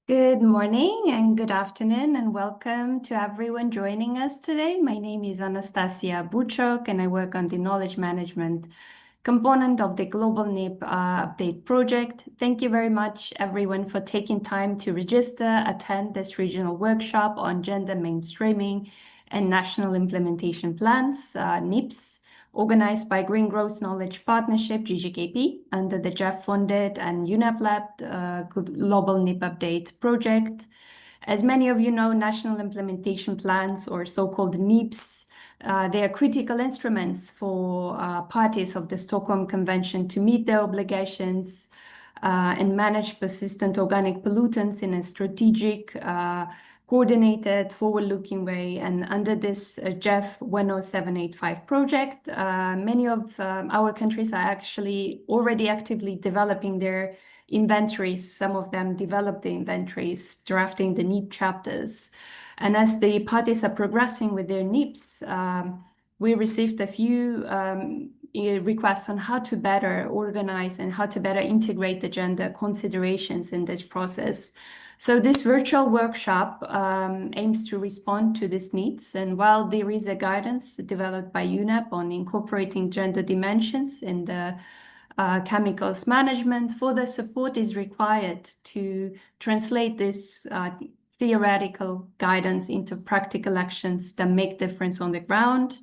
Good morning and good afternoon, and welcome to everyone joining us today. My name is Anastasia Buchok, and I work on the knowledge management component of the Global NEP Update project. Thank you very much, everyone, for taking time to register, attend this regional workshop on gender mainstreaming and national implementation plans, NEPs, organized by Green Growth Knowledge Partnership, GGKP, under the GEF-funded and UNEP-led Global NEP Update project. As many of you know, national implementation plans, or so-called NEPs, they are critical instruments for parties of the Stockholm Convention to meet their obligations and manage persistent organic pollutants in a strategic, coordinated, forward-looking way. And under this GEF 10785 project, many of our countries are actually already actively developing their inventories. Some of them develop the inventories, drafting the NEP chapters. And as the parties are progressing with their NEPs, we received a few requests on how to better organize and how to better integrate the gender considerations in this process. So this virtual workshop aims to respond to these needs. And while there is a guidance developed by UNEP on incorporating gender dimensions in the chemicals management, further support is required to translate this theoretical guidance into practical actions that make difference on the ground.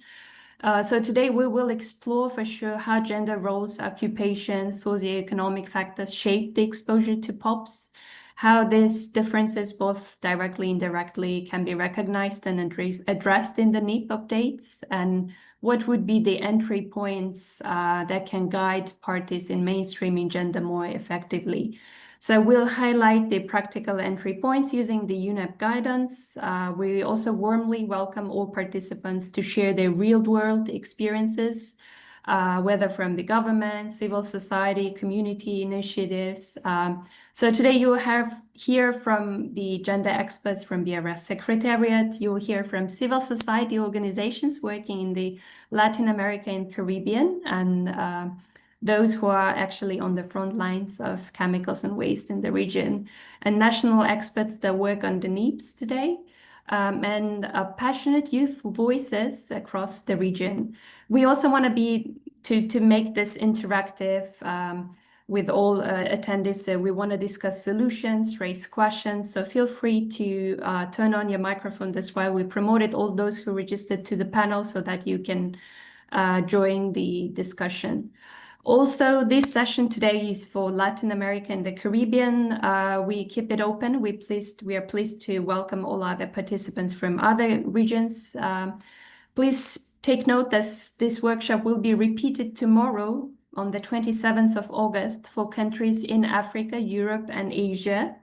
So today we will explore for sure how gender roles, occupations, socioeconomic factors shape the exposure to POPs, how these differences, both directly and indirectly, can be recognized and addressed in the NEP updates, and what would be the entry points that can guide parties in mainstreaming gender more effectively. So we'll highlight the practical entry points using the UNEP guidance. We also warmly welcome all participants to share their real-world experiences, whether from the government, civil society, community initiatives. So today you'll hear from the gender experts from BRS Secretariat. You'll hear from civil society organizations working in the Latin America and Caribbean, and those who are actually on the front lines of chemicals and waste in the region, and national experts that work on the NEPs today, and passionate youth voices across the region. We also want to make this interactive with all attendees. So we want to discuss solutions, raise questions. So feel free to turn on your microphone. That's why we promoted all those who registered to the panel so that you can join the discussion. Also, this session today is for Latin America and the Caribbean. We keep it open. We are pleased to welcome all other participants from other regions. Please take note that this workshop will be repeated tomorrow on the 27th of August for countries in Africa, Europe, and Asia.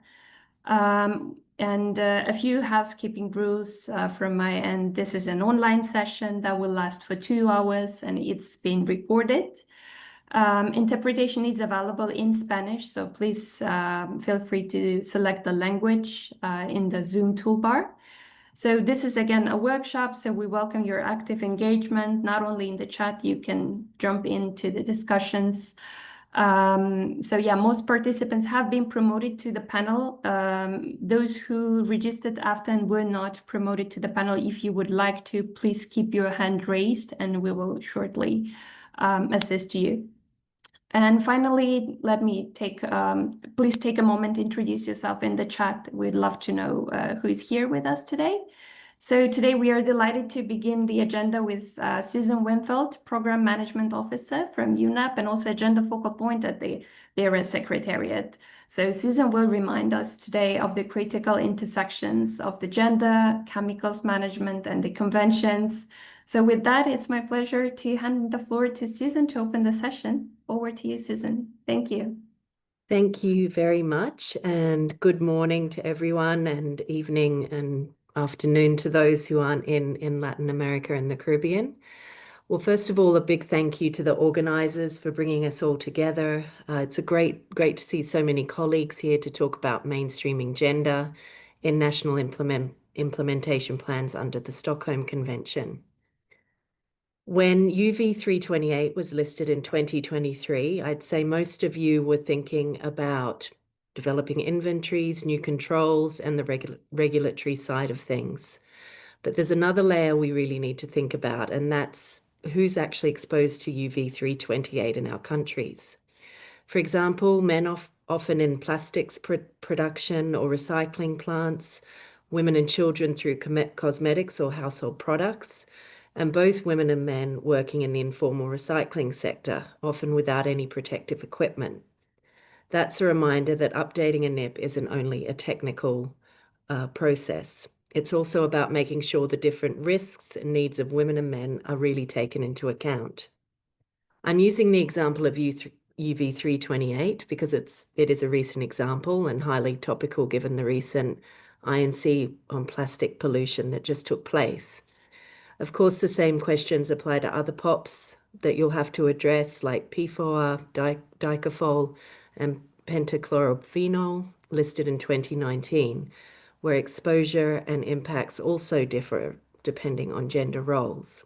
And a few housekeeping rules from my end. This is an online session that will last for 2 hours, and it's being recorded. Interpretation is available in Spanish, so please feel free to select the language in the Zoom toolbar. So this is again a workshop, so we welcome your active engagement, not only in the chat, you can jump into the discussions. So yeah, most participants have been promoted to the panel. Those who registered after and were not promoted to the panel, if you would like to, please keep your hand raised and we will shortly assist you. And finally, please take a moment to introduce yourself in the chat. We'd love to know who is here with us today. So today we are delighted to begin the agenda with Susan Winfield, Program Management Officer from UNEP, and also Agenda Focal Point at the BRS Secretariat. So Susan will remind us today of the critical intersections of the gender, chemicals management, and the conventions. So with that, it's my pleasure to hand the floor to Susan to open the session. Over to you, Susan. Thank you. Thank you very much, and good morning to everyone, and evening and afternoon to those who aren't in Latin America and the Caribbean. Well, first of all, a big thank you to the organizers for bringing us all together. It's great to see so many colleagues here to talk about mainstreaming gender in national implementation plans under the Stockholm Convention. When UV 328 was listed in 2023, I'd say most of you were thinking about developing inventories, new controls, and the regulatory side of things. But there's another layer we really need to think about, and that's who's actually exposed to UV328 in our countries. For example, men often in plastics production or recycling plants, women and children through cosmetics or household products, and both women and men working in the informal recycling sector, often without any protective equipment. That's a reminder that updating a NIP isn't only a technical process. It's also about making sure the different risks and needs of women and men are really taken into account. I'm using the example of UV328 because it is a recent example and highly topical given the recent INC on plastic pollution that just took place. Of course, the same questions apply to other POPs that you'll have to address, like PFOA, dicafol, and pentachlorophenol, listed in 2019, where exposure and impacts also differ depending on gender roles.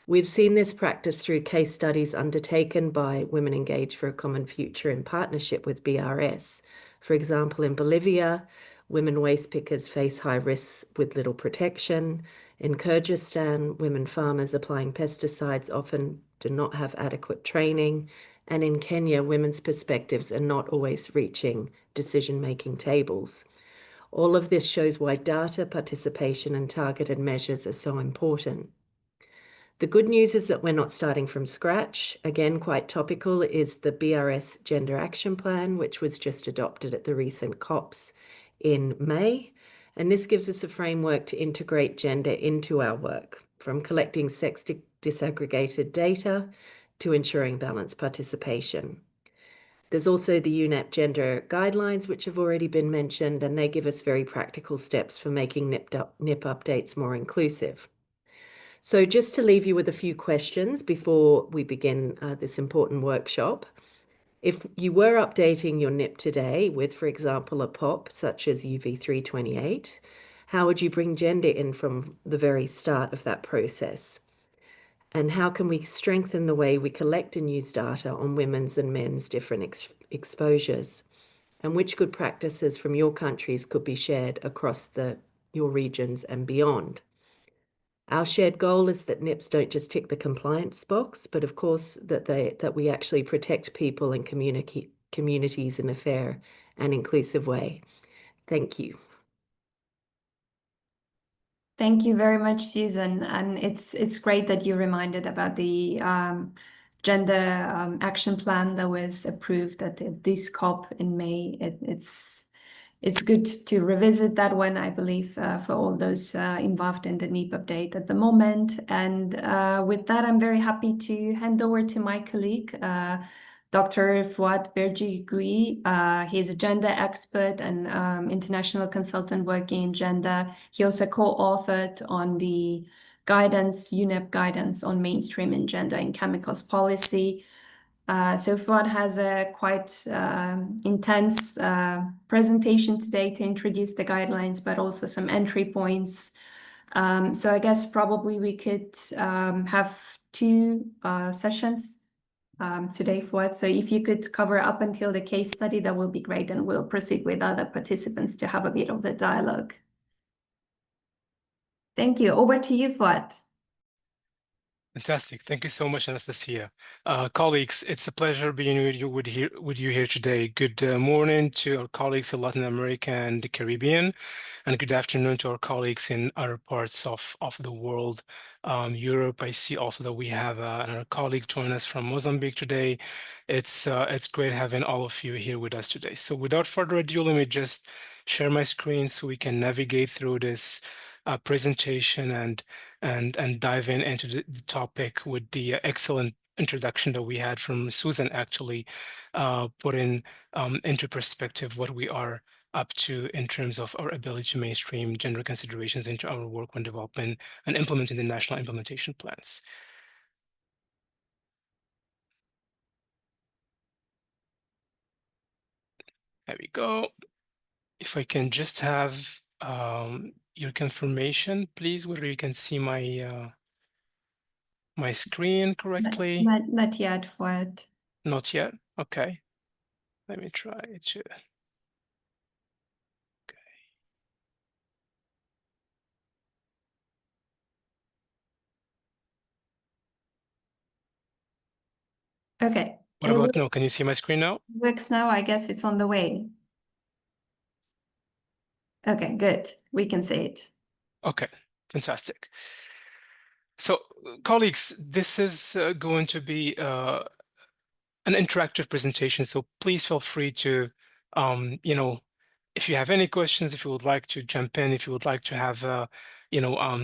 We've seen this practice through case studies undertaken by Women Engaged for a Common Future in partnership with BRS. For example, in Bolivia, women waste pickers face high risks with little protection. In Kyrgyzstan, women farmers applying pesticides often do not have adequate training. And in Kenya, women's perspectives are not always reaching decision-making tables. All of this shows why data, participation, and targeted measures are so important. The good news is that we're not starting from scratch. Again, quite topical is the BRS Gender Action Plan, which was just adopted at the recent COPs in May. And this gives us a framework to integrate gender into our work, from collecting sex disaggregated data to ensuring balanced participation. There's also the UNEP gender guidelines, which have already been mentioned, and they give us very practical steps for making NIP updates more inclusive. So just to leave you with a few questions before we begin this important workshop. If you were updating your NIP today with, for example, a POP such as UV328, how would you bring gender in from the very start of that process? And how can we strengthen the way we collect and use data on women's and men's different exposures? And which good practices from your countries could be shared across your regions and beyond? Our shared goal is that NIPs don't just tick the compliance box, but of course that we actually protect people and communities in a fair and inclusive way. Thank you. Thank you very much, Susan. And it's great that you reminded about the gender action plan that was approved at this COP in May. It's good to revisit that one, I believe, for all those involved in the NEP update at the moment. And with that, I'm very happy to hand over to my colleague, Dr. Fouad Berji-Gui. He's a gender expert and international consultant working in gender. He also co-authored on the guidance, UNEP guidance on mainstreaming gender in chemicals policy. So Fouad has a quite intense presentation today to introduce the guidelines, but also some entry points. So I guess probably we could have two sessions today, Fouad. So if you could cover up until the case study, that will be great, and we'll proceed with other participants to have a bit of the dialogue. Thank you. Over to you, Fouad. Fantastic. Thank you so much, Anastasia. Colleagues, it's a pleasure being with you here today. Good morning to our colleagues in Latin America and the Caribbean, and good afternoon to our colleagues in other parts of the world. Europe, I see also that we have another colleague join us from Mozambique today. It's great having all of you here with us today. So without further ado, let me just share my screen so we can navigate through this presentation and dive into the topic with the excellent introduction that we had from Susan, actually putting into perspective what we are up to in terms of our ability to mainstream gender considerations into our work when developing and implementing the national implementation plans. There we go. If I can just have your confirmation, please, whether you can see my my screen correctly. Not yet, Fouad. Not yet. Okay. Let me try to. Okay. What about no? Can you see my screen now? Works now. I guess it's on the way. Okay, good. We can see it. Okay, fantastic. So, colleagues, this is going to be an interactive presentation. So please feel free to, if you have any questions, if you would like to jump in, if you would like to have,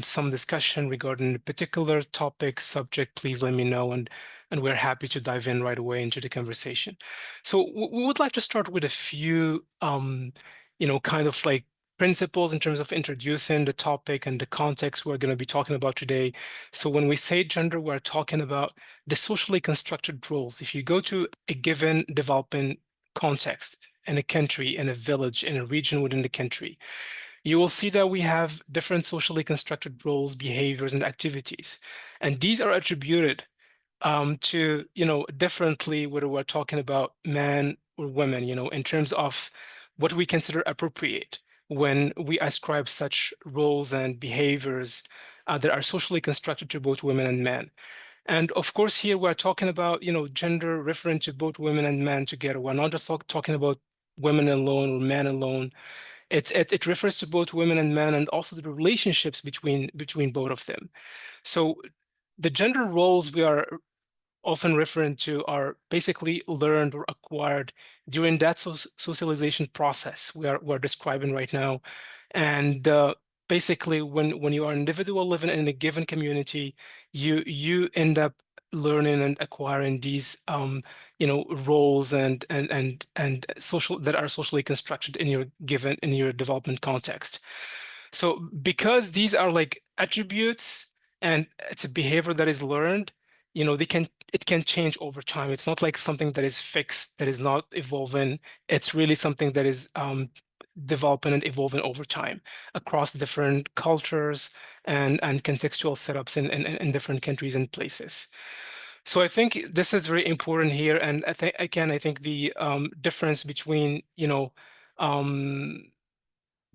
some discussion regarding a particular topic, subject, please let me know, and we're happy to dive in right away into the conversation. So we would like to start with a few, kind of like principles in terms of introducing the topic and the context we're going to be talking about today. So when we say gender, we're talking about the socially constructed roles. If you go to a given development context in a country, in a village, in a region within the country, you will see that we have different socially constructed roles, behaviors, and activities. And these are attributed to, differently whether we're talking about men or women, in terms of what we consider appropriate when we ascribe such roles and behaviors that are socially constructed to both women and men. And of course, here we're talking about, gender referring to both women and men together. We're not just talking about women alone or men alone. It refers to both women and men and also the relationships between both of them. So the gender roles we are often referring to are basically learned or acquired during that socialization process we're describing right now. And basically, when you are an individual living in a given community, you end up learning and acquiring these roles and social that are socially constructed in your development context. So because these are like attributes and it's a behavior that is learned, it can change over time. It's not like something that is fixed, that is not evolving. It's really something that is developing and evolving over time across different cultures and contextual setups in different countries and places. So I think this is very important here. And I think the difference between,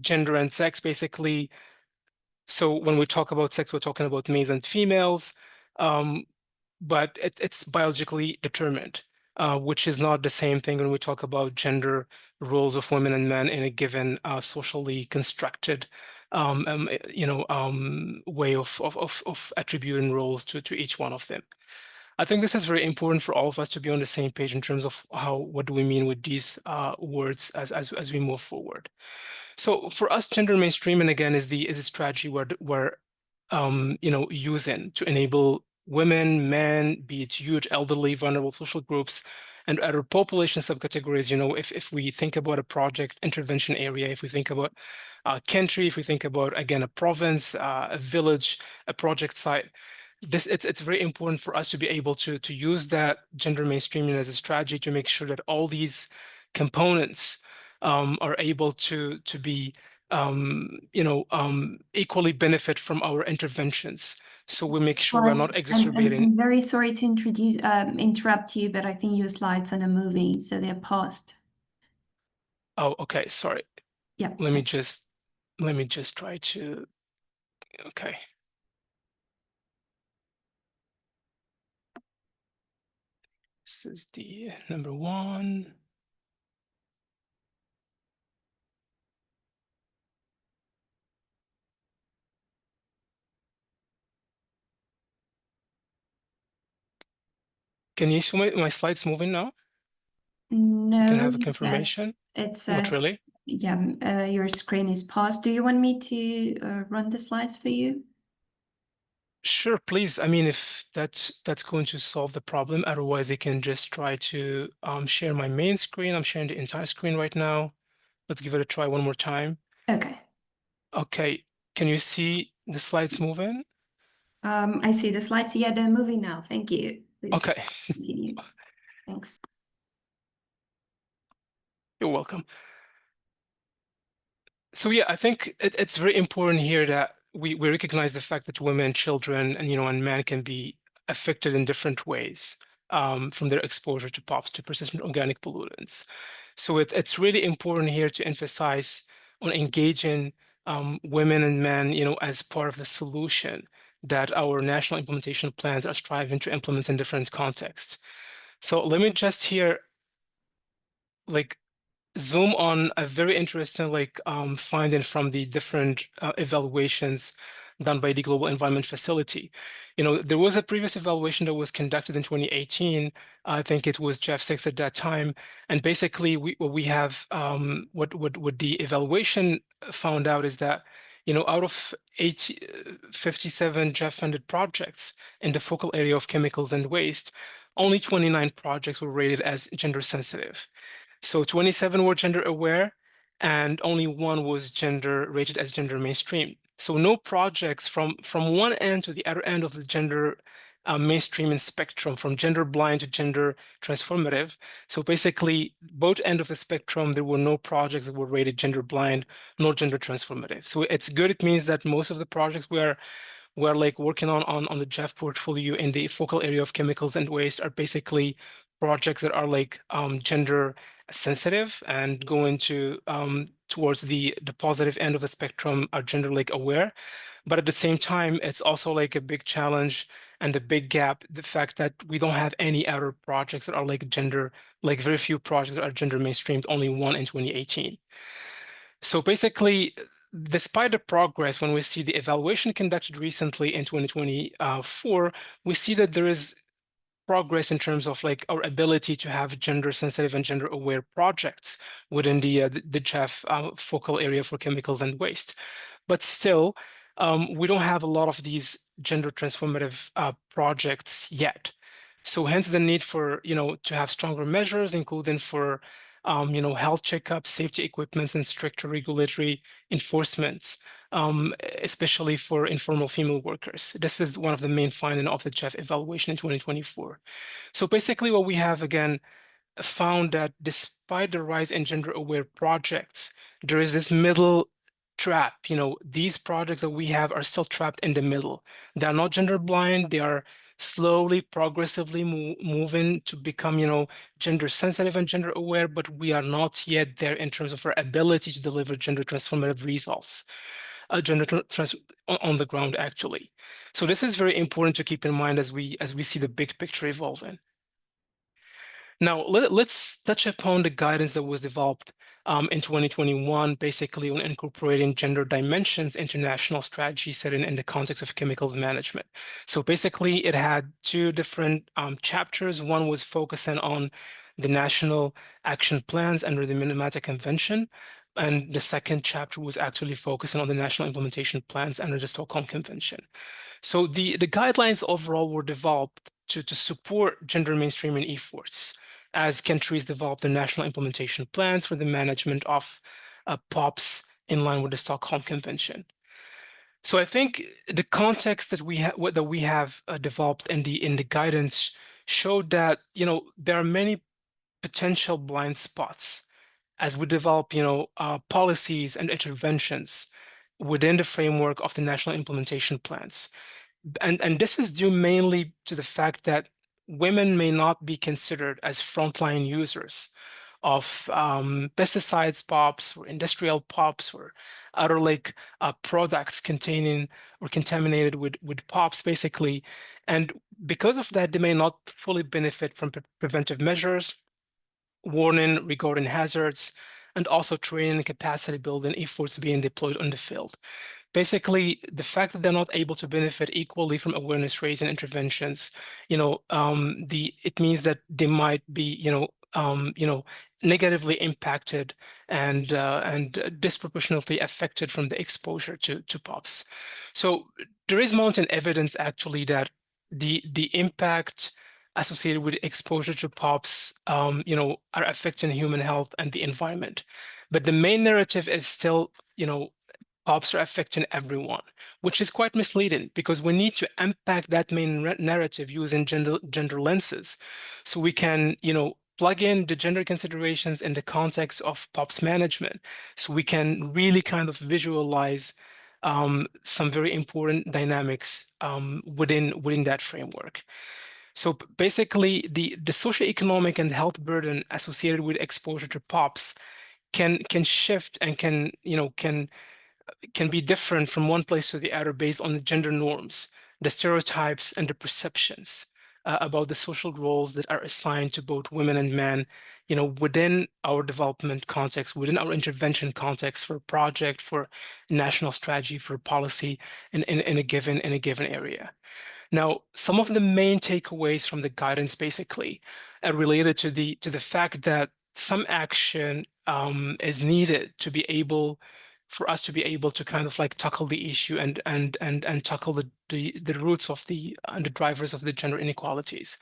gender and sex, basically. So when we talk about sex, we're talking about males and females, but it's biologically determined, which is not the same thing when we talk about gender roles of women and men in a given socially constructed way of attributing roles to each one of them. I think this is very important for all of us to be on the same page in terms of what do we mean with these words as we move forward. So for us, gender mainstreaming again is a strategy we're using to enable women, men, be it youth, elderly, vulnerable social groups, and other population subcategories. If we think about a project intervention area, if we think about a country, if we think about again a province, a village, a project site, it's very important for us to be able to use that gender mainstreaming as a strategy to make sure that all these components are able to be equally benefit from our interventions. So we make sure we're not exacerbating. I'm very sorry to interrupt you, but I think your slides are moving, so they're paused. Oh, okay. Sorry. Yeah. Let me just try to. Okay. This is the number one. Can you see my slides moving now? No. You can have a confirmation. It says, Not really? Yeah, your screen is paused. Do you want me to run the slides for you? Sure, please. I mean, if that's going to solve the problem. Otherwise, I can just try to share my main screen. I'm sharing the entire screen right now. Let's give it a try one more time. Okay. Okay. Can you see the slides moving? I see the slides. Yeah, they're moving now. Thank you. Please Okay. continue. Thanks. You're welcome. So yeah, I think it's very important here that we recognize the fact that women, children, and men can be affected in different ways from their exposure to POPs, to persistent organic pollutants. So it's really important here to emphasize on engaging women and men, as part of the solution that our national implementation plans are striving to implement in different contexts. So let me just here like zoom on a very interesting finding from the different evaluations done by the Global Environment Facility. There was a previous evaluation that was conducted in 2018. I think it was GEF-6 at that time. And basically, what we have, what the evaluation found out is that, out of 57 GEF-funded projects in the focal area of chemicals and waste, only 29 projects were rated as gender sensitive. So 27 were gender aware, and only one was rated as gender mainstream. So no projects from one end to the other end of the gender mainstream spectrum, from gender blind to gender transformative. So basically, both end of the spectrum, there were no projects that were rated gender blind nor gender transformative. So it's good. It means that most of the projects we're working on the GEF portfolio in the focal area of chemicals and waste are basically projects that are gender sensitive and going to towards the positive end of the spectrum, are gender aware. But at the same time, it's also a big challenge and a big gap, the fact that we don't have any other projects that are gender, very few projects that are gender mainstreamed, only one in 2018. So basically, despite the progress, when we see the evaluation conducted recently in 2024, we see that there is progress in terms of our ability to have gender sensitive and gender aware projects within the GEF focal area for chemicals and waste. But still, we don't have a lot of these gender transformative projects yet. So hence the need for, to have stronger measures, including for, health checkups, safety equipments, and stricter regulatory enforcements, especially for informal female workers. This is one of the main findings of the GEF evaluation in 2024. So basically what we have, again, found that despite the rise in gender-aware projects, there is this middle trap. These projects that we have are still trapped in the middle. They are not gender blind. They are slowly, progressively moving to become, gender sensitive and gender aware, but we are not yet there in terms of our ability to deliver gender transformative results, on the ground, actually. So this is very important to keep in mind as we see the big picture evolving. Now, let's touch upon the guidance that was developed in 2021, basically on incorporating gender dimensions into national strategy setting in the context of chemicals management. So basically, it had two different chapters. One was focusing on the national action plans under the Minamata Convention, and the second chapter was actually focusing on the national implementation plans under the Stockholm Convention. So the guidelines overall were developed to support gender mainstreaming efforts as countries develop their national implementation plans for the management of POPs in line with the Stockholm Convention. So I think the context that we have developed in the guidance showed that there are many potential blind spots as we develop policies and interventions within the framework of the national implementation plans. And this is due mainly to the fact that women may not be considered as frontline users of pesticides, POPs, or industrial POPs, or other products containing or contaminated with POPs, basically. And because of that, they may not fully benefit from preventive measures, warning regarding hazards, and also training and capacity building efforts being deployed on the field. Basically, the fact that they're not able to benefit equally from awareness raising interventions, it means that they might be, negatively impacted and disproportionately affected from the exposure to POPs. So there is mounting evidence actually that the impact associated with exposure to POPs, are affecting human health and the environment. But the main narrative is still, POPs are affecting everyone, which is quite misleading because we need to unpack that main narrative using gender lenses, so we can, plug in the gender considerations in the context of POPs management, so we can really kind of visualize some very important dynamics within that framework. So basically, the socioeconomic and health burden associated with exposure to POPs can shift and can be different from one place to the other based on the gender norms, the stereotypes, and the perceptions about the social roles that are assigned to both women and men, within our development context, within our intervention context for a project, for national strategy, for policy in a given area. Now, some of the main takeaways from the guidance basically are related to the fact that some action is needed to be able for us to be able to kind of like tackle the issue and tackle the roots of the drivers of the gender inequalities.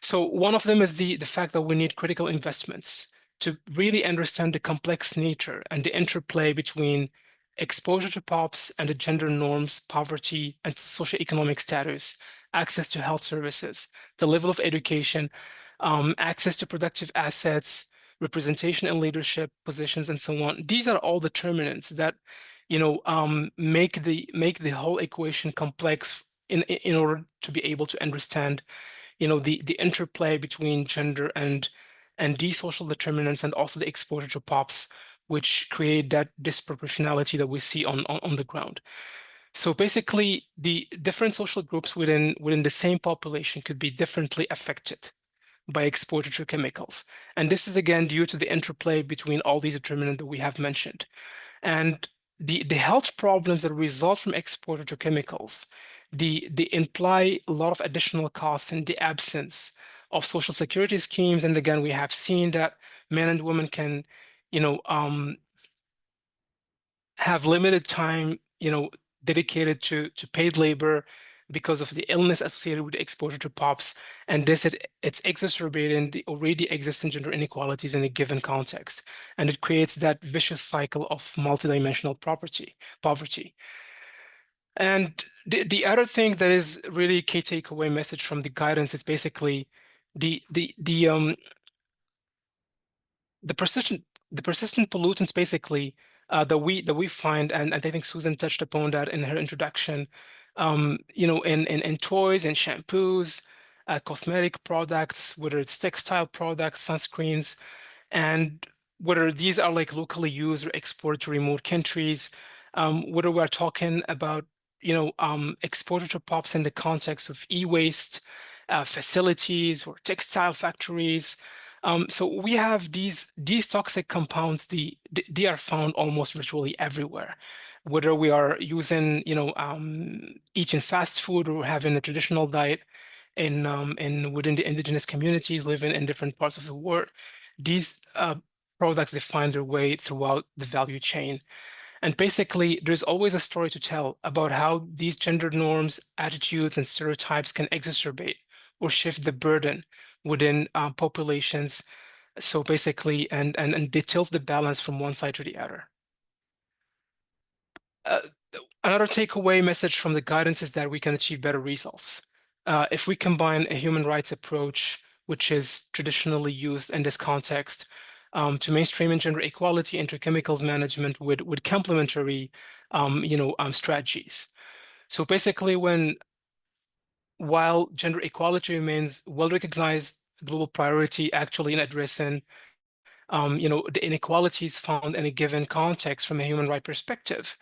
So one of them is the fact that we need critical investments to really understand the complex nature and the interplay between exposure to POPs and the gender norms, poverty, and socioeconomic status, access to health services, the level of education, access to productive assets, representation in leadership positions, and so on. These are all determinants that, make the whole equation complex in order to be able to understand, the interplay between gender and these social determinants and also the exposure to POPs, which create that disproportionality that we see on the ground. So basically, the different social groups within the same population could be differently affected by exposure to chemicals. And this is again due to the interplay between all these determinants that we have mentioned. And the health problems that result from exposure to chemicals, they imply a lot of additional costs in the absence of social security schemes. And again, we have seen that men and women can, have limited time, dedicated to paid labor because of the illness associated with the exposure to POPs, and it's exacerbating the already existing gender inequalities in a given context, and it creates that vicious cycle of multidimensional poverty. And the other thing that is really key takeaway message from the guidance is basically the persistent pollutants basically that we find, and I think Susan touched upon that in her introduction, in toys and shampoos, cosmetic products, whether it's textile products, sunscreens, and whether these are like locally used or exported to remote countries, whether we're talking about exposure to POPs in the context of e-waste facilities or textile factories. So we have these toxic compounds. They are found almost virtually everywhere, whether we are using eating fast food or having a traditional diet in within the indigenous communities living in different parts of the world. These products, they find their way throughout the value chain. And basically, there's always a story to tell about how these gender norms, attitudes, and stereotypes can exacerbate or shift the burden within populations. So basically, and they tilt the balance from one side to the other. Another takeaway message from the guidance is that we can achieve better results. If we combine a human rights approach, which is traditionally used in this context, to mainstream gender equality into chemicals management with complementary, strategies. So basically, while gender equality remains well-recognized global priority, actually in addressing, the inequalities found in a given context from a human right perspective,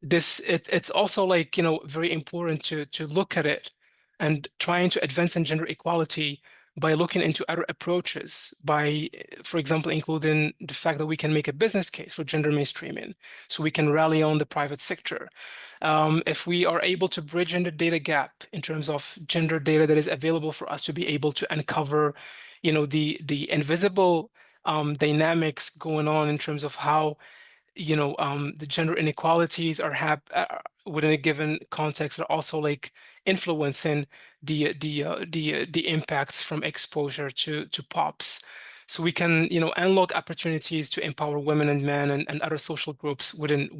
it's also like very important to look at it and trying to advance in gender equality by looking into other approaches, by, for example, including the fact that we can make a business case for gender mainstreaming, so we can rally on the private sector. If we are able to bridge in the data gap in terms of gender data that is available for us to be able to uncover, the invisible dynamics going on in terms of how the gender inequalities are within a given context are also like influencing the impacts from exposure to POPs. So we can unlock opportunities to empower women and men and other social groups within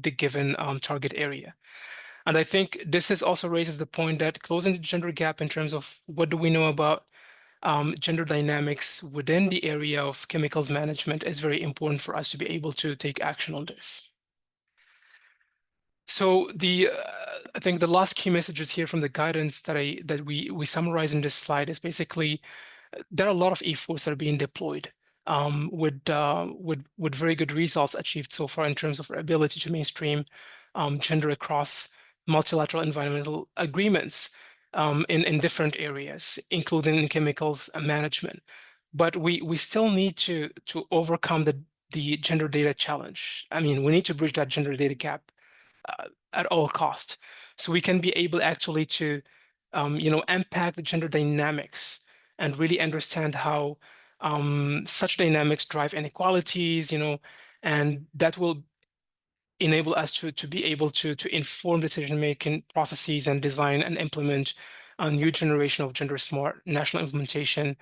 the given target area. And I think this also raises the point that closing the gender gap in terms of what do we know about gender dynamics within the area of chemicals management is very important for us to be able to take action on this. So I think the last key messages here from the guidance that we summarize in this slide is basically there are a lot of efforts that are being deployed with very good results achieved so far in terms of our ability to mainstream gender across multilateral environmental agreements in different areas, including chemicals management. But we still need to overcome the gender data challenge. I mean, we need to bridge that gender data gap at all costs, so we can be able actually to unpack the gender dynamics and really understand how such dynamics drive inequalities, and that will enable us to be able to inform decision-making processes and design and implement a new generation of gender-smart national implementation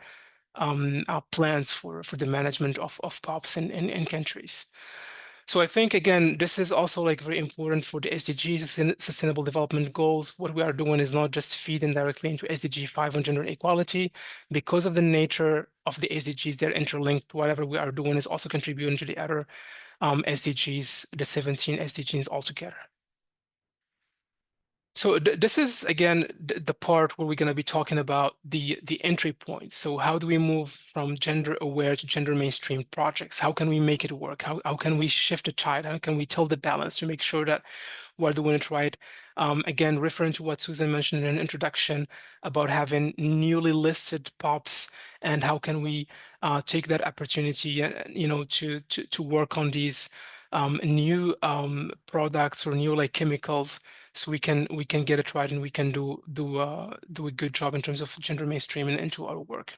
plans for the management of POPs in countries. So I think, again, this is also like very important for the SDGs, Sustainable Development Goals. What we are doing is not just feeding directly into SDG 5 on gender equality. Because of the nature of the SDGs, they're interlinked. Whatever we are doing is also contributing to the other SDGs, the 17 SDGs altogether. So this is, again, the part where we're going to be talking about the entry point. So how do we move from gender aware to gender mainstream projects? How can we make it work? How can we shift the tide? How can we tilt the balance to make sure that we're doing it right? Again, referring to what Susan mentioned in an introduction about having newly listed POPs, and how can we take that opportunity, to work on these new products or new like chemicals, so we can get it right, and we can do a good job in terms of gender mainstreaming into our work.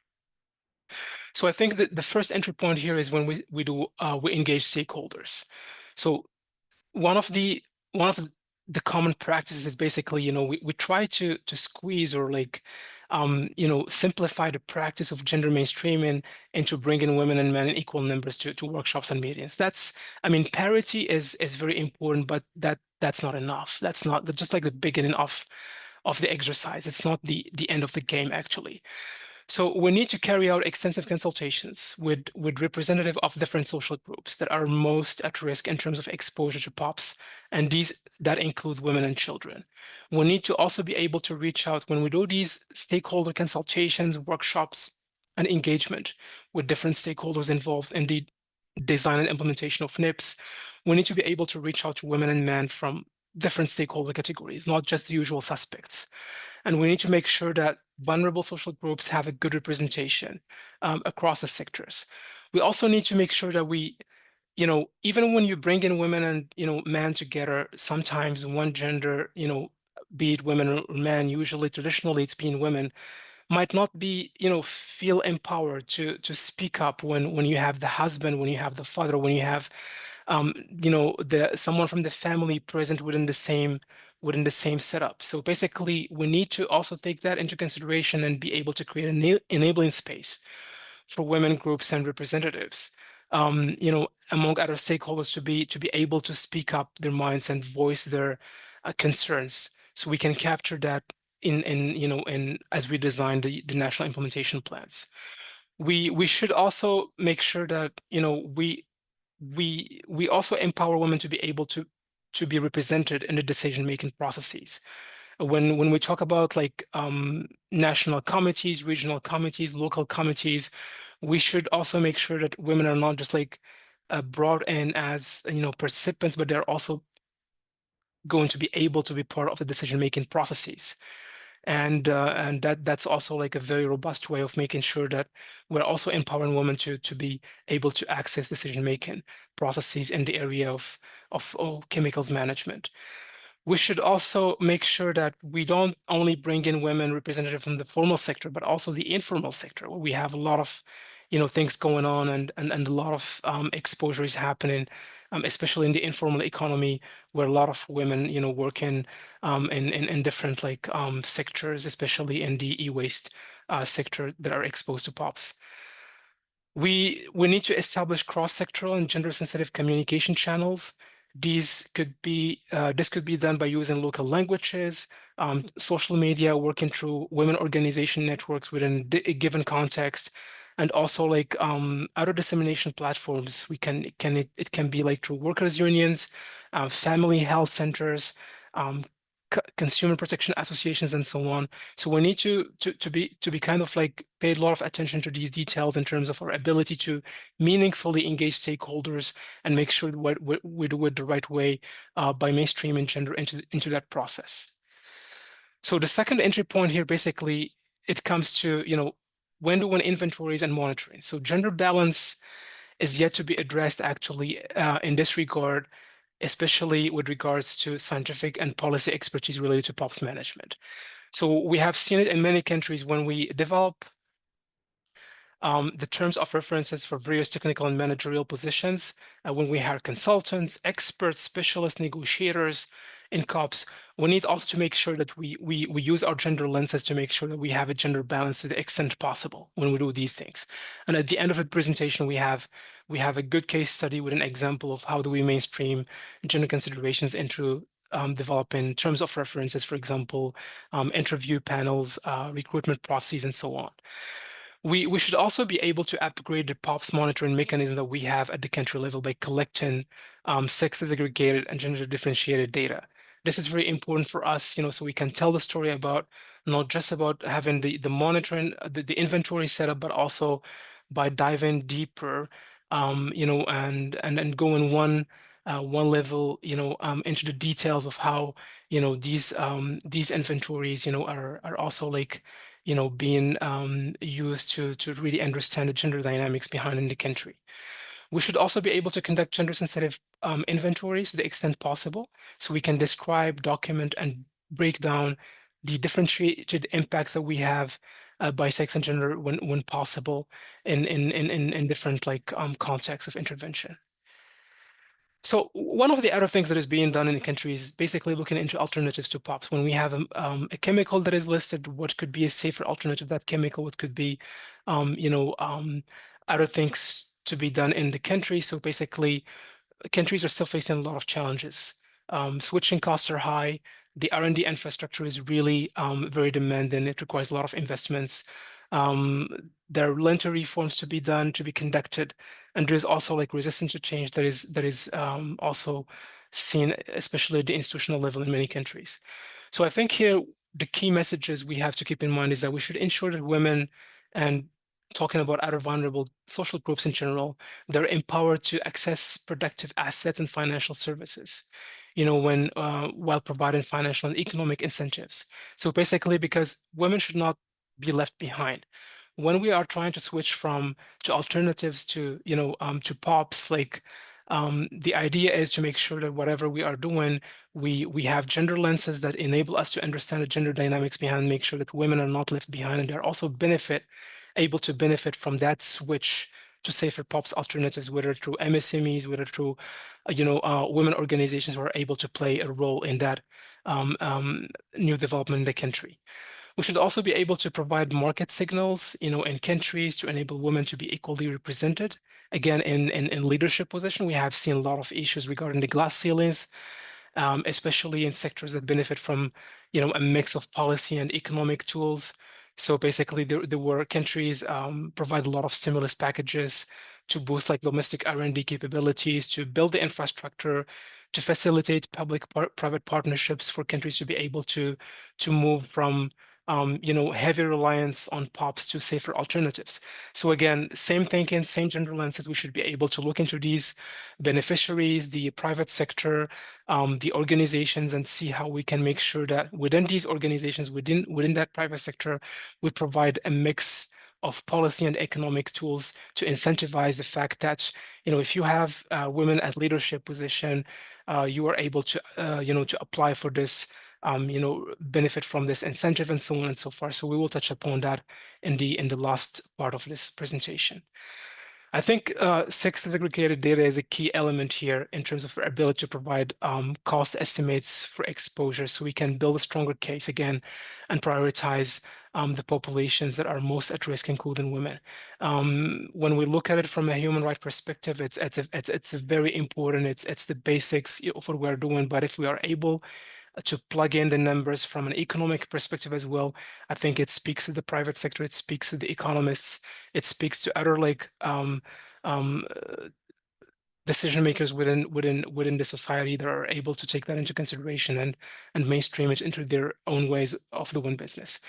So I think that the first entry point here is when we engage stakeholders. So one of the common practices is basically, we try to squeeze or like simplify the practice of gender mainstreaming into bringing women and men in equal numbers to workshops and meetings. I mean, parity is very important, but that's not enough. That's just like the beginning of the exercise. It's not the end of the game, actually. So we need to carry out extensive consultations with representatives of different social groups that are most at risk in terms of exposure to POPs, and that include women and children. We need to also be able to reach out when we do these stakeholder consultations, workshops, and engagement with different stakeholders involved in the design and implementation of NIPs. We need to be able to reach out to women and men from different stakeholder categories, not just the usual suspects. And we need to make sure that vulnerable social groups have a good representation across the sectors. We also need to make sure that we, even when you bring in women and, men together, sometimes one gender, be it women or men, usually traditionally it's been women, might not be, feel empowered to speak up when you have the husband, when you have the father, when you have, someone from the family present within the same setup. So basically, we need to also take that into consideration and be able to create an enabling space for women groups and representatives, among other stakeholders to be able to speak up their minds and voice their concerns. So we can capture that in as we design the national implementation plans. We should also make sure that we also empower women to be able to be represented in the decision-making processes. When we talk about like national committees, regional committees, local committees, we should also make sure that women are not just like brought in as participants, but they're also going to be able to be part of the decision-making processes. And that's also like a very robust way of making sure that we're also empowering women to be able to access decision-making processes in the area of chemicals management. We should also make sure that we don't only bring in women representative from the formal sector, but also the informal sector, where we have a lot of things going on and a lot of exposure is happening, especially in the informal economy, where a lot of women work in different like sectors, especially in the e-waste sector, that are exposed to POPs. We need to establish cross-sectoral and gender-sensitive communication channels. This could be done by using local languages, social media, working through women organization networks within a given context, and also like other dissemination platforms. It can be like through workers' unions, family health centers, consumer protection associations, and so on. So we need to be kind of like pay a lot of attention to these details in terms of our ability to meaningfully engage stakeholders and make sure we do it the right way by mainstreaming gender into that process. So the second entry point here, basically, it comes to, when doing inventories and monitoring. So gender balance is yet to be addressed actually in this regard, especially with regards to scientific and policy expertise related to POPs management. So we have seen it in many countries when we develop the terms of references for various technical and managerial positions, when we hire consultants, experts, specialists, negotiators in COPs, we need also to make sure that we use our gender lenses to make sure that we have a gender balance to the extent possible when we do these things. And at the end of the presentation, we have a good case study with an example of how do we mainstream gender considerations into developing terms of references, for example, interview panels, recruitment processes, and so on. We should also be able to upgrade the POPs monitoring mechanism that we have at the country level by collecting sex disaggregated and gender differentiated data. This is very important for us, so we can tell the story about not just about having the monitoring, the inventory set up, but also by diving deeper, and then going one level, into the details of how, these inventories, are also like, being used to really understand the gender dynamics behind in the country. We should also be able to conduct gender-sensitive inventories to the extent possible, so we can describe, document, and break down the differentiated impacts that we have by sex and gender when possible in different like contexts of intervention. So one of the other things that is being done in the country is basically looking into alternatives to POPs. When we have a chemical that is listed, what could be a safer alternative to that chemical? What could be, other things to be done in the country? So basically, countries are still facing a lot of challenges. Switching costs are high. The R&D infrastructure is really very demanding. It requires a lot of investments. There are lengthy reforms to be done, to be conducted, and there is also like resistance to change that is also seen, especially at the institutional level in many countries. So I think here the key messages we have to keep in mind is that we should ensure that women, and talking about other vulnerable social groups in general, they're empowered to access productive assets and financial services, while providing financial and economic incentives. So basically, because women should not be left behind. When we are trying to switch to alternatives to POPs, like the idea is to make sure that whatever we are doing, we have gender lenses that enable us to understand the gender dynamics behind, make sure that women are not left behind, and they're also able to benefit from that switch to safer POPs alternatives, whether through MSMEs, whether through women organizations who are able to play a role in that new development in the country. We should also be able to provide market signals, in countries to enable women to be equally represented. Again, in leadership position, we have seen a lot of issues regarding the glass ceilings, especially in sectors that benefit from, a mix of policy and economic tools. So basically, there were countries provide a lot of stimulus packages to boost like domestic R&D capabilities, to build the infrastructure, to facilitate public-private partnerships for countries to be able to move from heavy reliance on POPs to safer alternatives. So again, same thinking, same gender lenses. We should be able to look into these beneficiaries, the private sector, the organizations, and see how we can make sure that within these organizations, within that private sector, we provide a mix of policy and economic tools to incentivize the fact that, if you have women at leadership position, you are able to, to apply for this, benefit from this incentive and so on and so forth. So we will touch upon that in the last part of this presentation. I think sex disaggregated data is a key element here in terms of our ability to provide cost estimates for exposure, so we can build a stronger case again and prioritize the populations that are most at risk, including women. When we look at it from a human rights perspective, it's very important. It's the basics of what we're doing. But if we are able to plug in the numbers from an economic perspective as well. I think it speaks to the private sector, it speaks to the economists, it speaks to other like decision makers within the society that are able to take that into consideration and mainstream it into their own ways of doing business.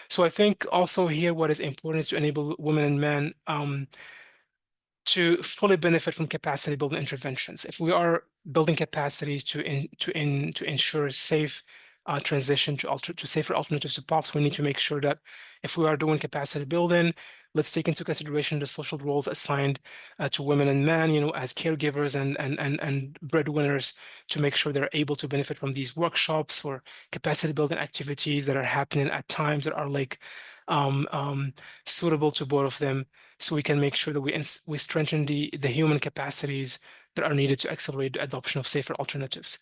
So I think also here what is important is to enable women and men to fully benefit from capacity building interventions. If we are building capacities to ensure safe transition to safer alternatives to POPs, we need to make sure that if we are doing capacity building, let's take into consideration the social roles assigned to women and men, as caregivers and breadwinners, to make sure they're able to benefit from these workshops or capacity building activities that are happening at times that are like suitable to both of them, so we can make sure that we strengthen the human capacities that are needed to accelerate the adoption of safer alternatives.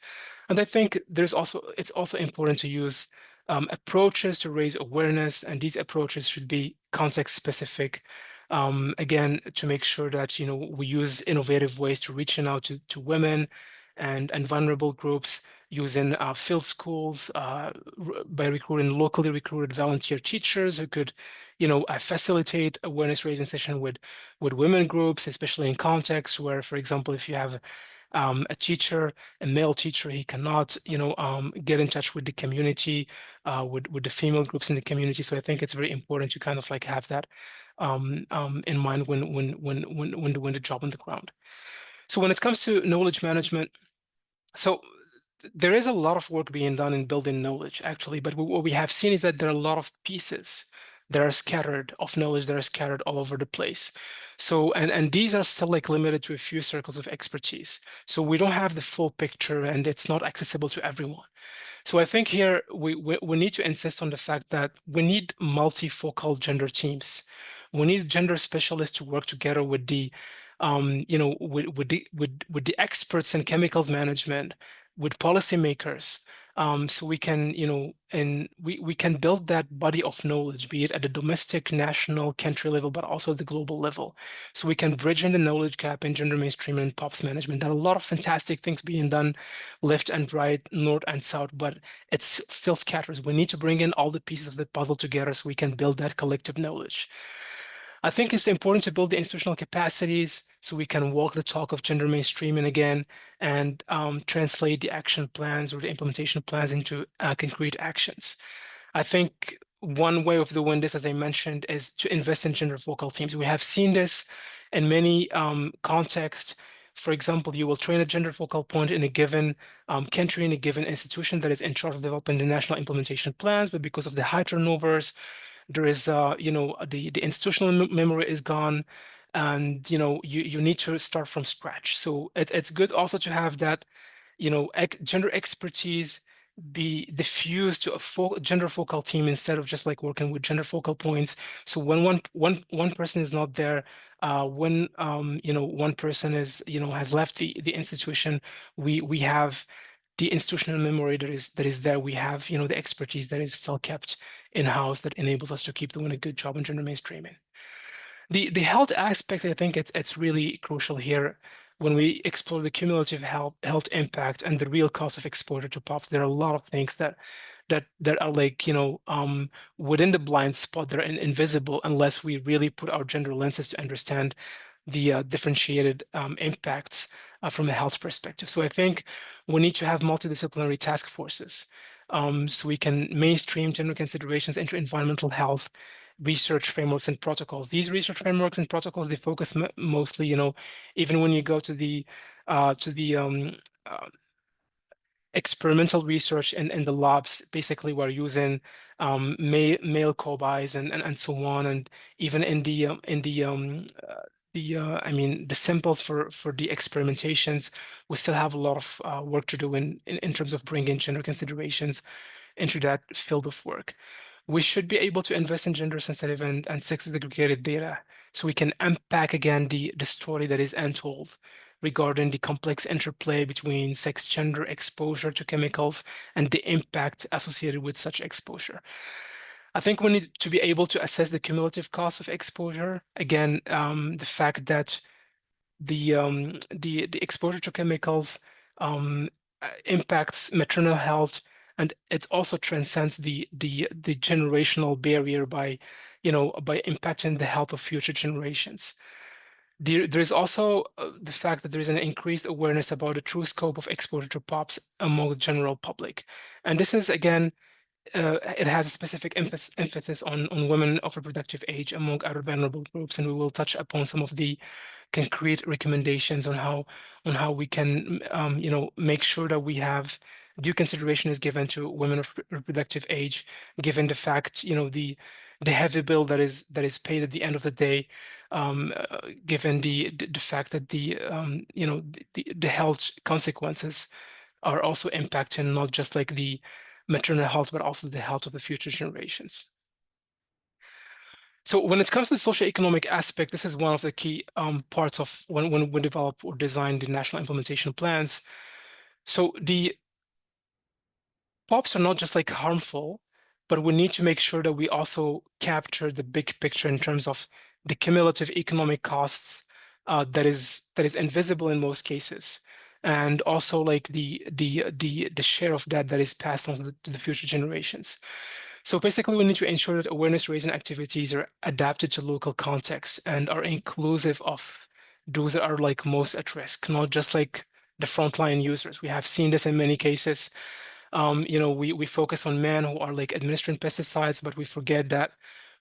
And I think it's also important to use approaches to raise awareness, and these approaches should be context specific. Again, to make sure that we use innovative ways to reaching out to women and vulnerable groups, using field schools, by recruiting locally recruited volunteer teachers who could, facilitate awareness raising session with women groups, especially in contexts where, for example, if you have a teacher, a male teacher, he cannot, get in touch with the community, with the female groups in the community. So I think it's very important to kind of like have that in mind when doing the job on the ground. So when it comes to knowledge management, so there is a lot of work being done in building knowledge, actually, but what we have seen is that there are a lot of pieces that are scattered of knowledge that are scattered all over the place. So, and these are still like limited to a few circles of expertise. So we don't have the full picture, and it's not accessible to everyone. So I think here we need to insist on the fact that we need multifocal gender teams. We need gender specialists to work together with the with the experts in chemicals management, with policymakers, so we can, and we can build that body of knowledge, be it at the domestic, national, country level, but also the global level. So we can bridge in the knowledge gap in gender mainstreaming and POPs management. There are a lot of fantastic things being done left and right, north and south, but it still scatters. We need to bring in all the pieces of the puzzle together so we can build that collective knowledge. I think it's important to build the institutional capacities so we can walk the talk of gender mainstreaming again and translate the action plans or the implementation plans into concrete actions. I think one way of doing this, as I mentioned, is to invest in gender focal teams. We have seen this in many contexts. For example, you will train a gender focal point in a given country, in a given institution that is in charge of developing the national implementation plans, but because of the high turnovers, there is the institutional memory is gone, and you need to start from scratch. So it's good also to have that gender expertise be diffused to a gender focal team instead of just like working with gender focal points. So when one person is not there, when one person is has left the institution, we have the institutional memory that is there. We have the expertise that is still kept in-house that enables us to keep doing a good job in gender mainstreaming. The health aspect, I think it's really crucial here. When we explore the cumulative health impact and the real cost of exposure to POPs, there are a lot of things that are like within the blind spot, that are invisible unless we really put our gender lenses to understand the differentiated impacts from a health perspective. So I think we need to have multidisciplinary task forces, so we can mainstream gender considerations into environmental health research frameworks and protocols. These research frameworks and protocols, they focus mostly, even when you go to the experimental research in the labs, basically we're using male cobayes and so on, and even in the I mean the samples for the experimentations, we still have a lot of work to do in terms of bringing gender considerations into that field of work. We should be able to invest in gender sensitive and sex segregated data so we can unpack again the story that is untold regarding the complex interplay between sex gender exposure to chemicals and the impact associated with such exposure. I think we need to be able to assess the cumulative cost of exposure. Again, the fact that the exposure to chemicals impacts maternal health, and it also transcends the generational barrier by, by impacting the health of future generations. There's also the fact that there is an increased awareness about the true scope of exposure to POPs among the general public. And this is, again, it has a specific emphasis on women of reproductive age among other vulnerable groups, and we will touch upon some of the concrete recommendations on how we can make sure that we have due consideration is given to women of reproductive age, given the fact the heavy bill that is paid at the end of the day, given the fact that the health consequences are also impacting not just like the maternal health, but also the health of the future generations. So when it comes to the socioeconomic aspect, this is one of the key parts of when we develop or design the national implementation plans. So the POPs are not just like harmful, but we need to make sure that we also capture the big picture in terms of the cumulative economic costs that is invisible in most cases, and also like the share of that is passed on to the future generations. So basically, we need to ensure that awareness raising activities are adapted to local contexts and are inclusive of those that are like most at risk, not just like the frontline users. We have seen this in many cases. We focus on men who are like administering pesticides, but we forget that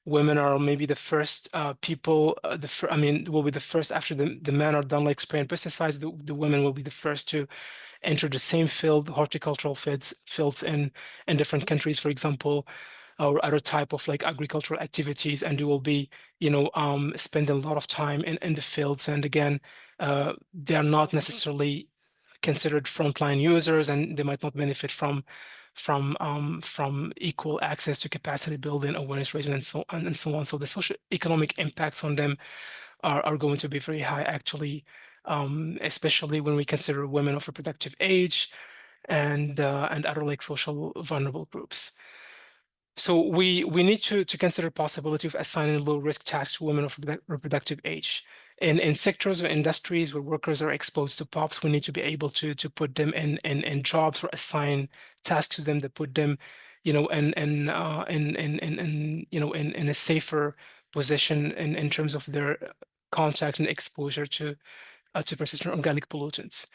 women are maybe the first people. Will be the first after the men are done like spraying pesticides. The women will be the first to enter the same field, horticultural fields in different countries, for example, or other type of like agricultural activities, and they will be, spending a lot of time in the fields. And again, they are not necessarily considered frontline users, and they might not benefit from equal access to capacity building, awareness raising, and so on. So the socioeconomic impacts on them are going to be very high, actually, especially when we consider women of reproductive age and other like social vulnerable groups. So we need to consider possibility of assigning low risk tasks to women of reproductive age. In sectors or industries where workers are exposed to POPs, we need to be able to put them in jobs or assign tasks to them that put them, in a safer position in terms of their contact and exposure to persistent organic pollutants.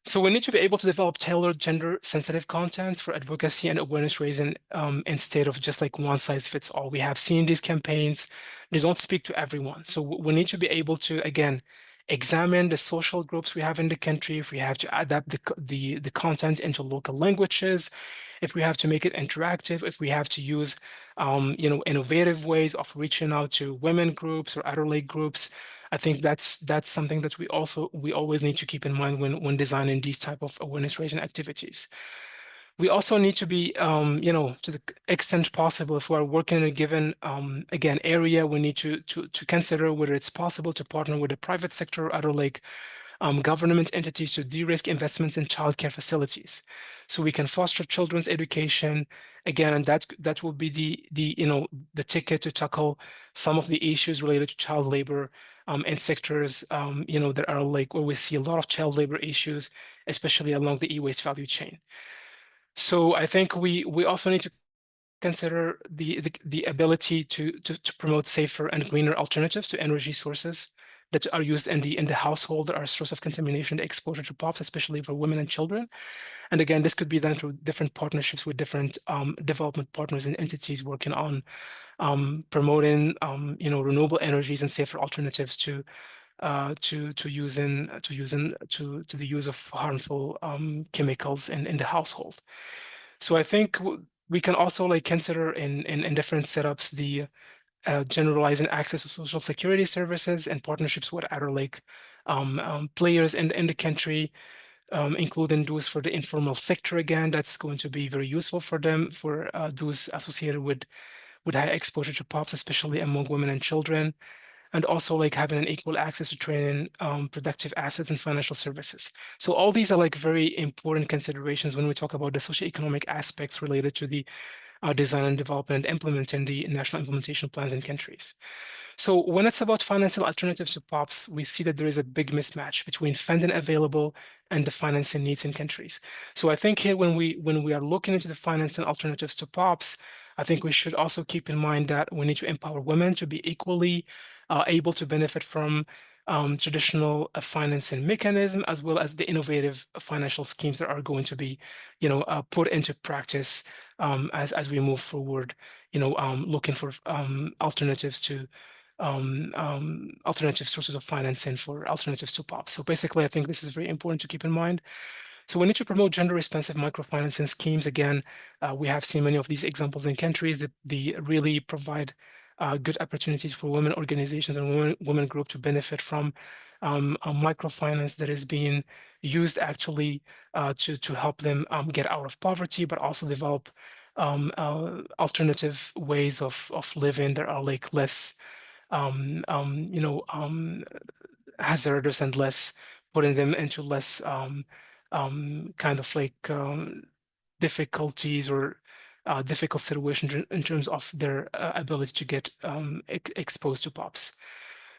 So we need to be able to develop tailored gender-sensitive content for advocacy and awareness raising instead of just like one size fits all. We have seen these campaigns, they don't speak to everyone. So we need to be able to, again, examine the social groups we have in the country, if we have to adapt the content into local languages, if we have to make it interactive, if we have to use innovative ways of reaching out to women groups or other like groups. I think that's something that we always need to keep in mind when designing these type of awareness raising activities. We also need to be, to the extent possible, if we're working in a given, again, area, we need to consider whether it's possible to partner with the private sector or other like government entities to de-risk investments in childcare facilities, so we can foster children's education. Again, and that will be the ticket to tackle some of the issues related to child labor in sectors that are like where we see a lot of child labor issues, especially along the e-waste value chain. So I think we also need to consider the ability to promote safer and greener alternatives to energy sources that are used in the household that are a source of contamination, exposure to POPs, especially for women and children. And again, this could be done through different partnerships with different development partners and entities working on promoting renewable energies and safer alternatives to the use of harmful chemicals in the household. So I think we can also like consider in different setups the generalizing access to social security services and partnerships with other like players in the country, including those for the informal sector. Again, that's going to be very useful for them, for those associated with high exposure to POPs, especially among women and children, and also like having an equal access to training, productive assets, and financial services. So all these are like very important considerations when we talk about the socioeconomic aspects related to the design and development and implementing the national implementation plans in countries. So when it's about financial alternatives to POPs, we see that there is a big mismatch between funding available and the financing needs in countries. So I think here when we are looking into the financing alternatives to POPs, I think we should also keep in mind that we need to empower women to be equally able to benefit from traditional financing mechanism, as well as the innovative financial schemes that are going to be, put into practice as we move forward, looking for alternatives to alternative sources of financing for alternatives to POPs. So basically, I think this is very important to keep in mind. So we need to promote gender-responsive microfinancing schemes. Again, we have seen many of these examples in countries that they really provide good opportunities for women organizations and women group to benefit from a microfinance that is being used actually to help them get out of poverty, but also develop alternative ways of living that are like less hazardous and less putting them into less kind of like difficulties or difficult situations in terms of their ability to get exposed to POPs.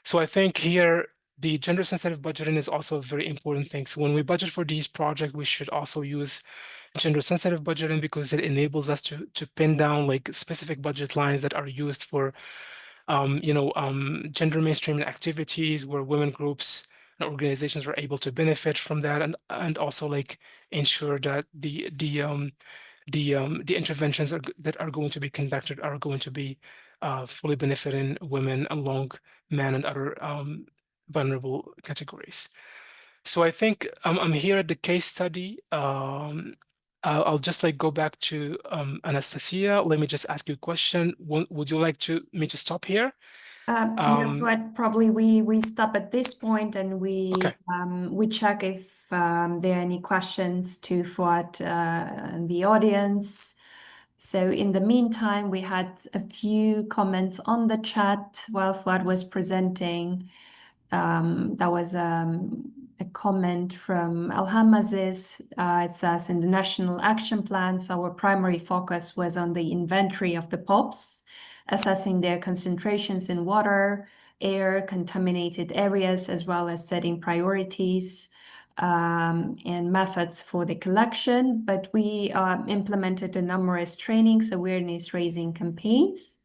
So I think here the gender sensitive budgeting is also a very important thing. So when we budget for these projects, we should also use gender sensitive budgeting because it enables us to pin down like specific budget lines that are used for gender mainstreaming activities where women groups and organizations are able to benefit from that, and also like ensure that the interventions that are going to be conducted are going to be fully benefiting women along men and other vulnerable categories. So I think I'm here at the case study. I'll just like go back to Anastasia. Let me just ask you a question. Would you like me to stop here? Fuad, probably we stop at this point and Okay. we check if there are any questions to Fuad and the audience. So in the meantime, we had a few comments on the chat while Fuad was presenting. That was a comment from Elham Aziz. It says in the national action plans, our primary focus was on the inventory of the POPs, assessing their concentrations in water, air, contaminated areas, as well as setting priorities and methods for the collection. But we implemented a numerous trainings, awareness raising campaigns.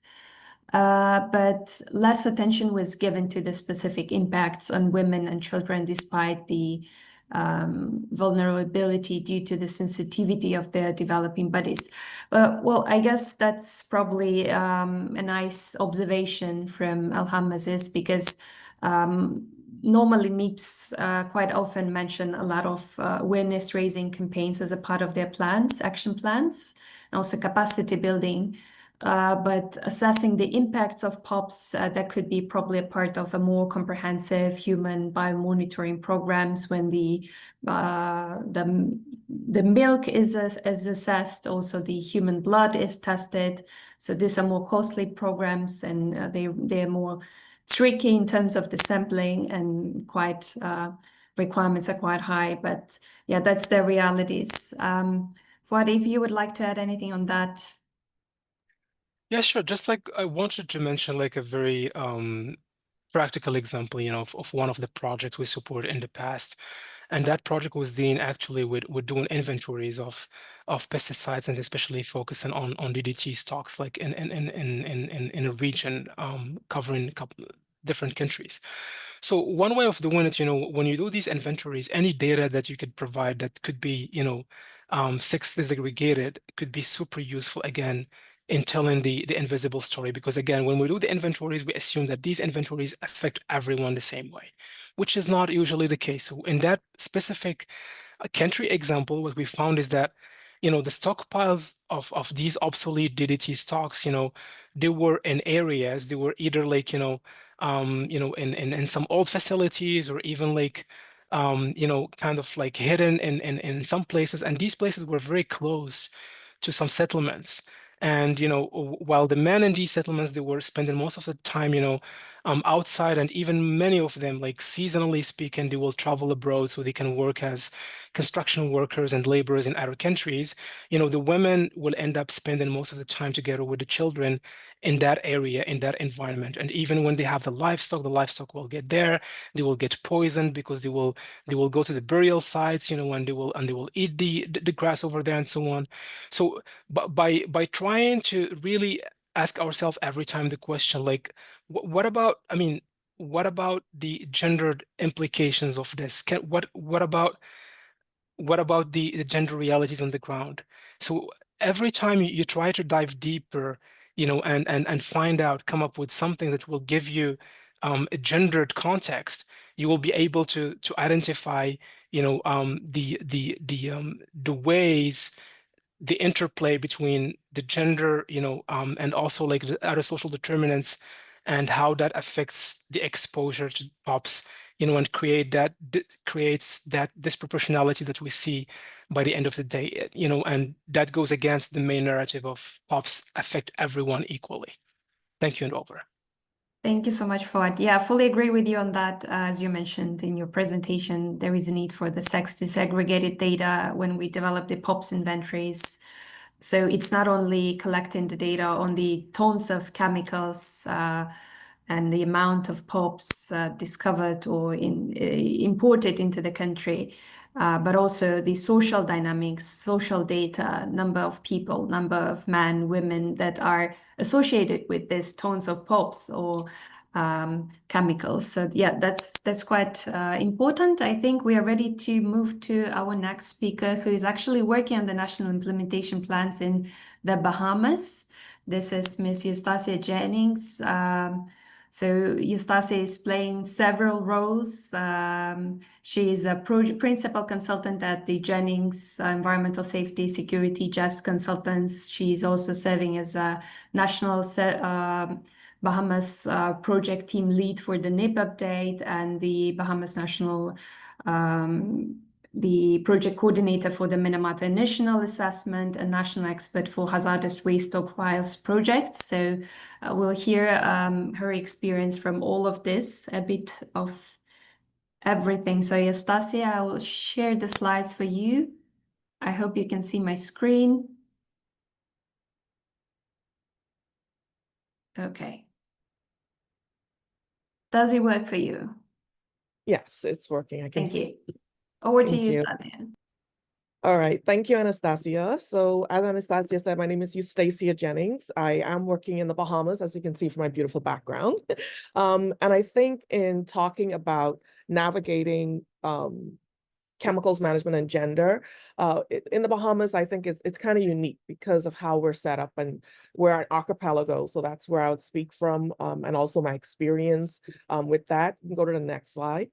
But less attention was given to the specific impacts on women and children despite the vulnerability due to the sensitivity of the developing bodies. Well, I guess that's probably a nice observation from Elham Aziz because normally NEEPs quite often mention a lot of awareness raising campaigns as a part of their plans, action plans, and also capacity building. But assessing the impacts of POPs, that could be probably a part of a more comprehensive human biomonitoring programs when the milk is assessed, also the human blood is tested. So these are more costly programs and they're more tricky in terms of the sampling and quite requirements are quite high. But yeah, that's the realities. Fuad, if you would like to add anything on that. Yeah, sure. Just like I wanted to mention like a very practical example, of one of the projects we supported in the past. And that project was dealing actually with doing inventories of pesticides and especially focusing on DDT stocks like in a region covering a couple different countries. So one way of doing it, when you do these inventories, any data that you could provide that could be, sex disaggregated could be super useful again in telling the invisible story. Because again, when we do the inventories, we assume that these inventories affect everyone the same way, which is not usually the case. So in that specific country example, what we found is that, the stockpiles of these obsolete DDT stocks, they were in areas, they were either like, in some old facilities or even like, kind of like hidden in some places. And these places were very close to some settlements. And, while the men in these settlements, they were spending most of the time, outside, and even many of them, like seasonally speaking, they will travel abroad so they can work as construction workers and laborers in other countries. The women will end up spending most of the time together with the children in that area, in that environment. And even when they have the livestock will get there. They will get poisoned because they will go to the burial sites, and they will eat the grass over there and so on. So, but by trying to really ask ourselves every time the question, like, what about, I mean, what about the gendered implications of this? What about the gender realities on the ground? So every time you try to dive deeper, and find out, come up with something that will give you a gendered context, you will be able to identify, the ways, the interplay between the gender, and also like the other social determinants, and how that affects the exposure to POPs, and creates that disproportionality that we see by the end of the day, and that goes against the main narrative of POPs affect everyone equally. Thank you, and over. Thank you so much, Fouad. Yeah, I fully agree with you on that. As you mentioned in your presentation, there is a need for the sex disaggregated data when we develop the POPs inventories. So it's not only collecting the data on the tons of chemicals and the amount of POPs discovered or imported into the country, but also the social dynamics, social data, number of people, number of men, women that are associated with these tons of POPs or chemicals. So yeah, that's quite important. I think we are ready to move to our next speaker, who is actually working on the national implementation plans in the Bahamas. This is Ms. Eustacia Jennings. So Eustacia is playing several roles. She is a principal consultant at the Jennings Environmental Safety Security JAS Consultants. She is also serving as a national Bahamas project team lead for the NEP update and the Bahamas National the project coordinator for the Minamata National Assessment and national expert for hazardous waste stockpiles projects. So we'll hear her experience from all of this, a bit of everything. So Eustacia, I will share the slides for you. I hope you can see my screen. Okay. Does it work for you? Yes, it's working. I can Thank see. you. Over to Thank you, you. Satya. All right. Thank you, Anastasia. So as Anastasia said, my name is Eustacia Jennings. I am working in the Bahamas, as you can see from my beautiful background. And I think in talking about navigating chemicals management and gender, in the Bahamas, I think it's kind of unique because of how we're set up, and we're an archipelago. So that's where I would speak from, and also my experience with that. You can go to the next slide.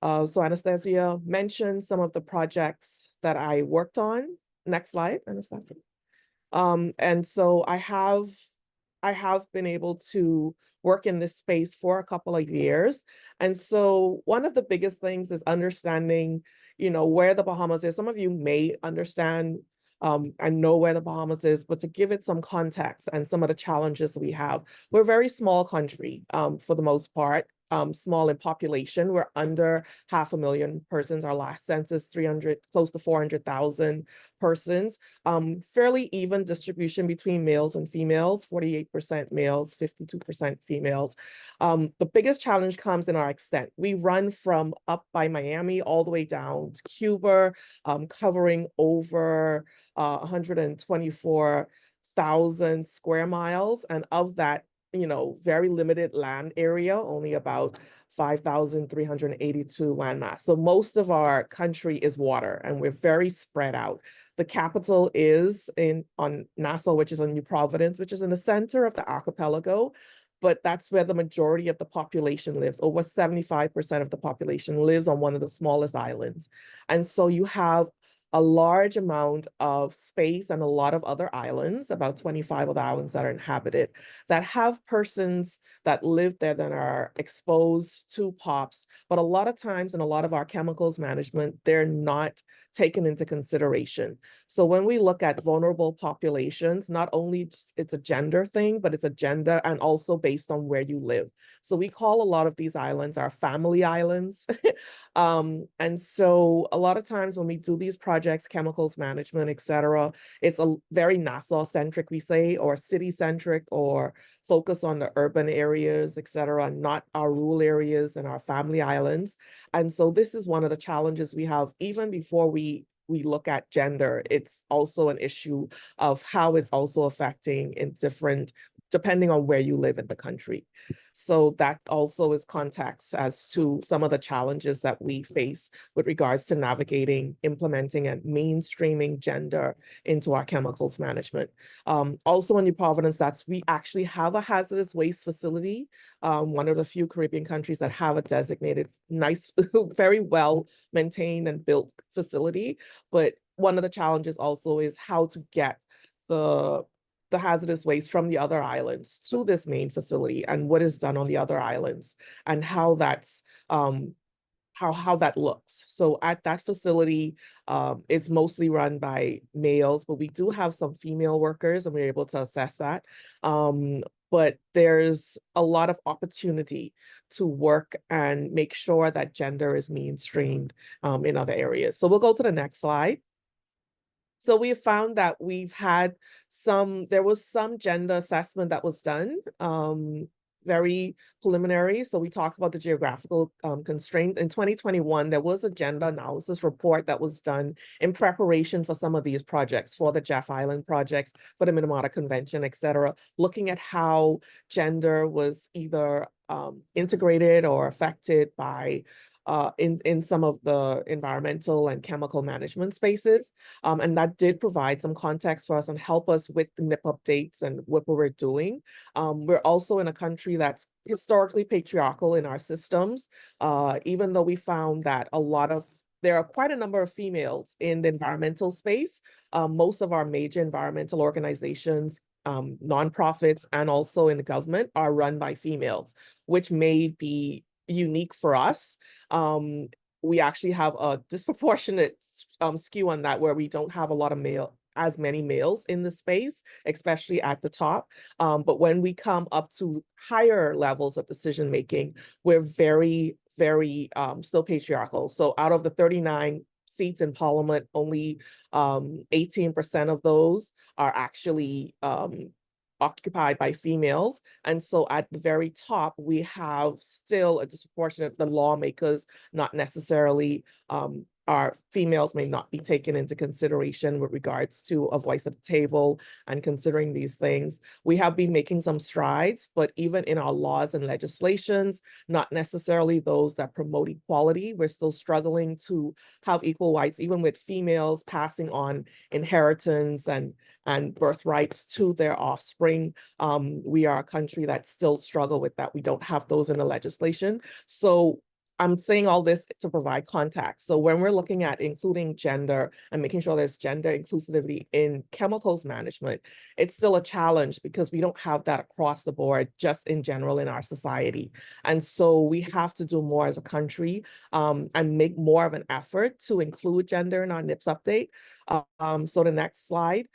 So Anastasia mentioned some of the projects that I worked on. Next slide, Anastasia. And so I have been able to work in this space for a couple of years. And so one of the biggest things is understanding, where the Bahamas is. Some of you may understand and know where the Bahamas is, but to give it some context and some of the challenges we have. We're a very small country for the most part. Small in population. We're under 500,000 persons. Our last census, close to 400,000 persons. Fairly even distribution between males and females, 48% males, 52% females. The biggest challenge comes in our extent. We run from up by Miami all the way down to Cuba, covering over 124,000 square miles. And of that, very limited land area, only about 5,382 landmass. So most of our country is water, and we're very spread out. The capital is on Nassau, which is in New Providence, which is in the center of the archipelago, but that's where the majority of the population lives. Over 75% of the population lives on one of the smallest islands. And so you have a large amount of space and a lot of other islands, about 25 of the islands that are inhabited, that have persons that live there that are exposed to POPs. But a lot of times in a lot of our chemicals management, they're not taken into consideration. So when we look at vulnerable populations, not only it's a gender thing, but it's a gender and also based on where you live. So we call a lot of these islands our family islands. And so a lot of times when we do these projects, chemicals management, et cetera, it's a very Nassau-centric, we say, or city-centric, or focus on the urban areas, et cetera, not our rural areas and our family islands. And so this is one of the challenges we have even before we look at gender. It's also an issue of how it's also affecting in different, depending on where you live in the country. So that also is context as to some of the challenges that we face with regards to navigating, implementing, and mainstreaming gender into our chemicals management. Also in New Providence, we actually have a hazardous waste facility, one of the few Caribbean countries that have a designated, nice, very well maintained and built facility. But one of the challenges also is how to get the hazardous waste from the other islands to this main facility and what is done on the other islands and how that's how that looks. So at that facility, it's mostly run by males, but we do have some female workers and we're able to assess that. But there's a lot of opportunity to work and make sure that gender is mainstreamed in other areas. So we'll go to the next slide. So we have found that there was some gender assessment that was done, very preliminary. So we talked about the geographical constraint. In 2021, there was a gender analysis report that was done in preparation for some of these projects, for the GEF Island projects, for the Minamata Convention, et cetera, looking at how gender was either integrated or affected by in some of the environmental and chemical management spaces. And that did provide some context for us and help us with the NIP updates and what we're doing. We're also in a country that's historically patriarchal in our systems, even though we found that there are quite a number of females in the environmental space. Most of our major environmental organizations, nonprofits, and also in the government are run by females, which may be unique for us. We actually have a disproportionate skew on that, where we don't have a lot of as many males in the space, especially at the top. But when we come up to higher levels of decision making, we're very, very still patriarchal. So out of the 39 seats in Parliament, only 18% of those are actually occupied by females. And so at the very top, we have still a disproportionate, the lawmakers, not necessarily our females may not be taken into consideration with regards to a voice at the table and considering these things. We have been making some strides, but even in our laws and legislations, not necessarily those that promote equality, we're still struggling to have equal rights, even with females passing on inheritance and birthrights to their offspring. We are a country that still struggle with that. We don't have those in the legislation. So I'm saying all this to provide context. So when we're looking at including gender and making sure there's gender inclusivity in chemicals management, it's still a challenge because we don't have that across the board, just in general in our society. And so we have to do more as a country and make more of an effort to include gender in our NIPS update. So the next slide.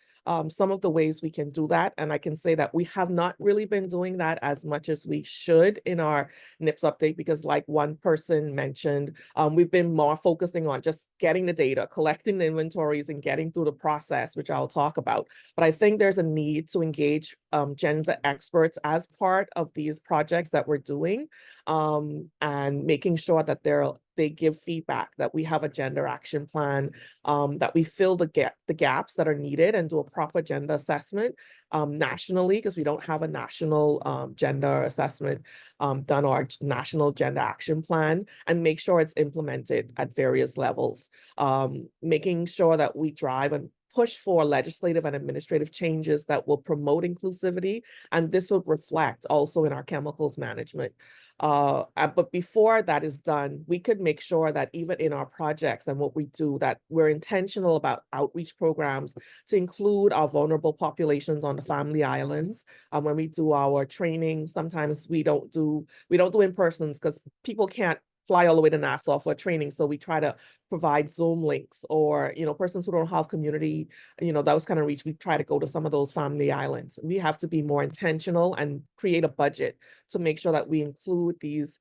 Some of the ways we can do that. And I can say that we have not really been doing that as much as we should in our NIPS update, because like one person mentioned, we've been more focusing on just getting the data, collecting the inventories and getting through the process, which I'll talk about. But I think there's a need to engage gender experts as part of these projects that we're doing, and making sure that they give feedback, that we have a gender action plan, that we fill the gaps that are needed and do a proper gender assessment nationally, because we don't have a national gender assessment done, or national gender action plan, and make sure it's implemented at various levels, making sure that we drive and push for legislative and administrative changes that will promote inclusivity, and this will reflect also in our chemicals management. But before that is done, we could make sure that even in our projects and what we do, that we're intentional about outreach programs to include our vulnerable populations on the family islands. When we do our training, sometimes we don't do in-persons because people can't fly all the way to Nassau for training. So we try to provide Zoom links, or, persons who don't have community, those kind of reach, we try to go to some of those family islands. We have to be more intentional and create a budget to make sure that we include these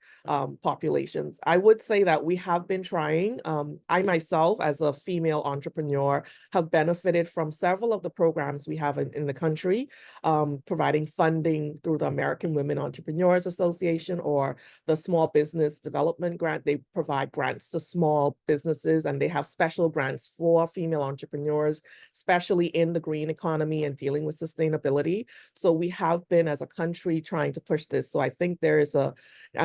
populations. I would say that we have been trying. I myself, as a female entrepreneur, have benefited from several of the programs we have in the country, providing funding through the American Women Entrepreneurs Association or the Small Business Development Grant. They provide grants to small businesses, and they have special grants for female entrepreneurs, especially in the green economy and dealing with sustainability. So we have been, as a country, trying to push this. So I think there is a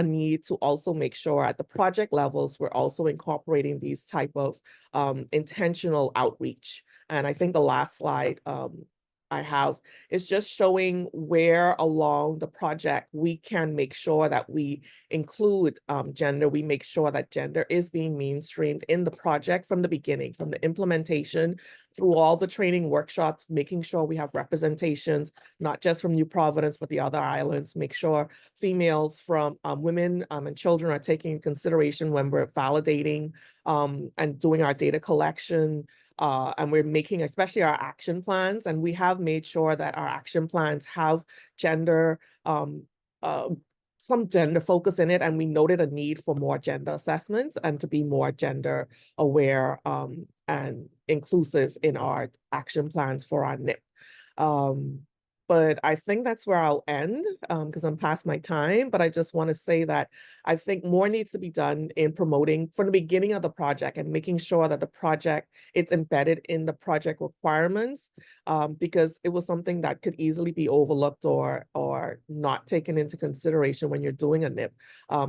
need to also make sure at the project levels, we're also incorporating these type of intentional outreach. And I think the last slide I have is just showing where along the project we can make sure that we include gender. We make sure that gender is being mainstreamed in the project from the beginning, from the implementation through all the training workshops, making sure we have representations, not just from New Providence, but the other islands. Make sure females from women and children are taken into consideration when we're validating and doing our data collection. And we're making, especially our action plans, and we have made sure that our action plans have gender, some gender focus in it, and we noted a need for more gender assessments and to be more gender aware and inclusive in our action plans for our NIP. But I think that's where I'll end because I'm past my time. But I just want to say that I think more needs to be done in promoting from the beginning of the project and making sure that the project, it's embedded in the project requirements, because it was something that could easily be overlooked or not taken into consideration when you're doing a NIP,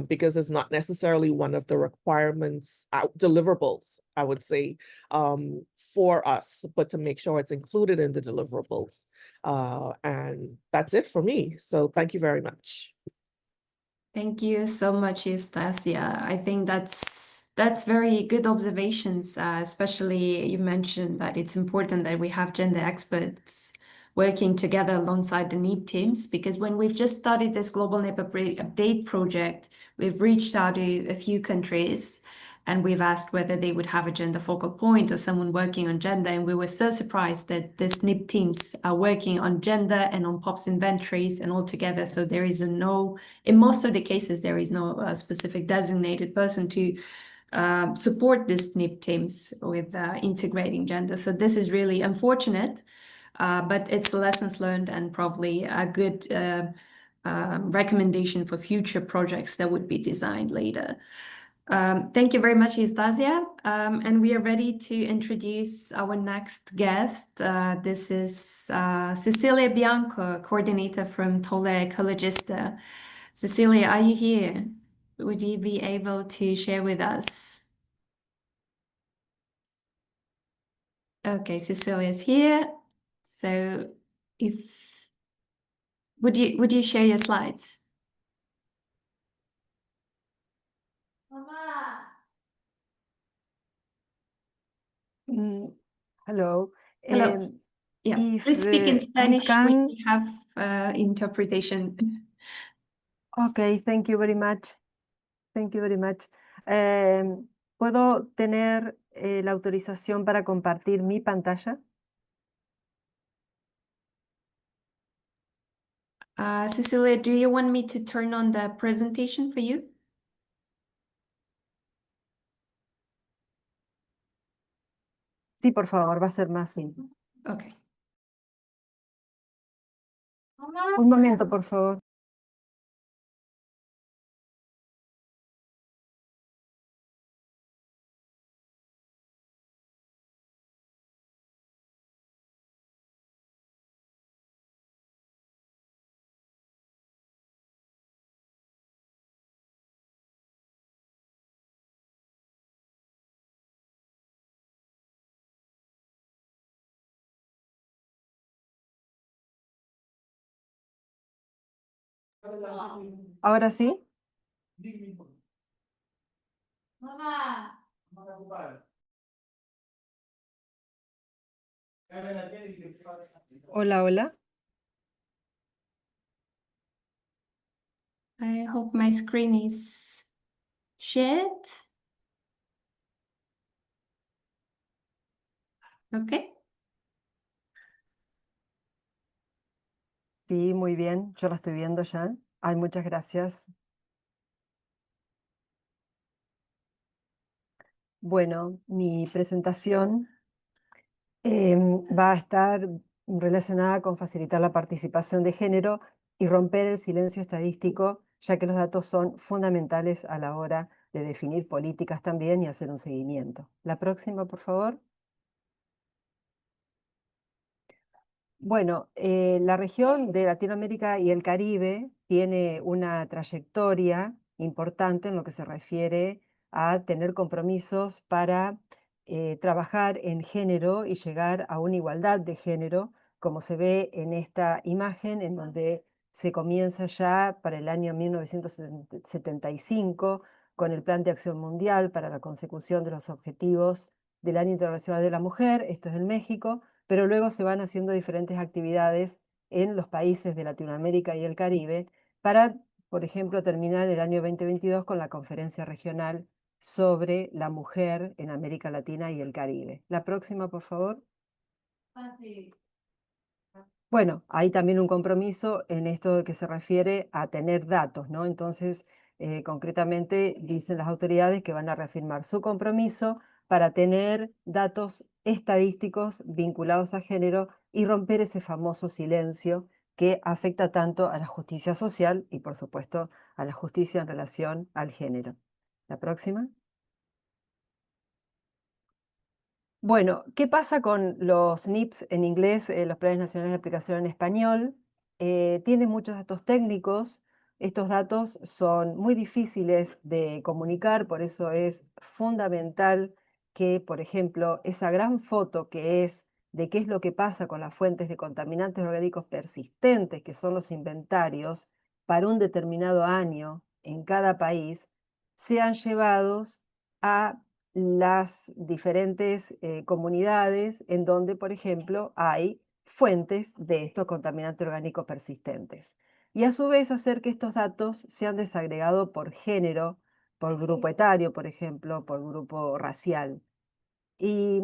because it's not necessarily one of the requirements, deliverables, I would say, for us, but to make sure it's included in the deliverables. And that's it for me. So thank you very much. Thank you so much, Eustacia. I think that's very good observations, especially you mentioned that it's important that we have gender experts working together alongside the NEEP teams, because when we've just started this Global NEP Update project, we've reached out to a few countries and we've asked whether they would have a gender focal point or someone working on gender. And we were so surprised that the SNP teams are working on gender and on POPs inventories and all together. So there is in most of the cases, there is no specific designated person to support the SNP teams with integrating gender. So this is really unfortunate, but it's lessons learned and probably a good recommendation for future projects that would be designed later. Thank you very much, Eustacia. And we are ready to introduce our next guest. This is Cecilia Bianco, coordinator from Tolle Ecologista. Cecilia, are you here? Would you be able to share with us? Okay, Cecilia's here. So would you share your slides? Hello. Hello. Yeah, If please speak in I Spanish. can, We have interpretation. okay, thank you very much. Thank you very much. ¿Puedo tener la autorización para compartir mi pantalla? Cecilia, do you want me to turn on the presentation for you? Sí, por favor, va a ser más simple. Okay. Un momento, por favor. ¿Ahora sí? Hola, hola. I hope my screen is shared. Okay. Sí, muy bien. Yo la estoy viendo ya. Ay, muchas gracias. Bueno, mi presentación va a estar relacionada con facilitar la participación de género y romper el silencio estadístico, ya que los datos son fundamentales a la hora de definir políticas también y hacer un seguimiento. La próxima, por favor. Bueno, la región de Latinoamérica y el Caribe tiene una trayectoria importante en lo que se refiere a tener compromisos para trabajar en género y llegar a una igualdad de género, como se ve en esta imagen, en donde se comienza ya para el año 1975 con el Plan de Acción Mundial para la consecución de los objetivos del Año Internacional de la Mujer, esto es en México, pero luego se van haciendo diferentes actividades en los países de Latinoamérica y el Caribe para, por ejemplo, terminar el año 2022 con la conferencia regional sobre la mujer en América Latina y el Caribe. La próxima, por favor. Bueno, hay también un compromiso en esto que se refiere a tener datos, ¿no? Entonces, concretamente dicen las autoridades que van a reafirmar su compromiso para tener datos estadísticos vinculados a género y romper ese famoso silencio que afecta tanto a la justicia social y, por supuesto, a la justicia en relación al género. La próxima. Bueno, ¿qué pasa con los NIPs en inglés, los Planes Nacionales de Aplicación en español? Tienen muchos datos técnicos. Estos datos son muy difíciles de comunicar, por eso es fundamental que, por ejemplo, esa gran foto que es de qué es lo que pasa con las fuentes de contaminantes orgánicos persistentes, que son los inventarios, para un determinado año en cada país, sean llevados a las diferentes comunidades en donde, por ejemplo, hay fuentes de estos contaminantes orgánicos persistentes. Y a su vez hacer que estos datos sean desagregados por género, por grupo etario, por ejemplo, por grupo racial. Y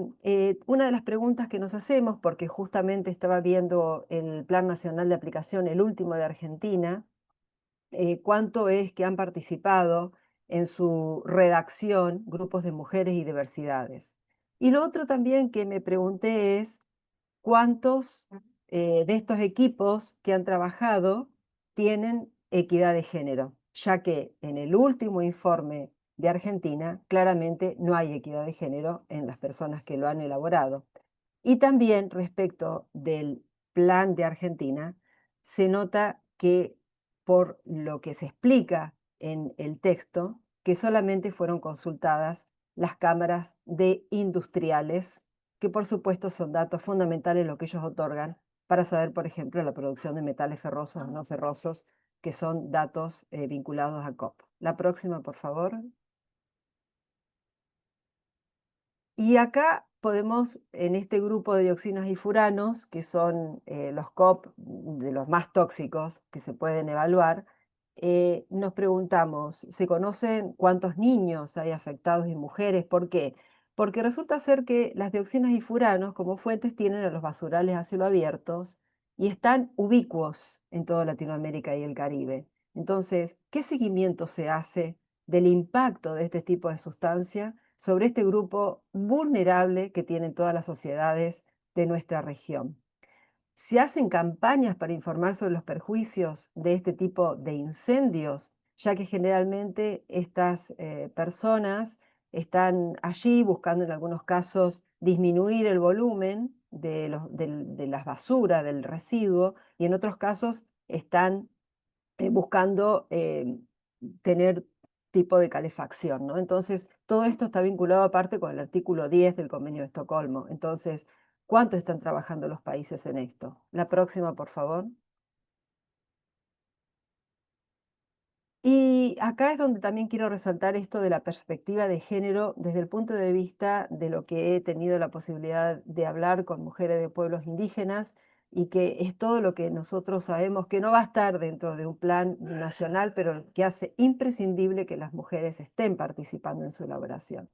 una de las preguntas que nos hacemos, porque justamente estaba viendo el Plan Nacional de Aplicación, el último de Argentina, cuánto es que han participado en su redacción grupos de mujeres y diversidades. Y lo otro también que me pregunté es cuántos de estos equipos que han trabajado tienen equidad de género, ya que en el último informe de Argentina claramente no hay equidad de género en las personas que lo han elaborado. Y también respecto del plan de Argentina, se nota que por lo que se explica en el texto, que solamente fueron consultadas las cámaras de industriales, que por supuesto son datos fundamentales lo que ellos otorgan para saber, por ejemplo, la producción de metales ferrosos o no ferrosos, que son datos vinculados a COP. La próxima, por favor. Y acá podemos, en este grupo de dioxinas y furanos, que son los COP de los más tóxicos que se pueden evaluar, nos preguntamos, ¿se conocen cuántos niños hay afectados y mujeres? ¿Por qué? Porque resulta ser que las dioxinas y furanos como fuentes tienen a los basurales a cielo abiertos y están ubicuos en toda Latinoamérica y el Caribe. Entonces, ¿qué seguimiento se hace del impacto de este tipo de sustancia sobre este grupo vulnerable que tienen todas las sociedades de nuestra región? Se hacen campañas para informar sobre los perjuicios de este tipo de incendios, ya que generalmente estas personas están allí buscando en algunos casos disminuir el volumen de las basuras, del residuo, y en otros casos están buscando tener tipo de calefacción, ¿no? Entonces, todo esto está vinculado aparte con el artículo 10 del Convenio de Estocolmo. Entonces, ¿cuánto están trabajando los países en esto? La próxima, por favor. Y acá es donde también quiero resaltar esto de la perspectiva de género desde el punto de vista de lo que he tenido la posibilidad de hablar con mujeres de pueblos indígenas y que es todo lo que nosotros sabemos que no va a estar dentro de un plan nacional, pero que hace imprescindible que las mujeres estén participando en su elaboración.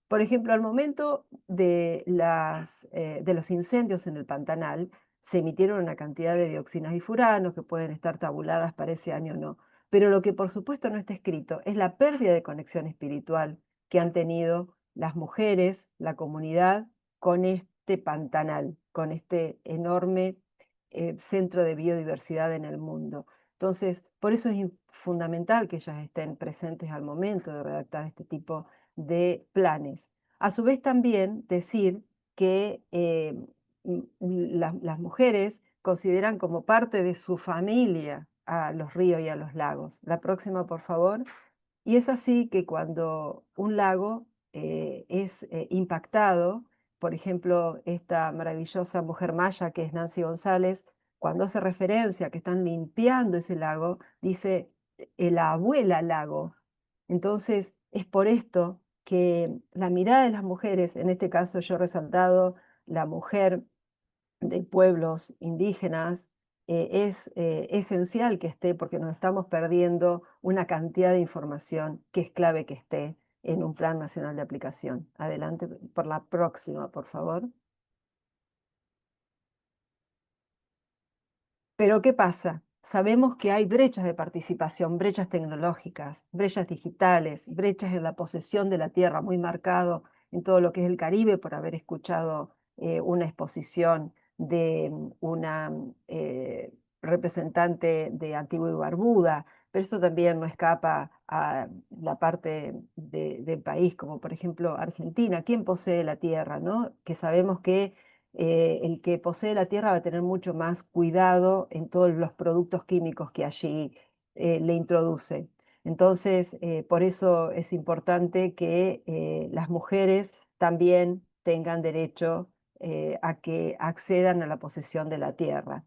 Por ejemplo, al momento de los incendios en el Pantanal, se emitieron una cantidad de dioxinas y furanos que pueden estar tabuladas para ese año o no. Pero lo que por supuesto no está escrito es la pérdida de conexión espiritual que han tenido las mujeres, la comunidad, con este Pantanal, con este enorme centro de biodiversidad en el mundo. Entonces, por eso es fundamental que ellas estén presentes al momento de redactar este tipo de planes. A su vez también decir que las mujeres consideran como parte de su familia a los ríos y a los lagos. La próxima, por favor. Y es así que cuando un lago es impactado, por ejemplo, esta maravillosa mujer maya que es Nancy González, cuando hace referencia a que están limpiando ese lago, dice la abuela lago. Entonces, es por esto que la mirada de las mujeres, en este caso yo he resaltado la mujer de pueblos indígenas, es esencial que esté porque nos estamos perdiendo una cantidad de información que es clave que esté en un plan nacional de aplicación. Adelante por la próxima, por favor. Pero ¿qué pasa? Sabemos que hay brechas de participación, brechas tecnológicas, brechas digitales, brechas en la posesión de la tierra, muy marcado en todo lo que es el Caribe por haber escuchado una exposición de una representante de Antigua y Barbuda, pero eso también no escapa a la parte del país, como por ejemplo Argentina. ¿Quién posee la tierra, no? Que sabemos que el que posee la tierra va a tener mucho más cuidado en todos los productos químicos que allí le introduce. Entonces, por eso es importante que las mujeres también tengan derecho a que accedan a la posesión de la tierra.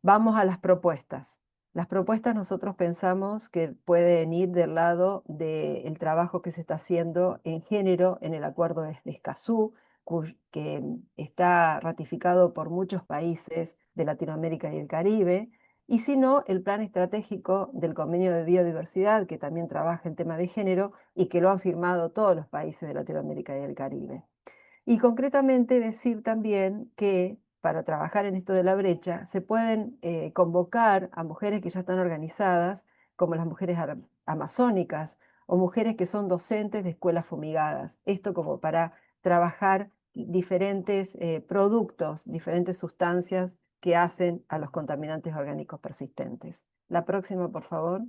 Vamos a las propuestas. Las propuestas nosotros pensamos que pueden ir del lado del trabajo que se está haciendo en género en el acuerdo de Escazú, que está ratificado por muchos países de Latinoamérica y el Caribe, y si no, el plan estratégico del Convenio de Biodiversidad, que también trabaja el tema de género y que lo han firmado todos los países de Latinoamérica y el Caribe. Y concretamente decir también que para trabajar en esto de la brecha se pueden convocar a mujeres que ya están organizadas, como las mujeres amazónicas o mujeres que son docentes de escuelas fumigadas. Esto como para trabajar diferentes productos, diferentes sustancias que hacen a los contaminantes orgánicos persistentes. La próxima, por favor.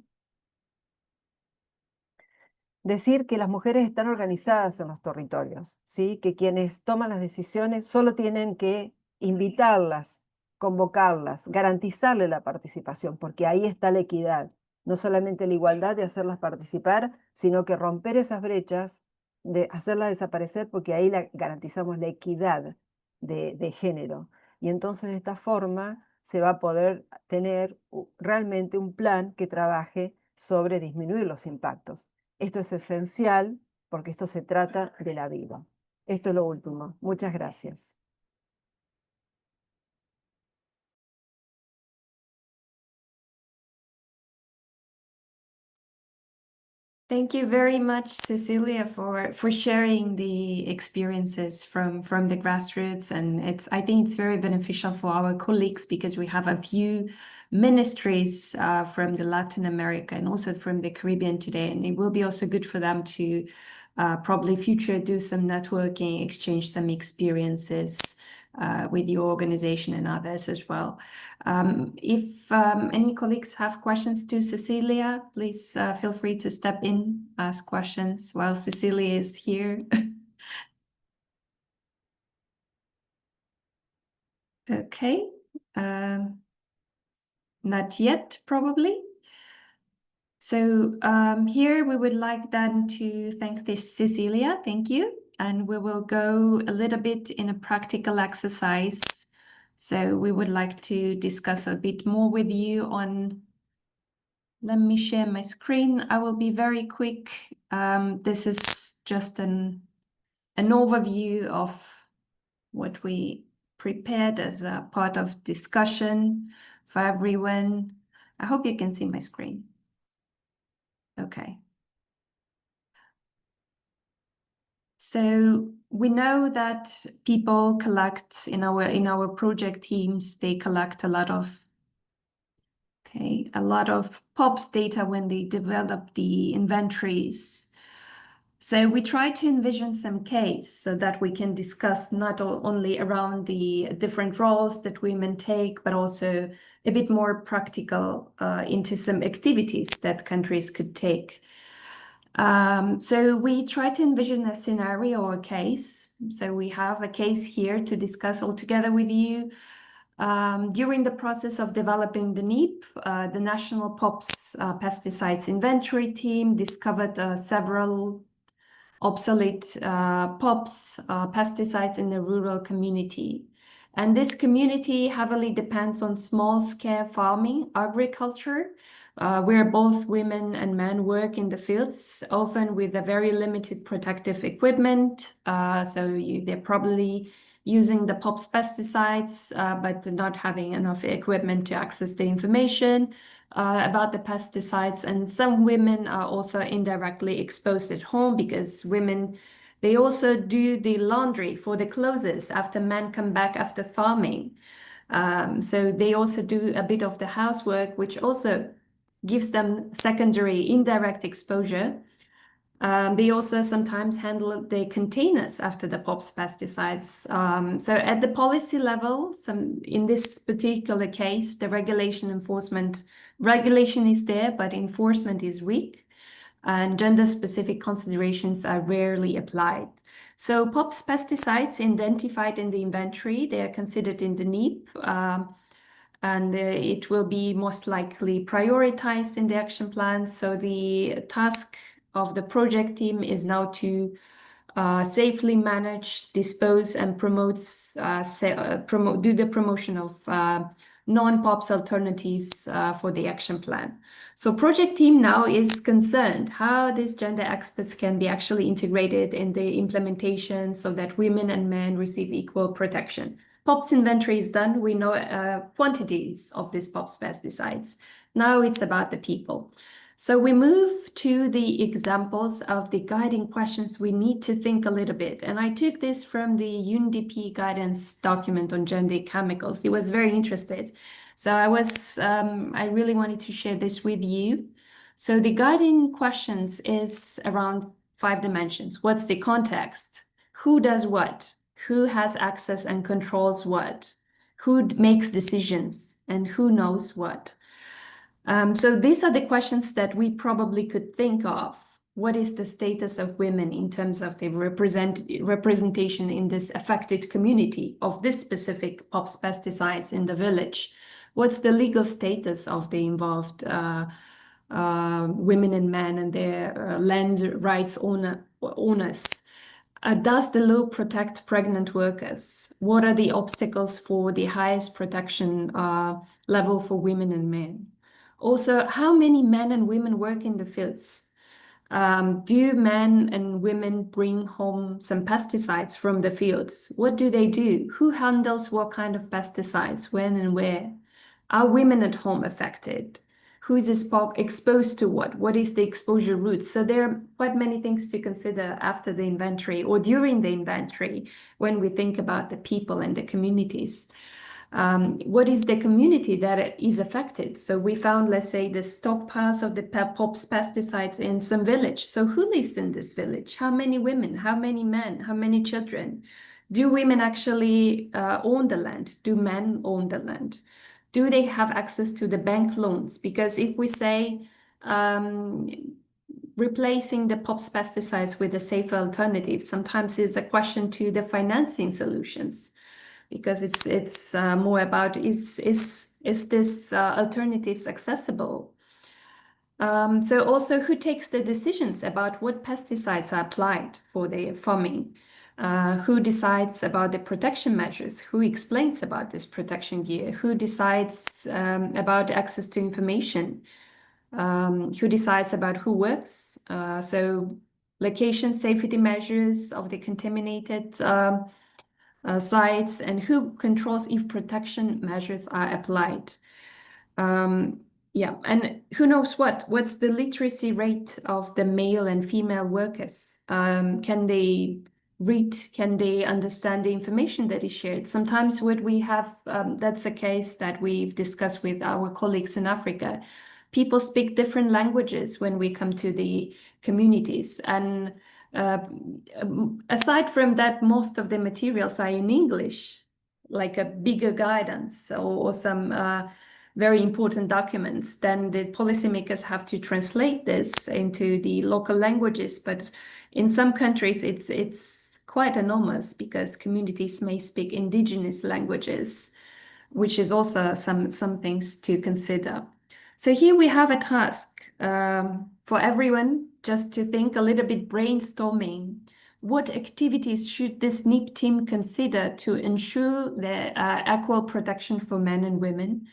Decir que las mujeres están organizadas en los territorios, ¿sí? Que quienes toman las decisiones solo tienen que invitarlas, convocarlas, garantizarle la participación, porque ahí está la equidad, no solamente la igualdad de hacerlas participar, sino que romper esas brechas, de hacerlas desaparecer, porque ahí garantizamos la equidad de género. Y entonces de esta forma se va a poder tener realmente un plan que trabaje sobre disminuir los impactos. Esto es esencial porque esto se trata de la vida. Esto es lo último. Muchas gracias. Thank you very much, Cecilia, for sharing the experiences from the grassroots. And I think it's very beneficial for our colleagues because we have a few ministries from the Latin America and also from the Caribbean today. And it will be also good for them to probably future do some networking, exchange some experiences with your organization and others as well. If any colleagues have questions to Cecilia, please feel free to step in, ask questions while Cecilia is here. Okay, not yet, probably. So here we would like then to thank this Cecilia, thank you. And we will go a little bit in a practical exercise. So we would like to discuss a bit more with you on Let me share my screen. I will be very quick. This is just an overview of what we prepared as a part of discussion for everyone. I hope you can see my screen. Okay. So we know that people collect in our project teams, they collect a lot of POPs data when they develop the inventories. So we try to envision some case so that we can discuss not only around the different roles that women take, but also a bit more practical into some activities that countries could take. So we try to envision a scenario or a case. So we have a case here to discuss all together with you. During the process of developing the NEP, the National POPs Pesticides Inventory Team discovered several obsolete POPs, pesticides in the rural community. And this community heavily depends on small-scale farming, agriculture, where both women and men work in the fields, often with a very limited protective equipment. They're probably using the POPs pesticides, but not having enough equipment to access the information about the pesticides. And some women are also indirectly exposed at home because women, they also do the laundry for the clothes after men come back after farming. So they also do a bit of the housework, which also gives them secondary indirect exposure. They also sometimes handle the containers after the POPs pesticides. So at the policy level, in this particular case, the regulation is there, but enforcement is weak, and gender-specific considerations are rarely applied. So POPs pesticides identified in the inventory, they are considered in the NEP, and it will be most likely prioritized in the action plan. So the task of the project team is now to safely manage, dispose, and do the promotion of non-POPs alternatives for the action plan. So project team now is concerned how these gender aspects can be actually integrated in the implementation so that women and men receive equal protection. POPs inventory is done. We know quantities of these POPs pesticides. Now it's about the people. So we move to the examples of the guiding questions we need to think a little bit. And I took this from the UNDP guidance document on gender chemicals. It was very interesting. So I really wanted to share this with you. So the guiding questions is around 5 dimensions. What's the context? Who does what? Who has access and controls what? Who makes decisions and who knows what? So these are the questions that we probably could think of. What is the status of women in terms of the representation in this affected community of this specific POPs pesticides in the village? What's the legal status of the involved women and men and their land rights owners? Does the law protect pregnant workers? What are the obstacles for the highest protection level for women and men? Also, how many men and women work in the fields? Do men and women bring home some pesticides from the fields? What do they do? Who handles what kind of pesticides, when and where? Are women at home affected? Who is exposed to what? What is the exposure route? So there are quite many things to consider after the inventory or during the inventory when we think about the people and the communities. What is the community that is affected? So we found, let's say, the stockpiles of the POPs pesticides in some village. So who lives in this village? How many women? How many men? How many children? Do women actually own the land? Do men own the land? Do they have access to the bank loans? Because if we say replacing the POPs pesticides with a safer alternative, sometimes it's a question to the financing solutions, because it's more about is this alternatives accessible? So also, who takes the decisions about what pesticides are applied for the farming? Who decides about the protection measures? Who explains about this protection gear? Who decides about access to information? who decides about who works. So location safety measures of the contaminated sites, and who controls if protection measures are applied. Yeah, and who knows what's the literacy rate of the male and female workers? Can they read? Can they understand the information that is shared? Sometimes what we have, that's a case that we've discussed with our colleagues in Africa. People speak different languages when we come to the communities. And aside from that, most of the materials are in English, like a bigger guidance or some very important documents. Then the policymakers have to translate this into the local languages. But in some countries, it's quite enormous because communities may speak indigenous languages, which is also some things to consider. So here we have a task for everyone just to think a little bit brainstorming. What activities should this NEP team consider to ensure the equal protection for men and women?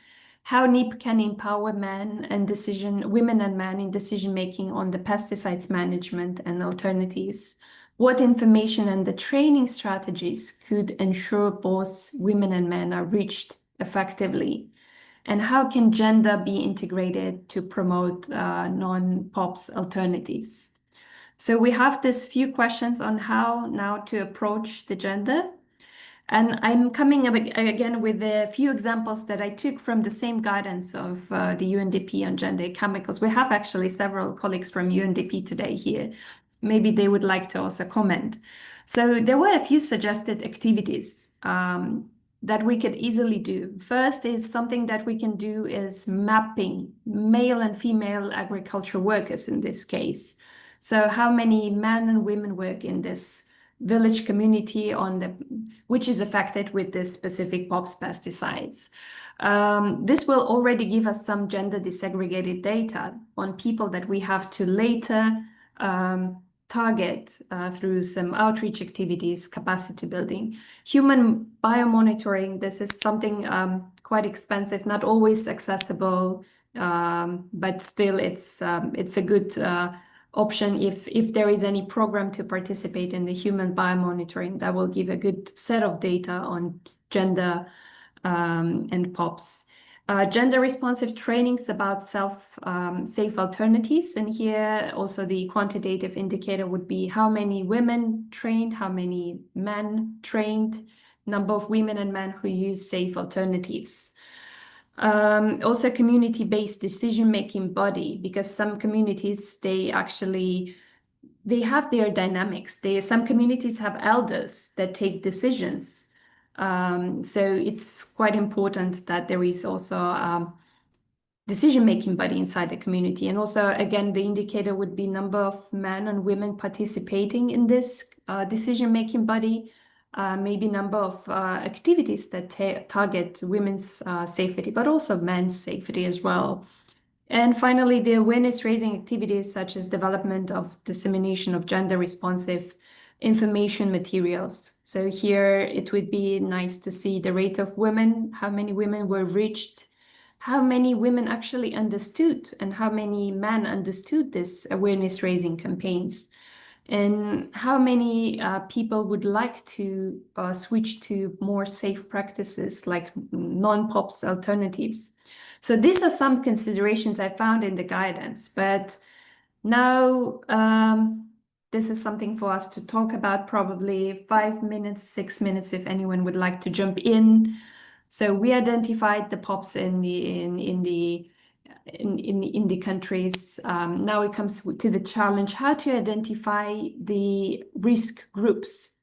How NEP can empower women and men in decision-making on the pesticides management and alternatives? What information and the training strategies could ensure both women and men are reached effectively? And how can gender be integrated to promote non-POPs alternatives? So we have this few questions on how now to approach the gender. And I'm coming up again with a few examples that I took from the same guidance of the UNDP on gender chemicals. We have actually several colleagues from UNDP today here. Maybe they would like to also comment. So there were a few suggested activities that we could easily do. First is something that we can do is mapping male and female agricultural workers in this case. So how many men and women work in this village community which is affected with this specific POPs pesticides. This will already give us some gender disaggregated data on people that we have to later target through some outreach activities, capacity building. Human biomonitoring, this is something quite expensive, not always accessible, but still it's a good option if there is any program to participate in the human biomonitoring that will give a good set of data on gender and POPs. Gender responsive trainings about safe alternatives. And here also the quantitative indicator would be how many women trained, how many men trained, number of women and men who use safe alternatives. Also community-based decision-making body, because some communities, they have their dynamics. Some communities have elders that take decisions. So it's quite important that there is also a decision-making body inside the community. And also, again, the indicator would be number of men and women participating in this decision-making body, maybe number of activities that target women's safety, but also men's safety as well. And finally, the awareness-raising activities such as development of dissemination of gender-responsive information materials. So here it would be nice to see the rate of women, how many women were reached, how many women actually understood, and how many men understood this awareness-raising campaigns, and how many people would like to switch to more safe practices like non-POPs alternatives. So these are some considerations I found in the guidance, but now this is something for us to talk about, probably 5 minutes, 6 minutes, if anyone would like to jump in. So we identified the POPs in the countries. Now it comes to the challenge, how to identify the risk groups,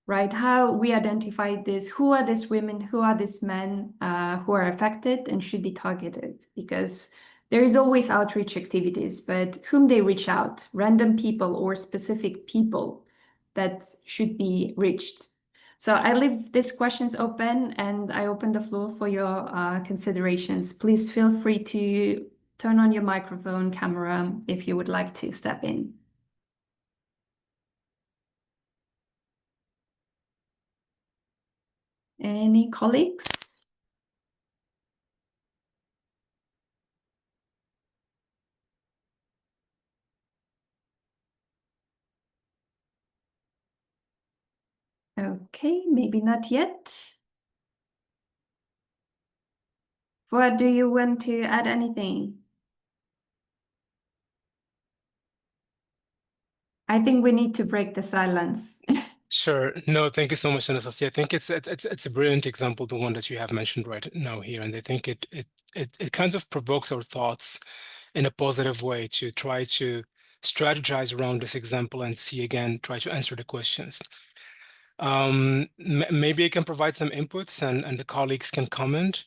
right? How we identify this, who are these women, who are these men who are affected and should be targeted, because there is always outreach activities, but whom they reach out, random people or specific people that should be reached. So I leave these questions open and I open the floor for your considerations. Please feel free to turn on your microphone, camera, if you would like to step in. Any colleagues? Okay, maybe not yet. Fuad, do you want to add anything? I think we need to break the silence. Sure. No, thank you so much, Anastasia. I think it's a brilliant example, the one that you have mentioned right now here, and I think it kind of provokes our thoughts in a positive way to try to strategize around this example and see again, try to answer the questions. Maybe I can provide some inputs and the colleagues can comment,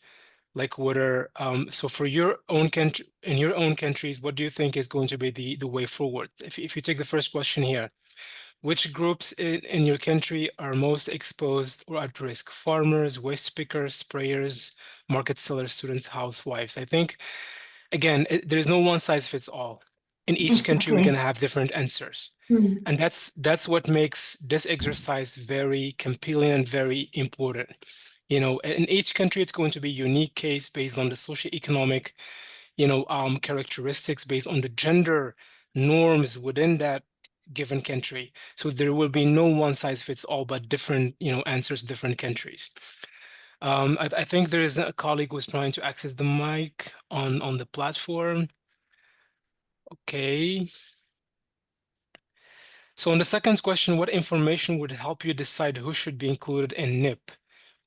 like whether so for your own country, in your own countries, what do you think is going to be the way forward? If you take the first question here, which groups in your country are most exposed or at risk? Farmers, waste pickers, sprayers, market sellers, students, housewives. I think, again, there is no one size fits all. In each country, we're Exactly. going to have different answers. And that's what makes this exercise very compelling and very important. You know, in each country, it's going to be a unique case based on the socioeconomic, characteristics, based on the gender norms within that given country. So there will be no one size fits all, but different, answers, different countries. I think there is a colleague who's trying to access the mic on the platform. Okay. So on the second question, what information would help you decide who should be included in NIP?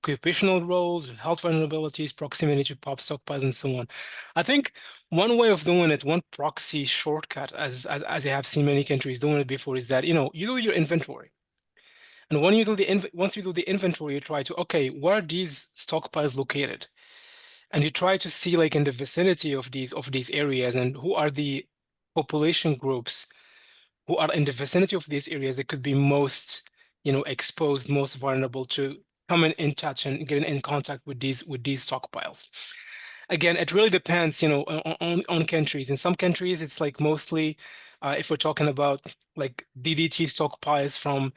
Occupational roles, health vulnerabilities, proximity to pop stockpiles, and so on. I think one way of doing it, one proxy shortcut, as I have seen many countries doing it before, is that you do your inventory, and when you do once you do the inventory, you try to where are these stockpiles located, and you try to see like in the vicinity of these areas, and who are the population groups who are in the vicinity of these areas that could be most exposed, most vulnerable to coming in touch and getting in contact with these stockpiles. Again, it really depends, on countries. In some countries, it's like mostly, if we're talking about like DDT stockpiles from,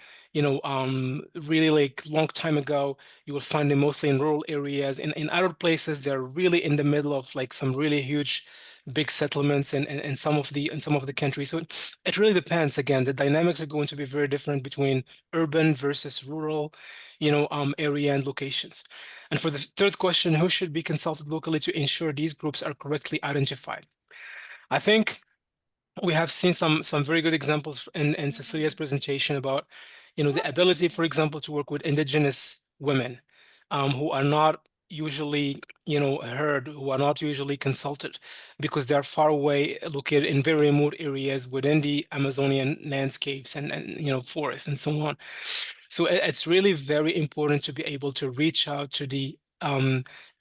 really like long time ago, you will find them mostly in rural areas. In other places, they're really in the middle of like some really huge, big settlements in some of the countries. So it really depends. Again, the dynamics are going to be very different between urban versus rural, area and locations. And for the third question, who should be consulted locally to ensure these groups are correctly identified? I think we have seen some very good examples in Cecilia's presentation about, the ability, for example, to work with indigenous women who are not usually, heard, who are not usually consulted because they are far away, located in very remote areas within the Amazonian landscapes and forests and so on. So it's really very important to be able to reach out to the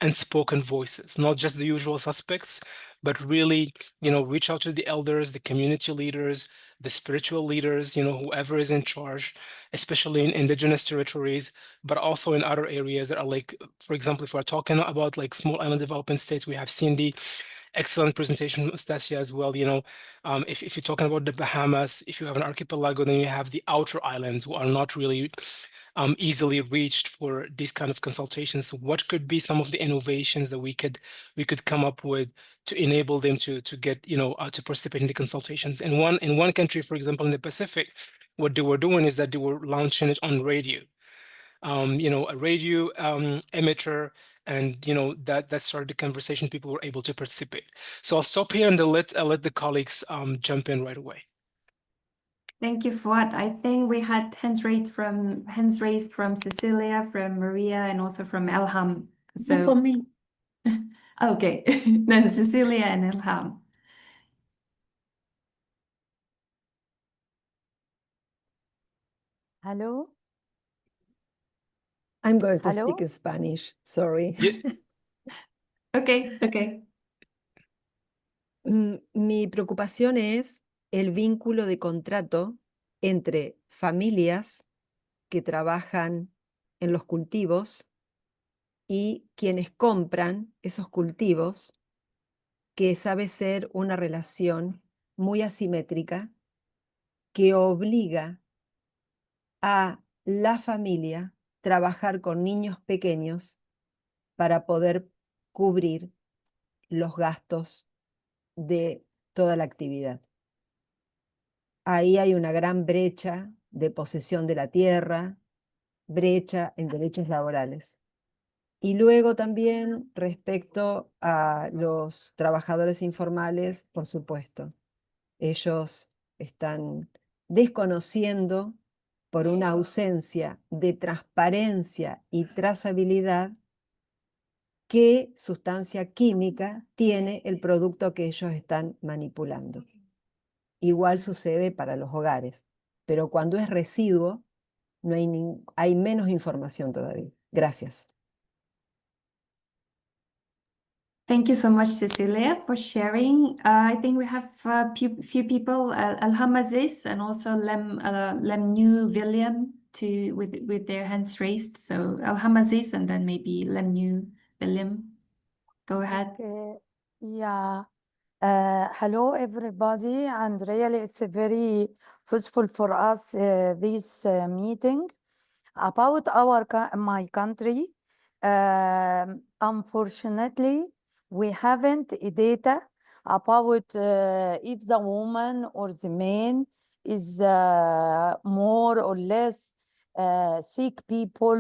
unspoken voices, not just the usual suspects, but really, reach out to the elders, the community leaders, the spiritual leaders, whoever is in charge, especially in indigenous territories, but also in other areas that are like, for example, if we're talking about like small island development states, we have seen the excellent presentation from Stasia as well. If you're talking about the Bahamas, if you have an archipelago, then you have the outer islands who are not really easily reached for these kind of consultations. What could be some of the innovations that we could come up with to enable them to get to participate in the consultations? In one country, for example, in the Pacific, what they were doing is that they were launching it on radio. A radio emitter, and that started the conversation. People were able to participate. So I'll stop here and I'll let the colleagues jump in right away. Thank you, Fuad. I think we had hands raised from Cecilia, from Maria, and also from Elham. So for me. okay, then Cecilia and Elham. Hello. I'm going to Hello? speak in Spanish, sorry. Okay. Mi preocupación es el vínculo de contrato entre familias que trabajan en los cultivos y quienes compran esos cultivos, que sabe ser una relación muy asimétrica que obliga a la familia trabajar con niños pequeños para poder cubrir los gastos de toda la actividad. Ahí hay una gran brecha de posesión de la tierra, brecha en derechos laborales. Y luego también respecto a los trabajadores informales, por supuesto, ellos están desconociendo por una ausencia de transparencia y trazabilidad qué sustancia química tiene el producto que ellos están manipulando. Igual sucede para los hogares, pero cuando es residuo, no hay menos información todavía. Gracias. Thank you so much, Cecilia, for sharing. I think we have a few people, Alham Aziz and also Lem New William, with their hands raised. So Alham Aziz and then maybe Lem New William. Go ahead. Okay. Yeah. Hello, everybody, and really it's very useful for us this meeting about my country. Unfortunately, we haven't data about if the woman or the man is more or less sick people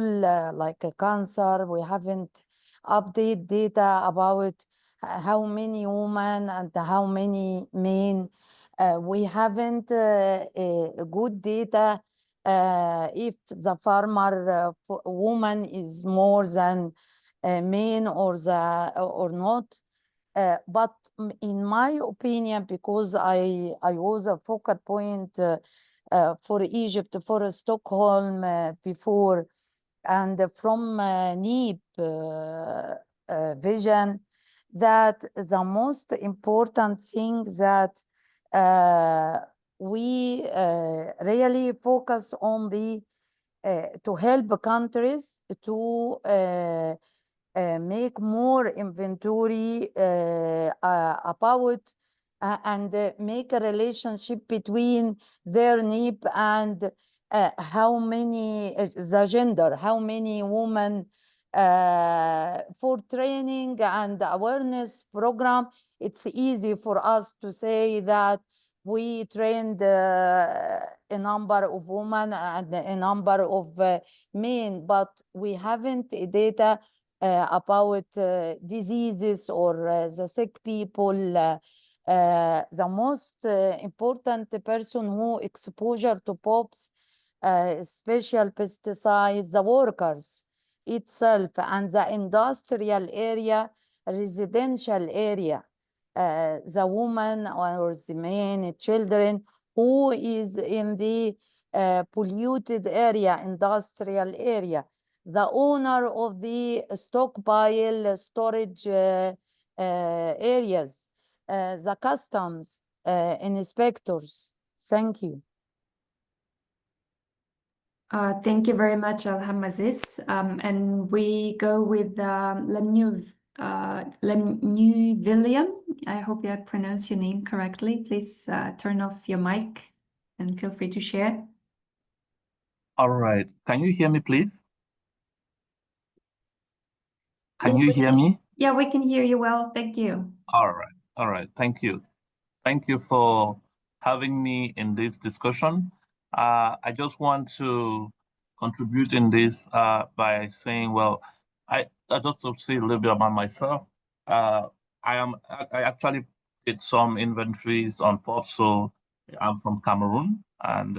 like a cancer. We haven't update data about how many women and how many men. We haven't good data if the farmer woman is more than men or not. But in my opinion, because I was a focal point for Egypt, for Stockholm before, and from NEP vision, that the most important thing that we really focus on the to help countries to make more inventory about and make a relationship between their NEP and how many the gender, how many women for training and awareness program. It's easy for us to say that we trained a number of women and a number of men, but we haven't data about diseases or the sick people. The most important person who exposure to POPs, special pesticides, the workers itself, and the industrial area, residential area, the woman or the men, children who is in the polluted area, industrial area, the owner of the stockpile storage areas, the customs inspectors. Thank you. Thank you very much, Alham Aziz. And we go with Lem New William. I hope I pronounced your name correctly. Please turn off your mic and feel free to share. All right. Can you hear me, please? Can you hear me? Yeah, we can hear you well. Thank you. All right. All right. Thank you. Thank you for having me in this discussion. I just want to contribute in this by saying, well, I just to say a little bit about myself. I actually did some inventories on pop, so I'm from Cameroon and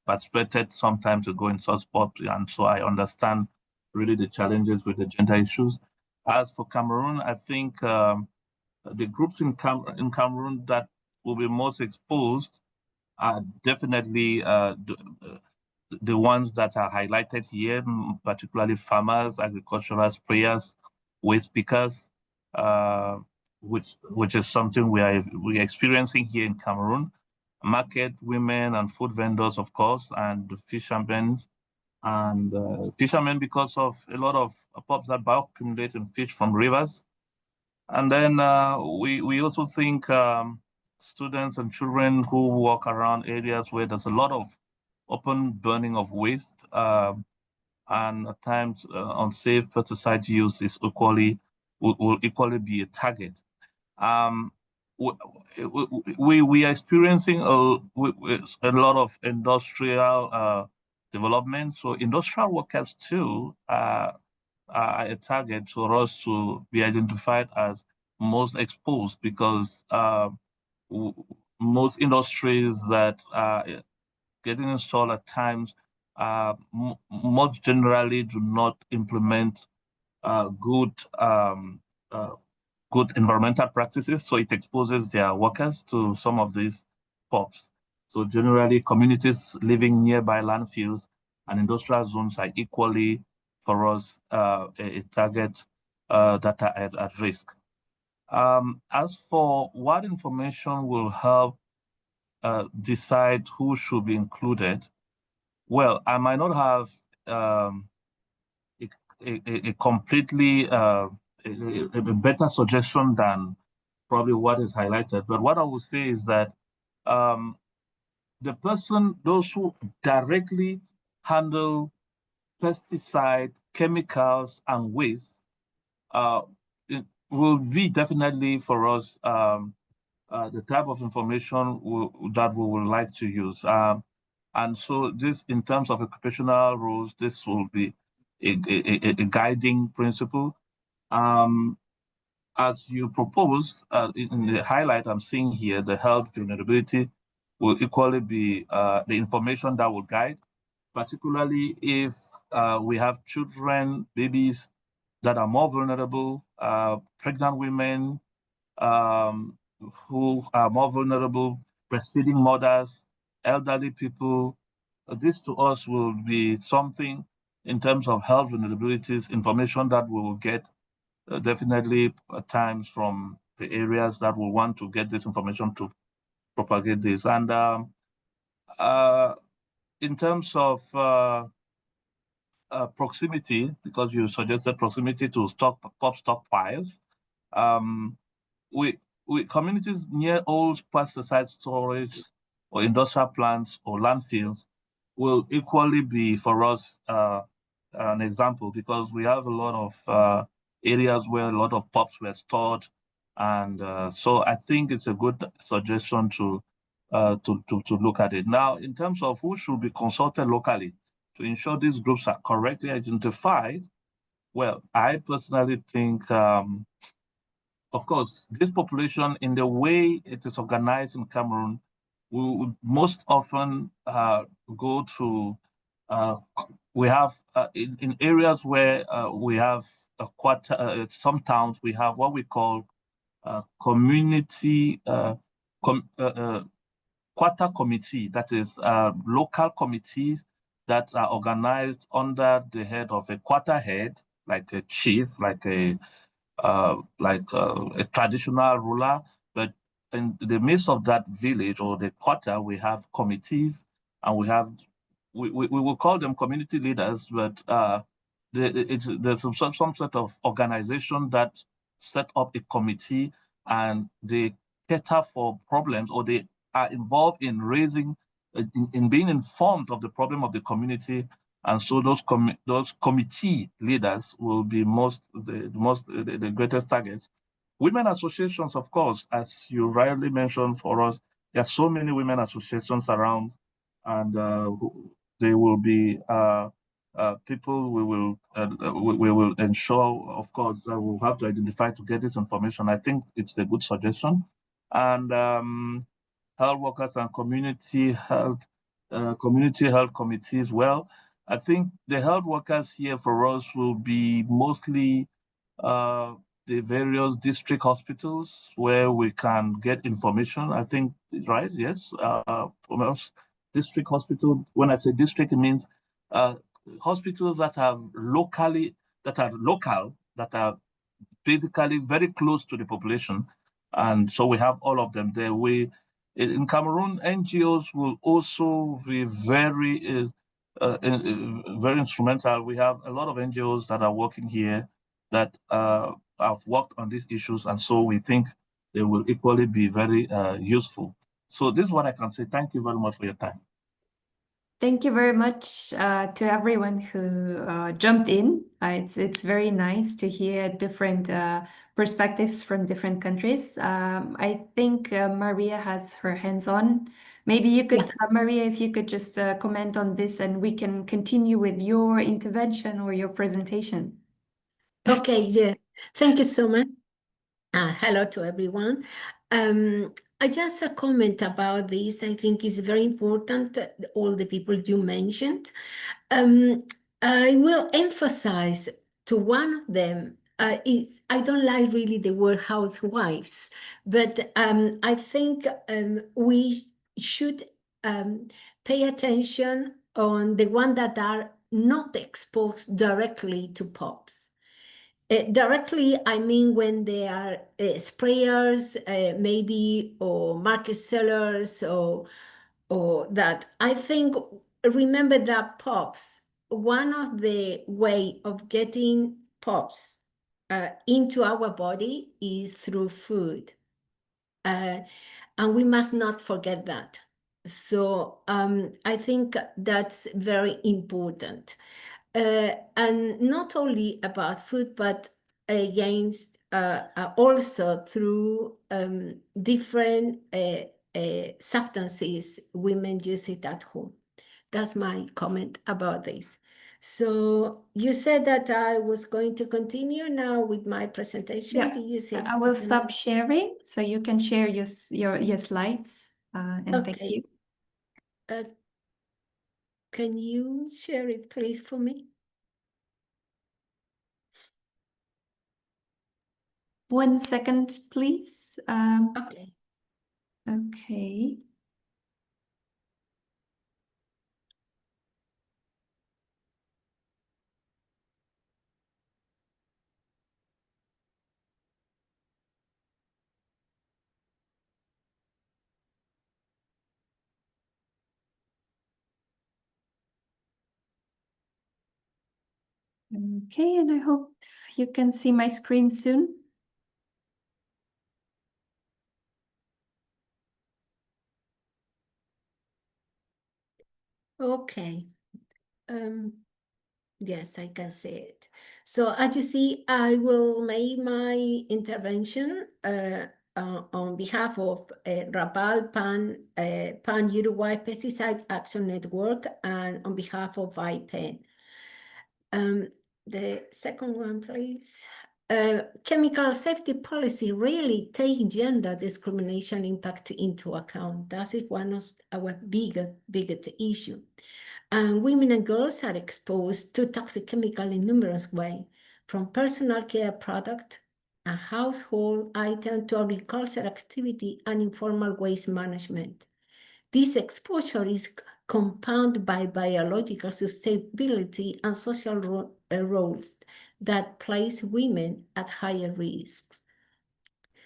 participated some time to go in such sport, and so I understand really the challenges with the gender issues. As for Cameroon, I think the groups in Cameroon that will be most exposed are definitely the ones that are highlighted here, particularly farmers, agricultural sprayers, waste pickers, which is something we're experiencing here in Cameroon. Market women and food vendors, of course, and fishermen. And fishermen, because of a lot of pops that bioaccumulate in fish from rivers. And then we also think students and children who walk around areas where there's a lot of open burning of waste and at times unsafe pesticide use is will equally be a target. We are experiencing a lot of industrial development. So industrial workers too are a target for us to be identified as most exposed, because most industries that are getting installed at times most generally do not implement good environmental practices, so it exposes their workers to some of these POPs. So generally, communities living nearby landfills and industrial zones are equally, for us, a target that are at risk. As for what information will help decide who should be included, well, I might not have a completely a better suggestion than probably what is highlighted. But what I would say is that those who directly handle pesticide, chemicals, and waste it will be definitely for us the type of information that we would like to use. And so this, in terms of occupational roles, this will be a guiding principle. As you propose, in the highlight I'm seeing here, the health vulnerability will equally be the information that will guide, particularly if we have children, babies that are more vulnerable, pregnant women who are more vulnerable, breastfeeding mothers, elderly people. This to us will be something in terms of health vulnerabilities, information that we will get definitely at times from the areas that will want to get this information to propagate this. And in terms of proximity, because you suggested proximity to POP stockpiles, communities near old pesticide storage or industrial plants or landfills will equally be, for us, an example, because we have a lot of areas where a lot of POPs were stored. And so I think it's a good suggestion to look at it. Now, in terms of who should be consulted locally to ensure these groups are correctly identified, well, I personally think, of course, this population, in the way it is organized in Cameroon, will most often go to, we have, in areas where we have some towns, we have what we call community quarter committee, that is local committees that are organized under the head of a quarter head, like a chief, like a traditional ruler. But in the midst of that village or the quarter, we have committees, and we will call them community leaders, but there's some sort of organization that set up a committee, and they cater for problems, or they are involved in raising, in being informed of the problem of the community. And so those committee leaders will be the greatest targets. Women associations, of course, as you rightly mentioned, for us, there are so many women associations around, and they will be people we will ensure, of course, that we'll have to identify to get this information. I think it's a good suggestion. And health workers and community health committees. Well, I think the health workers here for us will be mostly the various district hospitals where we can get information. I think, right? Yes, from us, district hospital. When I say district, it means hospitals that are local, that are basically very close to the population. And so we have all of them there. In Cameroon, NGOs will also be very instrumental. We have a lot of NGOs that are working here that have worked on these issues, and so we think they will equally be very useful. So this is what I can say. Thank you very much for your time. Thank you very much to everyone who jumped in. It's very nice to hear different perspectives from different countries. I think Maria has her hands on. Maybe you could, Maria, if you could just comment on this and we can continue with your intervention or your presentation. Okay, yeah. Thank you so much. Hello to everyone. I just a comment about this. I think is very important, all the people you mentioned. I will emphasize to one of them. I don't like really the word housewives, but I think we should pay attention on the one that are not exposed directly to POPs. Directly, I mean when they are sprayers, maybe, or market sellers, or that. I think, remember that POPs, one of the way of getting POPs into our body is through food. And we must not forget that. So I think that's very important. And not only about food, but against also through different substances women use it at home. That's my comment about this. So you said that I was going to continue now with my presentation. Yeah. Did you say I will stop sharing so you can share your slides. And thank you. Can you share it, please, for me? 1 second, please. Okay. Okay. Okay, and I hope you can see my screen soon. Okay. Yes, I can see it. So as you see, I will make my intervention on behalf of RAPAL Pan Uruguay Pesticide Action Network and on behalf of IPEN. The second one, please. Chemical safety policy really take gender discrimination impact into account. That is one of our biggest issue. And women and girls are exposed to toxic chemical in numerous ways, from personal care product, a household item, to agricultural activity and informal waste management. This exposure is compounded by biological sustainability and social roles that place women at higher risks.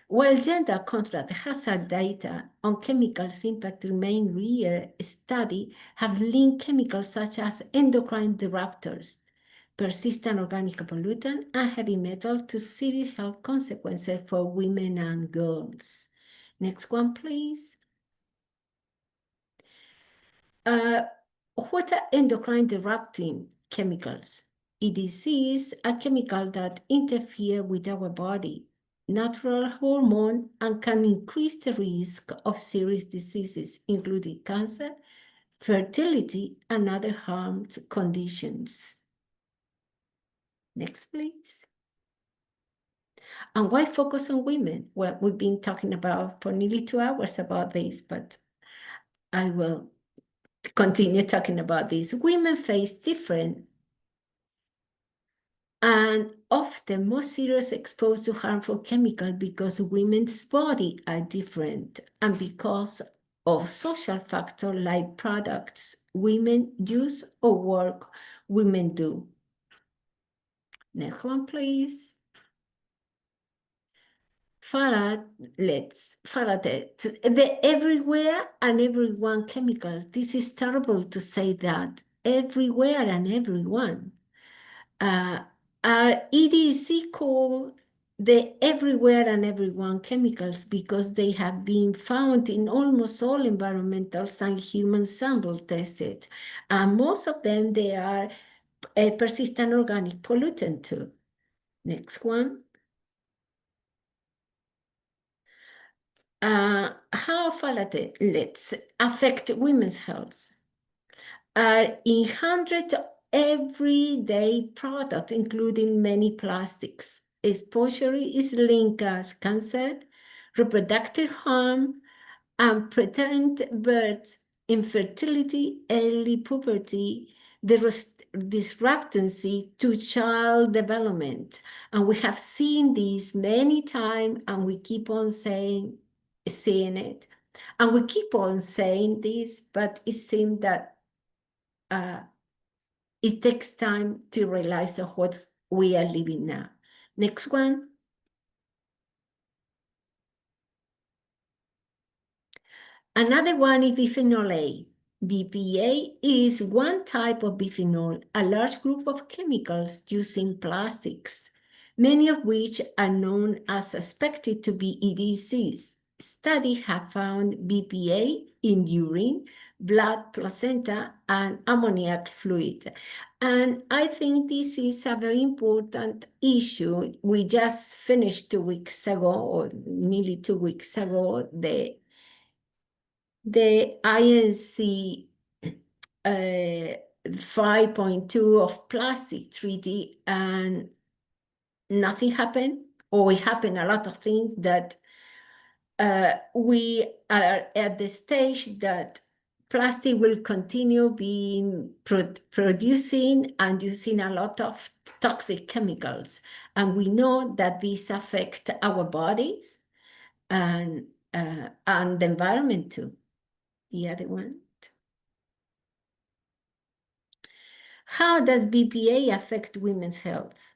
While gender contrast hazard data on chemicals impact remain rare, studies have linked chemicals such as endocrine disruptors, persistent organic pollutant, and heavy metal to serious health consequences for women and girls. Next one, please. What are endocrine disrupting chemicals? EDCs are chemicals that interfere with our body, natural hormone, and can increase the risk of serious diseases, including cancer, fertility, and other harmed conditions. Next, please. And why focus on women? Well, we've been talking about for nearly 2 hours about this, but I will continue talking about this. Women face different and often more serious exposed to harmful chemicals because women's body are different and because of social factors like products women use or work women do. Next one, please. The everywhere and everyone chemical. This is terrible to say that. Everywhere and everyone. EDC called the everywhere and everyone chemicals because they have been found in almost all environmental and human sample tested. And most of them, they are a persistent organic pollutant too. Next one. How phthalates affect women's health? In hundreds of everyday products, including many plastics, exposure is linked as cancer, reproductive harm, and preterm birth, infertility, early puberty, the disruptancy to child development. And we have seen this many times, and we keep on seeing it. And we keep on saying this, but it seems that it takes time to realize what we are living now. Next one. Another one is bisphenol A. BPA is one type of bisphenol, a large group of chemicals used in plastics, many of which are known as suspected to be EDCs. Studies have found BPA in urine, blood, placenta, and ammoniac fluid. And I think this is a very important issue. We just finished 2 weeks ago, or nearly 2 weeks ago, the INC 5.2 of plastic treaty, and nothing happened, or it happened a lot of things that we are at the stage that plastic will continue being producing and using a lot of toxic chemicals. And we know that these affect our bodies and the environment too. The other one. How does BPA affect women's health?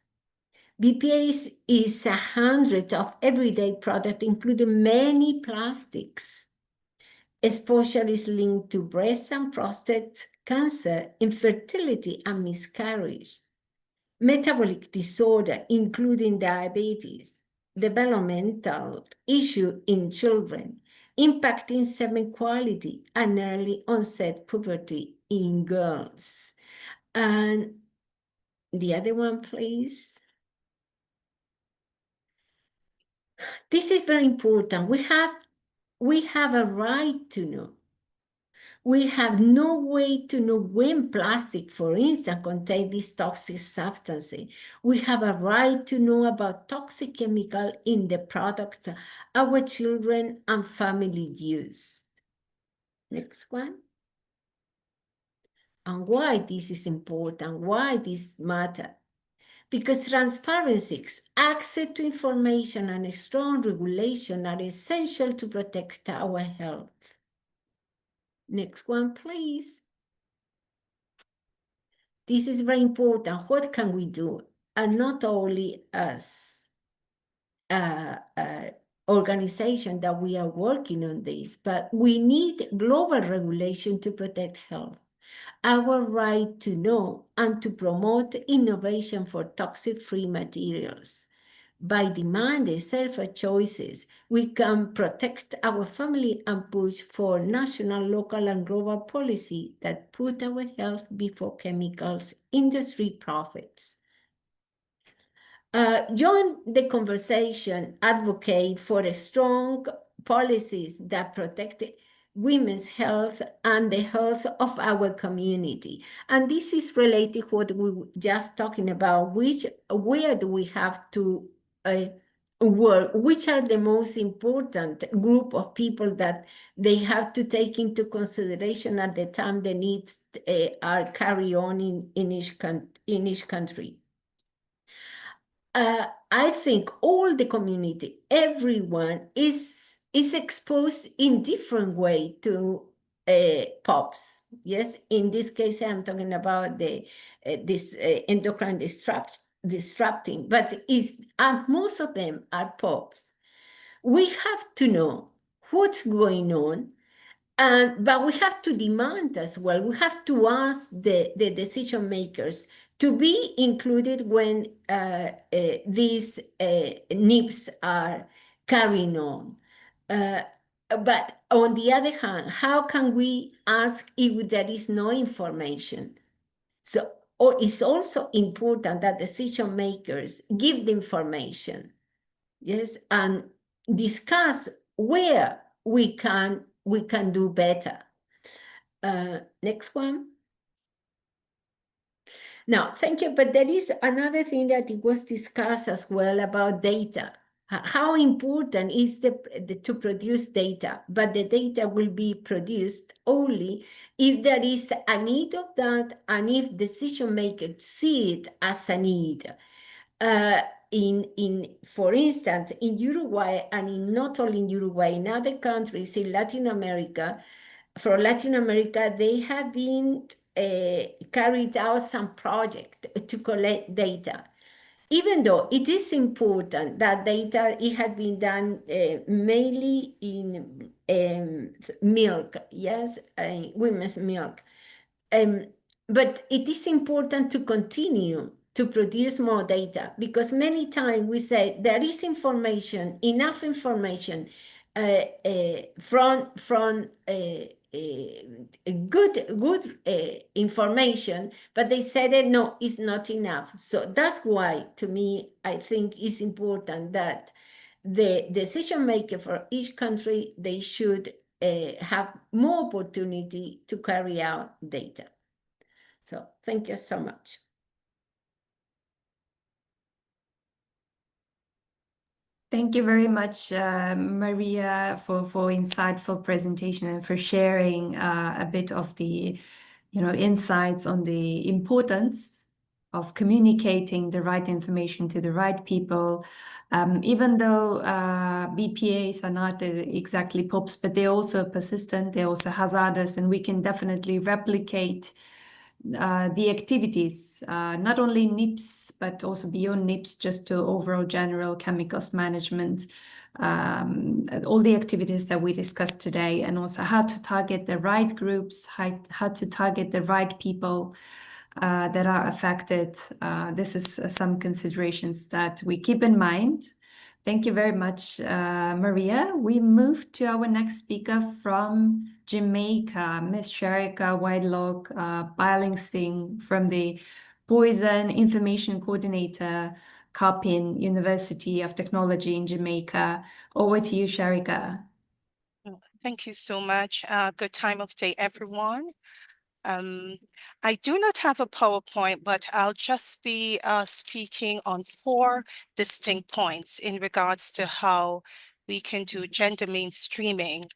BPA is 100 of everyday products, including many plastics. Exposure is linked to breast and prostate cancer, infertility, and miscarriage. Metabolic disorder, including diabetes, developmental issue in children, impacting semen quality, and early onset puberty in girls. And the other one, please. This is very important. We have a right to know. We have no way to know when plastic, for instance, contains these toxic substances. We have a right to know about toxic chemical in the products our children and family use. Next one. And why this is important, why this matters. Because transparency, access to information, and a strong regulation are essential to protect our health. Next one, please. This is very important. What can we do? And not only as an organization that we are working on this, but we need global regulation to protect health. Our right to know and to promote innovation for toxic-free materials. By demanding safer choices, we can protect our family and push for national, local, and global policy that put our health before chemicals, industry profits. Join the conversation, advocate for strong policies that protect women's health and the health of our community. And this is related to what we were just talking about, where do we have to work, which are the most important group of people that they have to take into consideration at the time the needs are carried on in each country. I think all the community, everyone is exposed in different way to POPs. Yes, in this case, I'm talking about the endocrine disrupting, but most of them are POPs. We have to know what's going on, but we have to demand as well. We have to ask the decision makers to be included when these NIPs are carrying on. But on the other hand, how can we ask if there is no information? So it's also important that decision makers give the information, yes, and discuss where we can do better. Next one. Now, thank you, but there is another thing that it was discussed as well about data. How important is to produce data, but the data will be produced only if there is a need of that and if decision makers see it as a need. For instance, in Uruguay, and not only in Uruguay, in other countries in Latin America, for Latin America, they have been carried out some project to collect data. Even though it is important that data, it had been done mainly in milk, yes, women's milk. But it is important to continue to produce more data, because many times we say there is information, enough information from good information, but they said that no, it's not enough. So that's why, to me, I think it's important that the decision maker for each country, they should have more opportunity to carry out data. So thank you so much. Thank you very much, Maria, for insightful presentation and for sharing a bit of the, insights on the importance of communicating the right information to the right people. Even though BPAs are not exactly POPs, but they're also persistent, they're also hazardous, and we can definitely replicate the activities, not only NIPS, but also beyond NIPS, just to overall general chemicals management, all the activities that we discussed today, and also how to target the right groups, how to target the right people that are affected. This is some considerations that we keep in mind. Thank you very much, Maria. We move to our next speaker from Jamaica, Ms. Sharika Whitelock Billingsing from the Poison Information Coordinator, Carpin University of Technology in Jamaica. Over to you, Sharika. Thank you so much. Good time of day, everyone. I do not have a PowerPoint, but I'll just be speaking on 4 distinct points in regards to how we can do gender mainstreaming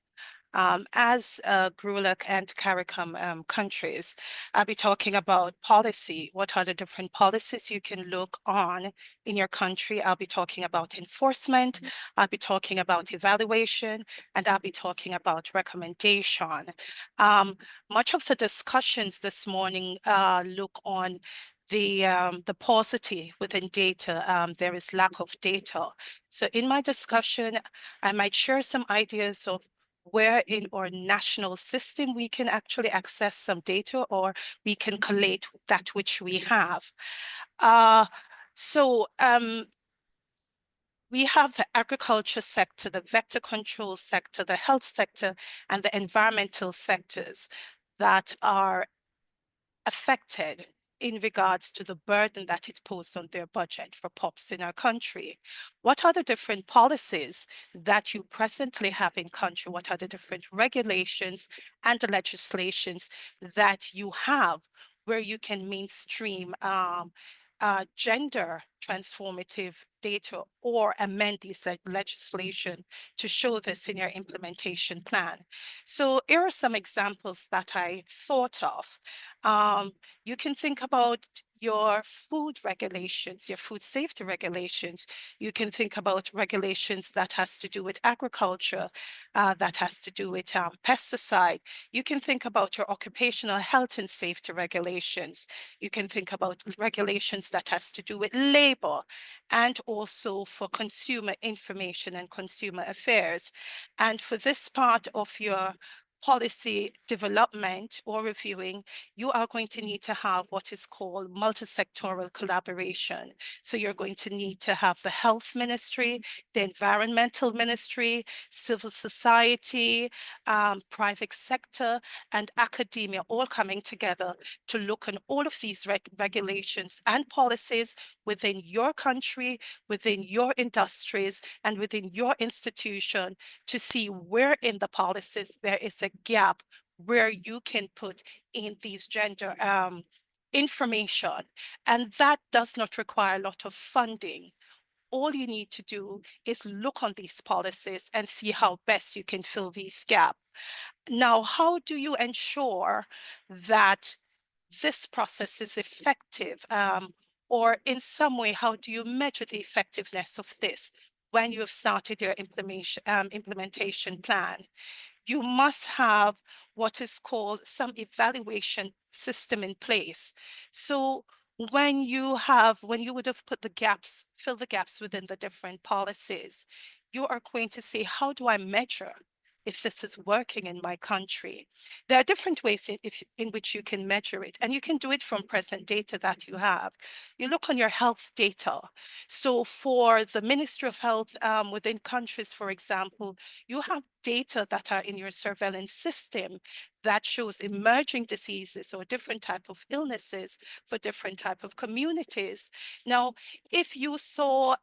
as GRULAC and CARICOM countries. I'll be talking about policy. What are the different policies you can look on in your country? I'll be talking about enforcement. I'll be talking about evaluation, and I'll be talking about recommendation. Much of the discussions this morning look on the paucity within data. There is lack of data. So in my discussion, I might share some ideas of where in our national system we can actually access some data, or we can collate that which we have. We have the agriculture sector, the vector control sector, the health sector, and the environmental sectors that are affected in regards to the burden that it poses on their budget for POPs in our country. What are the different policies that you presently have in country? What are the different regulations and the legislations that you have where you can mainstream gender transformative data or amend this legislation to show this in your implementation plan? So here are some examples that I thought of. You can think about your food regulations, your food safety regulations. You can think about regulations that has to do with agriculture, that has to do with pesticide. You can think about your occupational health and safety regulations. You can think about regulations that has to do with labor, and also for consumer information and consumer affairs. And for this part of your policy development or reviewing, you are going to need to have what is called multi-sectoral collaboration. So you're going to need to have the health ministry, the environmental ministry, civil society, private sector, and academia all coming together to look at all of these regulations and policies within your country, within your industries, and within your institution to see where in the policies there is a gap where you can put in these gender information. And that does not require a lot of funding. All you need to do is look on these policies and see how best you can fill these gaps. Now, how do you ensure that this process is effective? Or in some way, how do you measure the effectiveness of this when you have started your implementation plan? You must have what is called some evaluation system in place. So when you would have put the gaps, fill the gaps within the different policies, you are going to say, how do I measure if this is working in my country? There are different ways in which you can measure it, and you can do it from present data that you have. You look on your health data. So for the Ministry of Health within countries, for example, you have data that are in your surveillance system that shows emerging diseases or different type of illnesses for different type of communities. Now, if you saw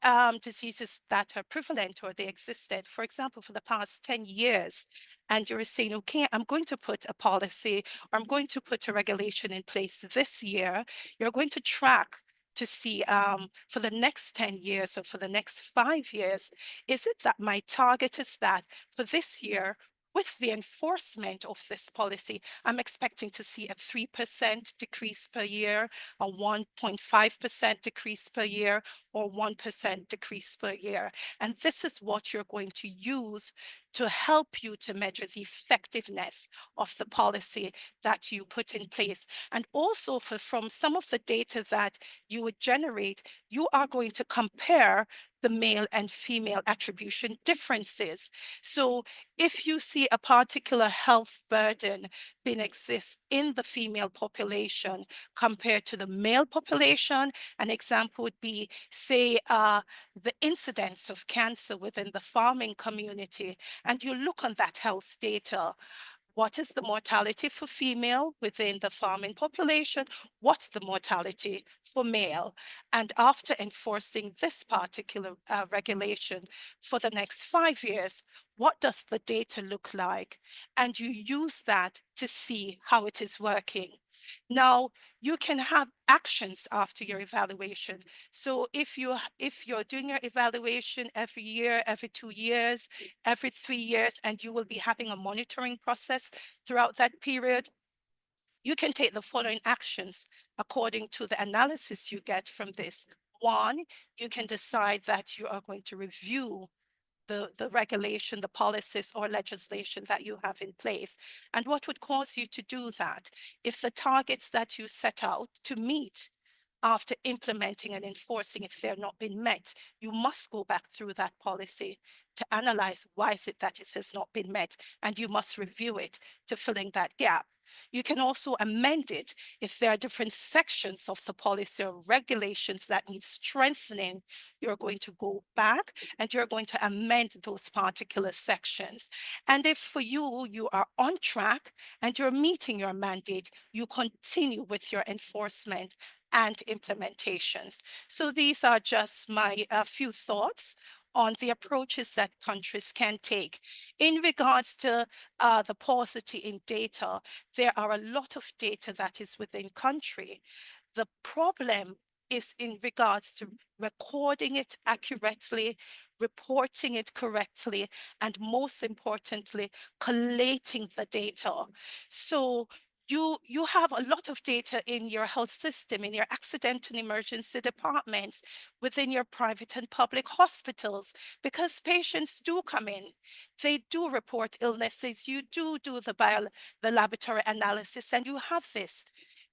diseases that are prevalent or they existed, for example, for the past 10 years, and you're saying, okay, I'm going to put a policy or I'm going to put a regulation in place this year, you're going to track to see for the next 10 years or for the next 5 years, is it that my target is that for this year, with the enforcement of this policy, I'm expecting to see a 3% decrease per year, a 1.5% decrease per year, or 1% decrease per year. And this is what you're going to use to help you to measure the effectiveness of the policy that you put in place. And also from some of the data that you would generate, you are going to compare the male and female attribution differences. So if you see a particular health burden being exists in the female population compared to the male population, an example would be, say, the incidence of cancer within the farming community, and you look on that health data. What is the mortality for female within the farming population? What's the mortality for male? And after enforcing this particular regulation for the next 5 years, what does the data look like? And you use that to see how it is working. Now, you can have actions after your evaluation. So if you're doing your evaluation every year, every 2 years, every 3 years, and you will be having a monitoring process throughout that period, you can take the following actions according to the analysis you get from this. One, you can decide that you are going to review the regulation, the policies or legislation that you have in place. And what would cause you to do that? If the targets that you set out to meet after implementing and enforcing, if they're not been met, you must go back through that policy to analyze why is it that it has not been met, and you must review it to fill in that gap. You can also amend it if there are different sections of the policy or regulations that need strengthening. You're going to go back and you're going to amend those particular sections. And if for you are on track and you're meeting your mandate, you continue with your enforcement and implementations. So these are just my few thoughts on the approaches that countries can take. In regards to the paucity in data, there are a lot of data that is within country. The problem is in regards to recording it accurately, reporting it correctly, and most importantly, collating the data. So you have a lot of data in your health system, in your accident and emergency departments, within your private and public hospitals, because patients do come in, they do report illnesses, you do the laboratory analysis, and you have this.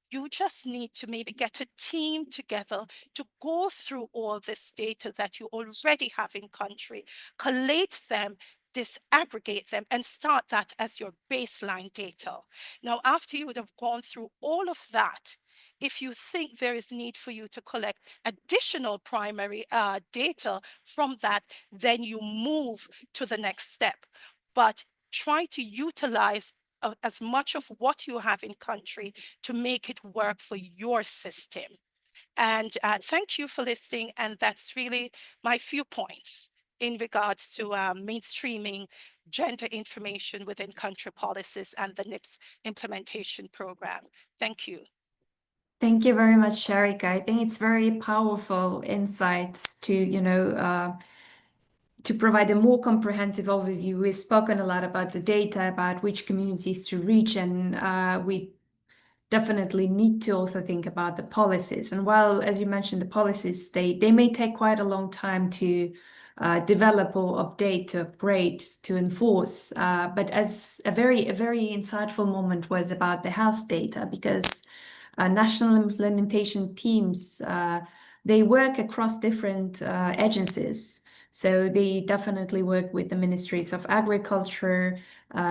You just need to maybe get a team together to go through all this data that you already have in country, collate them, disaggregate them and start that as your baseline data. Now, after you would have gone through all of that, if you think there is need for you to collect additional primary data from that, then you move to the next step. But try to utilize as much of what you have in country to make it work for your system. And thank you for listening. And that's really my few points in regards to mainstreaming gender information within country policies and the NIPS implementation program. Thank you. Thank you very much, Sharika. I think it's very powerful insights to provide a more comprehensive overview. We've spoken a lot about the data, about which communities to reach, and we definitely need to also think about the policies. And while, as you mentioned, the policies, they may take quite a long time to develop or update, to upgrade, to enforce. But as a very insightful moment was about the health data, because national implementation teams, they work across different agencies. So they definitely work with the ministries of agriculture,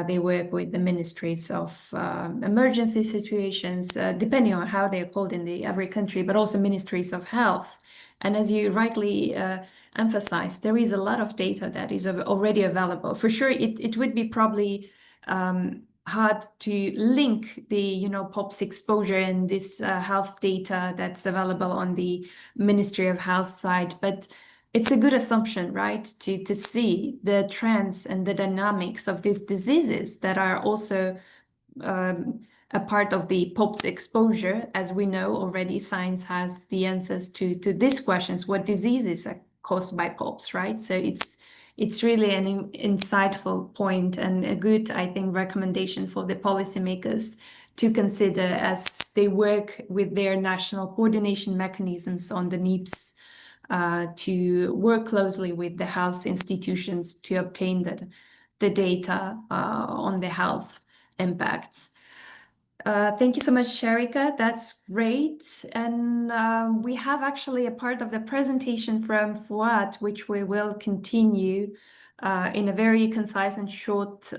they work with the ministries of emergency situations, depending on how they're called in every country, but also ministries of health. And as you rightly emphasized, there is a lot of data that is already available. For sure, it would be probably hard to link the POPs exposure and this health data that's available on the Ministry of Health side, but it's a good assumption, right, to see the trends and the dynamics of these diseases that are also a part of the POPs exposure. As we know already, science has the answers to these questions: what diseases are caused by POPs, right? So it's really an insightful point and a good, I think, recommendation for the policymakers to consider as they work with their national coordination mechanisms on the NEPs, to work closely with the health institutions to obtain the data on the health impacts. Thank you so much, Sharika. That's great. And we have actually a part of the presentation from Fuad, which we will continue in a very concise and short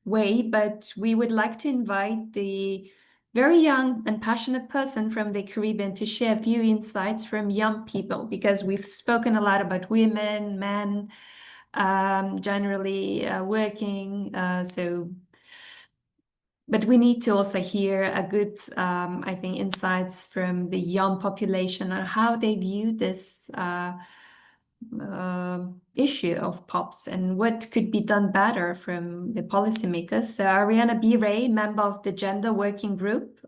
way. But we would like to invite the very young and passionate person from the Caribbean to share a few insights from young people, because we've spoken a lot about women, men, generally working. But we need to also hear a good, I think, insights from the young population on how they view this issue of POPs and what could be done better from the policymakers. So Ariana B. Ray, member of the Gender Working Group,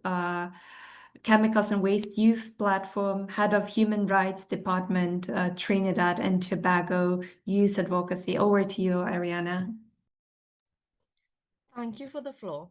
Chemicals and Waste Youth Platform, Head of Human Rights Department, Trinidad and Tobago Youth Advocacy. Over to you, Ariana. Thank you for the floor.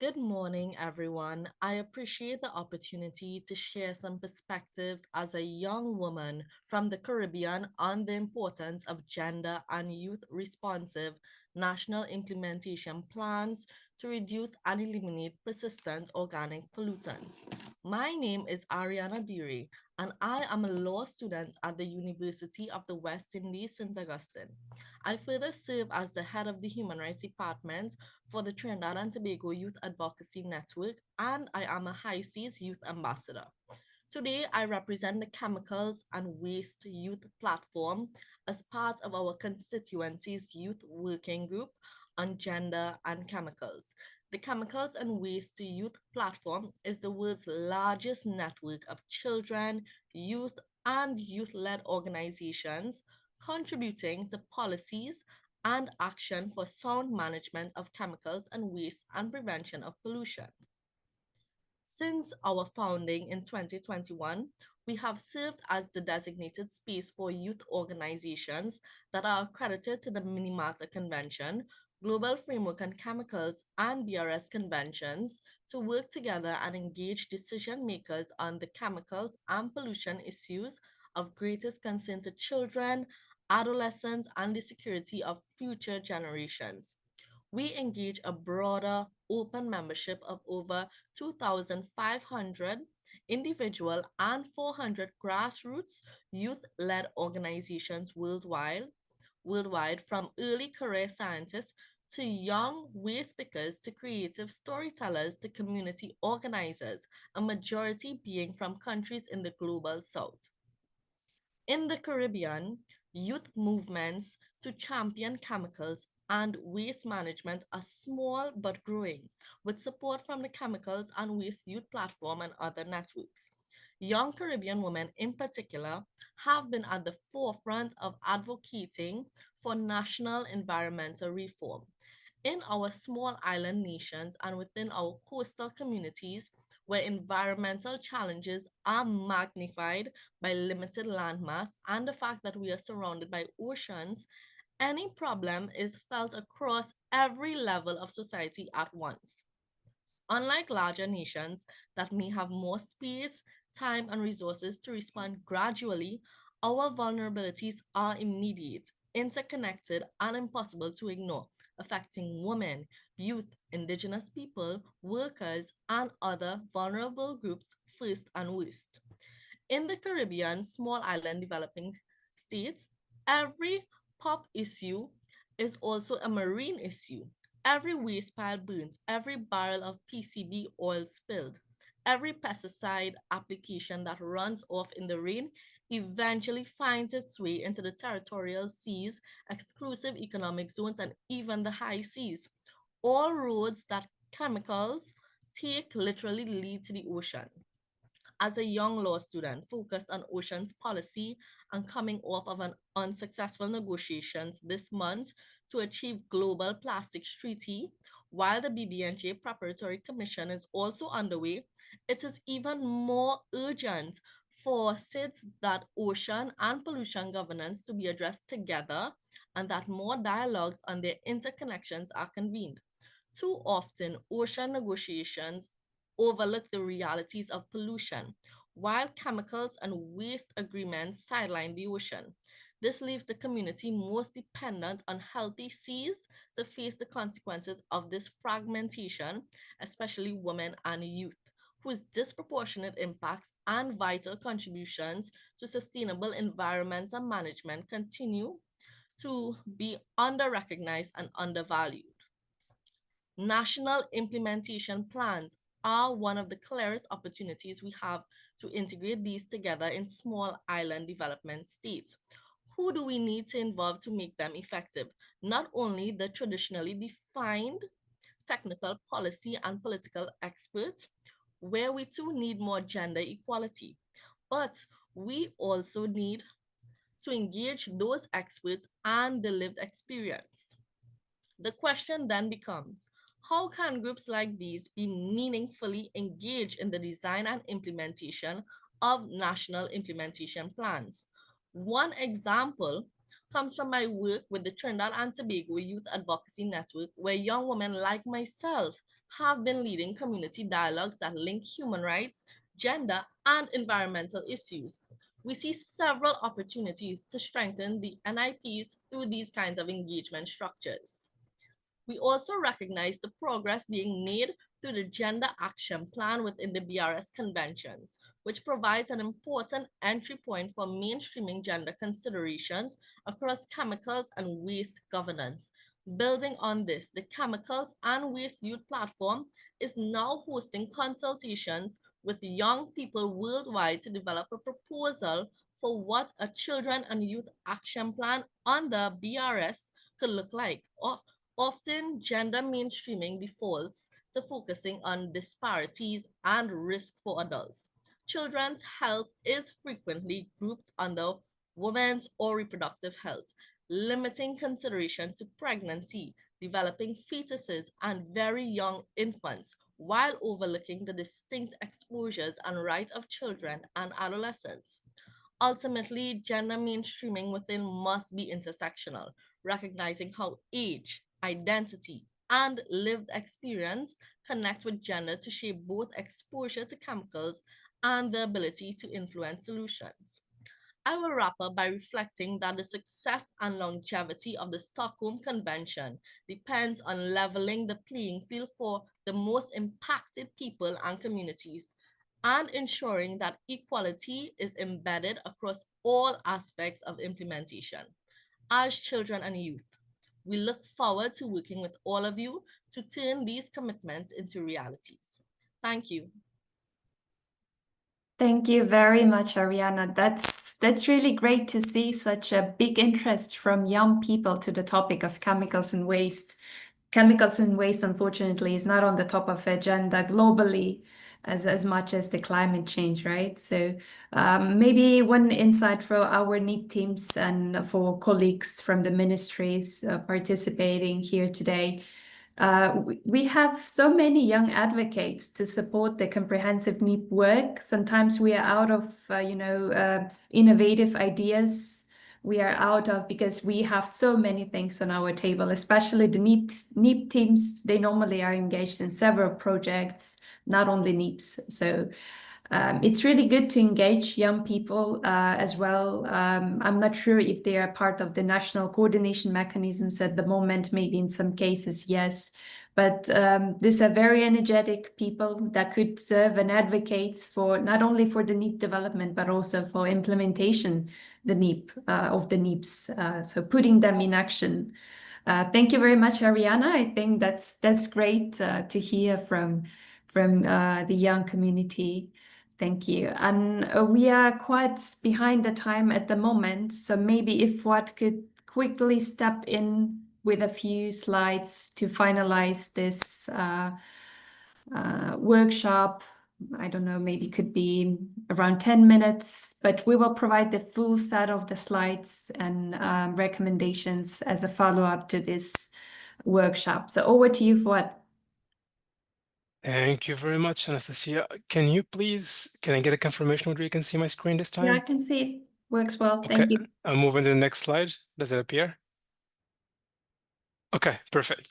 Good morning, everyone. I appreciate the opportunity to share some perspectives as a young woman from the Caribbean on the importance of gender and youth responsive national implementation plans to reduce and eliminate persistent organic pollutants. My name is Ariana Bure, and I am a law student at the University of the West Indies, St. Augustine. I further serve as the head of the Human Rights Department for the Trinidad and Tobago Youth Advocacy Network, and I am a High Seas Youth Ambassador. Today, I represent the Chemicals and Waste Youth Platform as part of our constituency's Youth Working Group on Gender and Chemicals. The Chemicals and Waste Youth Platform is the world's largest network of children, youth, and youth-led organizations contributing to policies and action for sound management of chemicals and waste and prevention of pollution. Since our founding in 2021, we have served as the designated space for youth organizations that are accredited to the Minamata Convention, Global Framework on Chemicals, and BRS conventions to work together and engage decision makers on the chemicals and pollution issues of greatest concern to children, adolescents, and the security of future generations. We engage a broader open membership of over 2,500 individual and 400 grassroots youth-led organizations worldwide, worldwide, from early career scientists to young waste pickers to creative storytellers to community organizers, a majority being from countries in the global south. In the Caribbean, youth movements to champion chemicals and waste management are small but growing, with support from the Chemicals and Waste Youth Platform and other networks. Young Caribbean women in particular have been at the forefront of advocating for national environmental reform. In our small island nations and within our coastal communities, where environmental challenges are magnified by limited landmass and the fact that we are surrounded by oceans, any problem is felt across every level of society at once. Unlike larger nations that may have more space, time, and resources to respond gradually, our vulnerabilities are immediate, interconnected, and impossible to ignore, affecting women, youth, indigenous people, workers, and other vulnerable groups first and worst. In the Caribbean, small island developing states, every pop issue is also a marine issue. Every waste pile burns, every barrel of PCB oil spilled, every pesticide application that runs off in the rain eventually finds its way into the territorial seas, exclusive economic zones, and even the high seas. All roads that chemicals take literally lead to the ocean. As a young law student focused on oceans policy and coming off of an unsuccessful negotiations this month to achieve global plastics treaty, while the BBNJ Preparatory Commission is also underway, it is even more urgent for SIDS that ocean and pollution governance to be addressed together and that more dialogues on their interconnections are convened. Too often, ocean negotiations overlook the realities of pollution, while chemicals and waste agreements sideline the ocean. This leaves the community most dependent on healthy seas to face the consequences of this fragmentation, especially women and youth, whose disproportionate impacts and vital contributions to sustainable environmental management continue to be under-recognized and undervalued. National implementation plans are one of the clearest opportunities we have to integrate these together in small island development states. Who do we need to involve to make them effective? Not only the traditionally defined technical policy and political experts, where we too need more gender equality, but we also need to engage those experts and the lived experience. The question then becomes, how can groups like these be meaningfully engaged in the design and implementation of national implementation plans? One example comes from my work with the Trinidad and Tobago Youth Advocacy Network, where young women like myself have been leading community dialogues that link human rights, gender, and environmental issues. We see several opportunities to strengthen the NIPs through these kinds of engagement structures. We also recognize the progress being made through the Gender Action Plan within the BRS conventions, which provides an important entry point for mainstreaming gender considerations across chemicals and waste governance. Building on this, the Chemicals and Waste Youth Platform is now hosting consultations with young people worldwide to develop a proposal for what a children and youth action plan under BRS could look like. Often, gender mainstreaming defaults to focusing on disparities and risk for adults. Children's health is frequently grouped under women's or reproductive health, limiting consideration to pregnancy, developing fetuses, and very young infants, while overlooking the distinct exposures and rights of children and adolescents. Ultimately, gender mainstreaming within must be intersectional, recognizing how age, identity, and lived experience connect with gender to shape both exposure to chemicals and the ability to influence solutions. I will wrap up by reflecting that the success and longevity of the Stockholm Convention depends on leveling the playing field for the most impacted people and communities, and ensuring that equality is embedded across all aspects of implementation. as children and youth. We look forward to working with all of you to turn these commitments into realities. Thank you. Thank you very much, Ariana. That's really great to see such a big interest from young people to the topic of chemicals and waste. Chemicals and waste, unfortunately, is not on the top of agenda globally as much as the climate change, right? So maybe one insight for our NEEP teams and for colleagues from the ministries participating here today. We have so many young advocates to support the comprehensive NEEP work. Sometimes we are out of, innovative ideas. We are out of because we have so many things on our table, especially the NEEP teams. They normally are engaged in several projects, not only NEEPs. So it's really good to engage young people as well. I'm not sure if they are part of the national coordination mechanisms at the moment, maybe in some cases, yes. But these are very energetic people that could serve and advocate for not only for the NEEP development, but also for implementation the NEEP of the NEEPs. So putting them in action. Thank you very much, Ariana. I think that's great to hear from the young community. Thank you. And we are quite behind the time at the moment. So maybe if Fuad could quickly step in with a few slides to finalize this workshop. I don't know, maybe could be around 10 minutes, but we will provide the full set of the slides and recommendations as a follow-up to this workshop. So over to you, Fuad. Thank you very much, Anastasia. Can I get a confirmation whether you can see my screen this time? Yeah, I can see it. Works well. Okay, Thank you. I'm moving to the next slide. Does it appear? Okay, perfect.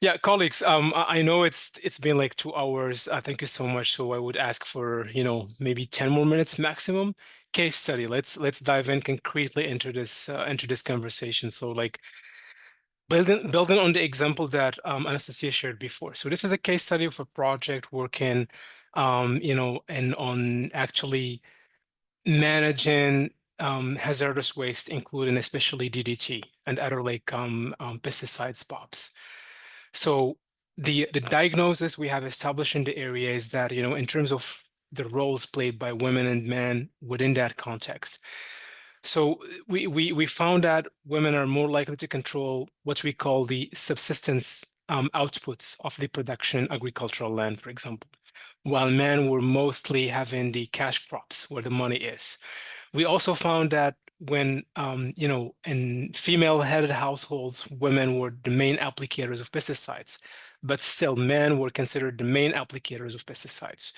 Yeah, colleagues, I know it's been like 2 hours. Thank you so much. So I would ask for, maybe 10 more minutes maximum. Case study. Let's dive in concretely into this conversation. So like building on the example that Anastasia shared before. So this is a case study of a project working, and on actually managing hazardous waste, including especially DDT and other like pesticides, POPs. So the diagnosis we have established in the area is that, in terms of the roles played by women and men within that context. So we found that women are more likely to control what we call the subsistence outputs of the production agricultural land, for example, while men were mostly having the cash crops where the money is. We also found that when, in female-headed households, women were the main applicators of pesticides, but still men were considered the main applicators of pesticides.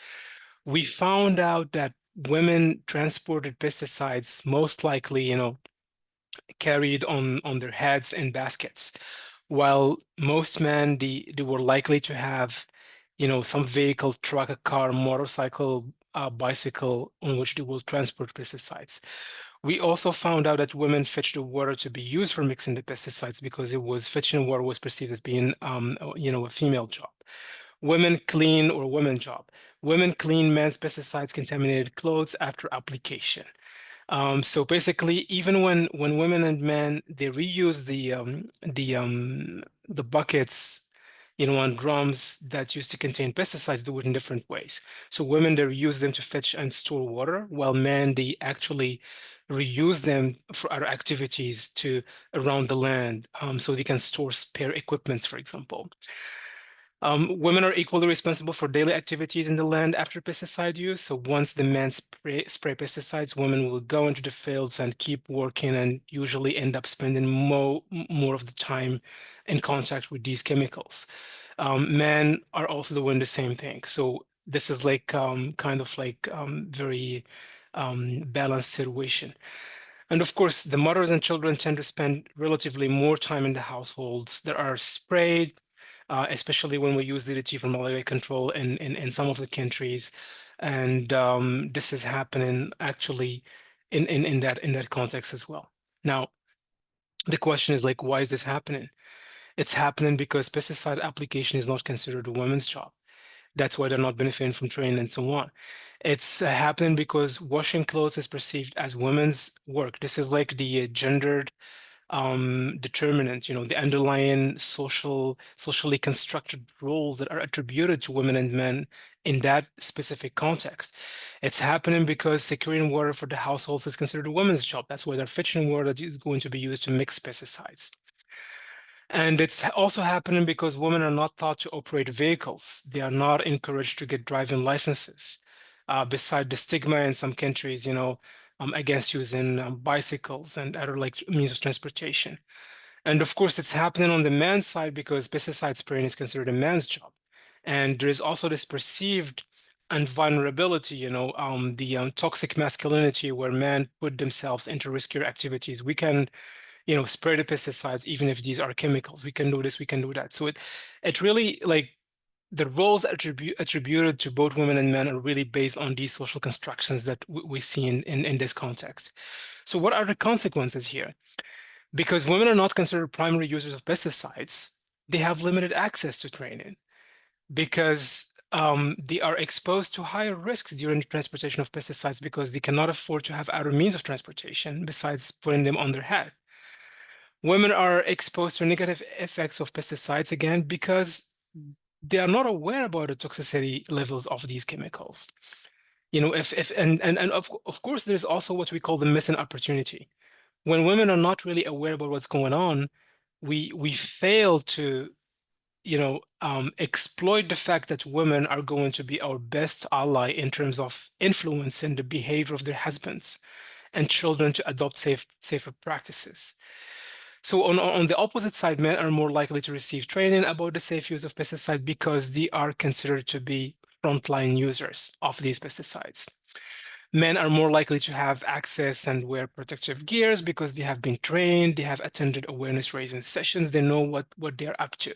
We found out that women transported pesticides most likely, carried on their heads in baskets, while most men, they were likely to have, some vehicle, truck, a car, motorcycle, bicycle on which they will transport pesticides. We also found out that women fetched the water to be used for mixing the pesticides because fetching water was perceived as being, a female job. Women clean or women job. Women clean men's pesticides contaminated clothes after application. So basically, even when women and men, they reuse the buckets, and drums that used to contain pesticides, do it in different ways. So women, they reuse them to fetch and store water, while men, they actually reuse them for other activities around the land, so they can store spare equipment, for example. Women are equally responsible for daily activities in the land after pesticide use. So once the men spray pesticides, women will go into the fields and keep working and usually end up spending more of the time in contact with these chemicals. Men are also doing the same thing. So this is like kind of like very balanced situation. And of course, the mothers and children tend to spend relatively more time in the households that are sprayed, especially when we use DDT for malaria control in some of the countries. And this is happening actually in that context as well. Now, the question is like, why is this happening? It's happening because pesticide application is not considered a woman's job. That's why they're not benefiting from training and so on. It's happening because washing clothes is perceived as women's work. This is like the gendered determinant, the underlying socially constructed roles that are attributed to women and men in that specific context. It's happening because securing water for the households is considered a woman's job. That's why they're fetching water that is going to be used to mix pesticides. And it's also happening because women are not taught to operate vehicles. They are not encouraged to get driving licenses. Beside the stigma in some countries, against using bicycles and other means of transportation. And of course, it's happening on the man's side because pesticide spraying is considered a man's job. And there is also this perceived vulnerability, the toxic masculinity where men put themselves into riskier activities. We can, spray the pesticides even if these are chemicals. We can do this, we can do that. So it really the roles attributed to both women and men are really based on these social constructions that we see in this context. So what are the consequences here? Because women are not considered primary users of pesticides, they have limited access to training because they are exposed to higher risks during the transportation of pesticides because they cannot afford to have other means of transportation besides putting them on their head. Women are exposed to negative effects of pesticides again because they are not aware about the toxicity levels of these chemicals. Of course, there's also what we call the missing opportunity. When women are not really aware about what's going on, we fail to, exploit the fact that women are going to be our best ally in terms of influencing the behavior of their husbands and children to adopt safer practices. So on the opposite side, men are more likely to receive training about the safe use of pesticides because they are considered to be frontline users of these pesticides. Men are more likely to have access and wear protective gears because they have been trained, they have attended awareness-raising sessions, they know what they're up to.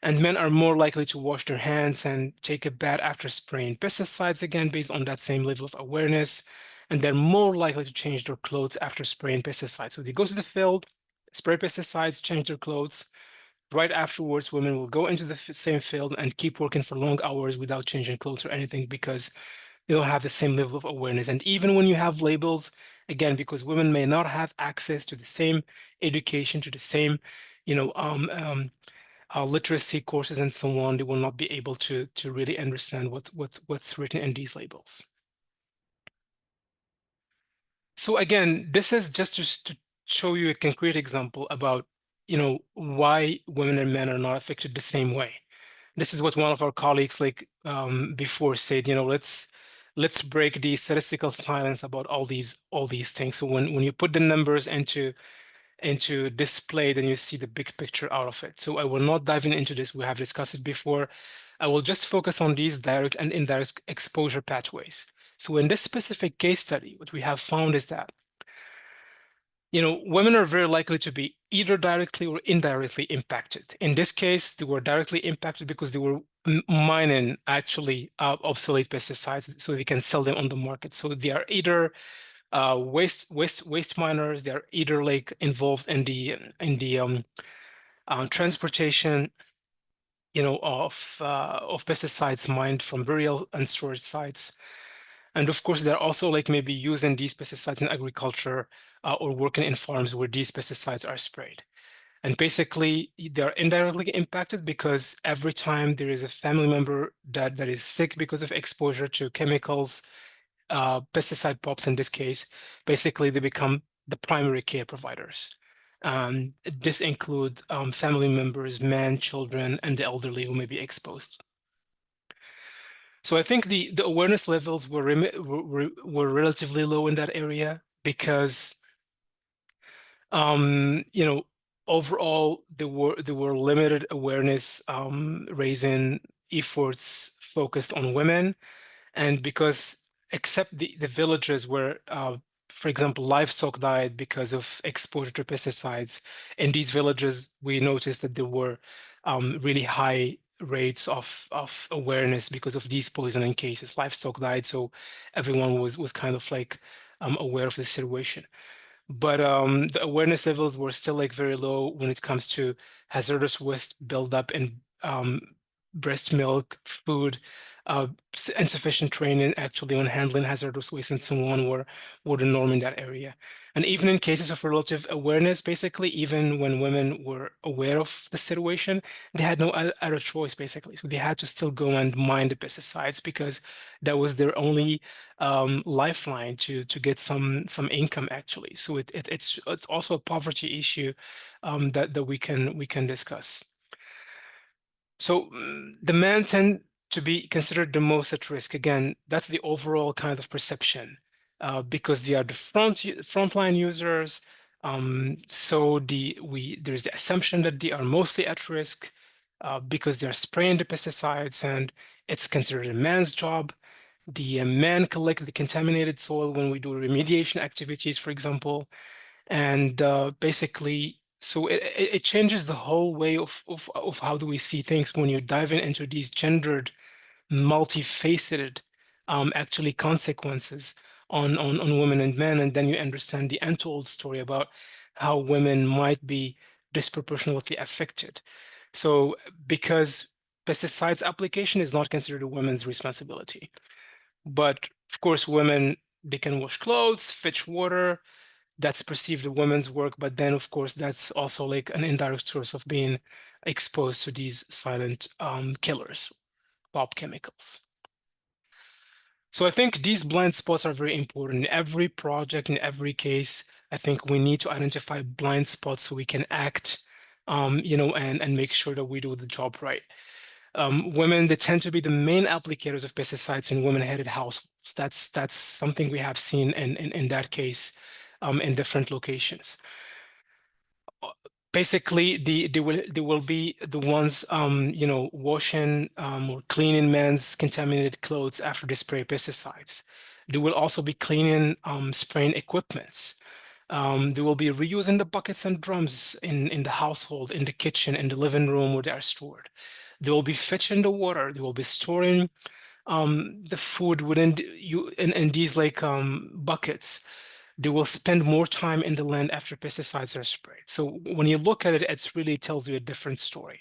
And men are more likely to wash their hands and take a bath after spraying pesticides, again, based on that same level of awareness. And they're more likely to change their clothes after spraying pesticides. So they go to the field, spray pesticides, change their clothes. Right afterwards, women will go into the same field and keep working for long hours without changing clothes or anything because they don't have the same level of awareness. And even when you have labels, again, because women may not have access to the same education, to the same, literacy courses and so on, they will not be able to really understand what's written in these labels. So again, this is just to show you a concrete example about, why women and men are not affected the same way. This is what one of our colleagues before said, let's break the statistical silence about all these things. So when you put the numbers into display, then you see the big picture out of it. So I will not dive into this. We have discussed it before. I will just focus on these direct and indirect exposure pathways. So in this specific case study, what we have found is that women are very likely to be either directly or indirectly impacted. In this case, they were directly impacted because they were mining actually obsolete pesticides so they can sell them on the market. So they are either waste miners. They are either involved in the transportation, of pesticides mined from burial and storage sites. And of course, they're also maybe using these pesticides in agriculture or working in farms where these pesticides are sprayed. And basically, they're indirectly impacted because every time there is a family member that is sick because of exposure to chemicals, pesticide pops in this case, basically they become the primary care providers. This includes family members, men, children, and the elderly who may be exposed. So I think the awareness levels were relatively low in that area because, overall there were limited awareness raising efforts focused on women, and because except the villages where, for example, livestock died because of exposure to pesticides, in these villages we noticed that there were really high rates of awareness because of these poisoning cases. Livestock died, so everyone was kind of aware of the situation. But the awareness levels were still very low when it comes to hazardous waste buildup in breast milk, food, insufficient training actually on handling hazardous waste and so on were the norm in that area. And even in cases of relative awareness, basically, even when women were aware of the situation, they had no other choice, basically. So they had to still go and mine the pesticides because that was their only lifeline to get some income, actually. So it's also a poverty issue that we can discuss. So the men tend to be considered the most at risk. Again, that's the overall kind of perception because they are the frontline users. So there's the assumption that they are mostly at risk because they're spraying the pesticides, and it's considered a man's job. The men collect the contaminated soil when we do remediation activities, for example, and basically, so it changes the whole way of how do we see things when you're diving into these gendered, multifaceted, actually consequences on women and men, and then you understand the untold story about how women might be disproportionately affected. So because pesticides application is not considered a woman's responsibility, but of course, women, they can wash clothes, fetch water, that's perceived a woman's work, but then of course that's also like an indirect source of being exposed to these silent killers, pop chemicals. So I think these blind spots are very important. In every project, in every case, I think we need to identify blind spots so we can act, and make sure that we do the job right. Women, they tend to be the main applicators of pesticides in women-headed households. That's something we have seen in that case in different locations. Basically, they will be the ones washing or cleaning men's contaminated clothes after they spray pesticides. They will also be cleaning spraying equipments. They will be reusing the buckets and drums in the household, in the kitchen, in the living room where they are stored. They will be fetching the water. They will be storing the food within in these like buckets. They will spend more time in the land after pesticides are sprayed. So when you look at it, it really tells you a different story.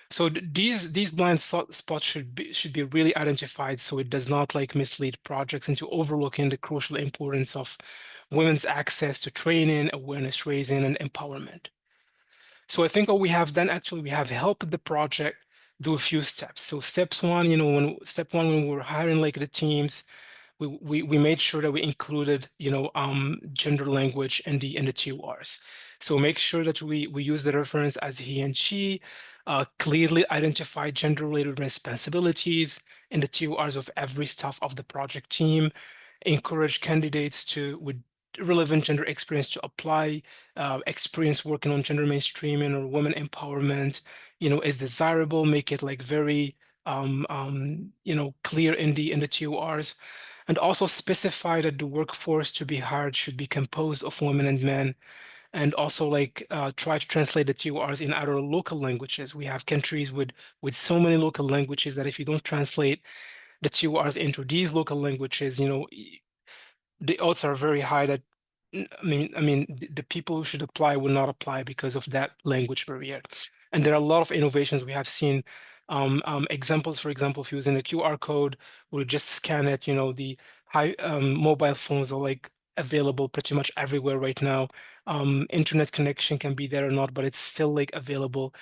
So these blind spots should be really identified so it does not like mislead projects into overlooking the crucial importance of women's access to training, awareness raising, and empowerment. So I think what we have done, actually, we have helped the project do a few steps. So steps one, step one, when we were hiring like the teams, we made sure that we included, gender language in the TORs. So make sure that we use the reference as he and she, clearly identify gender-related responsibilities in the TORs of every staff of the project team, encourage candidates with relevant gender experience to apply, experience working on gender mainstreaming or women empowerment, is desirable, make it like very, clear in the TORs. And also specify that the workforce to be hired should be composed of women and men, and also like try to translate the TORs in other local languages. We have countries with so many local languages that if you don't translate the TORs into these local languages, the odds are very high that the people who should apply will not apply because of that language barrier. And there are a lot of innovations we have seen. Examples, for example, if using a QR code, we just scan it. The mobile phones are like available pretty much everywhere right now. Internet connection can be there or not, but it's still like available.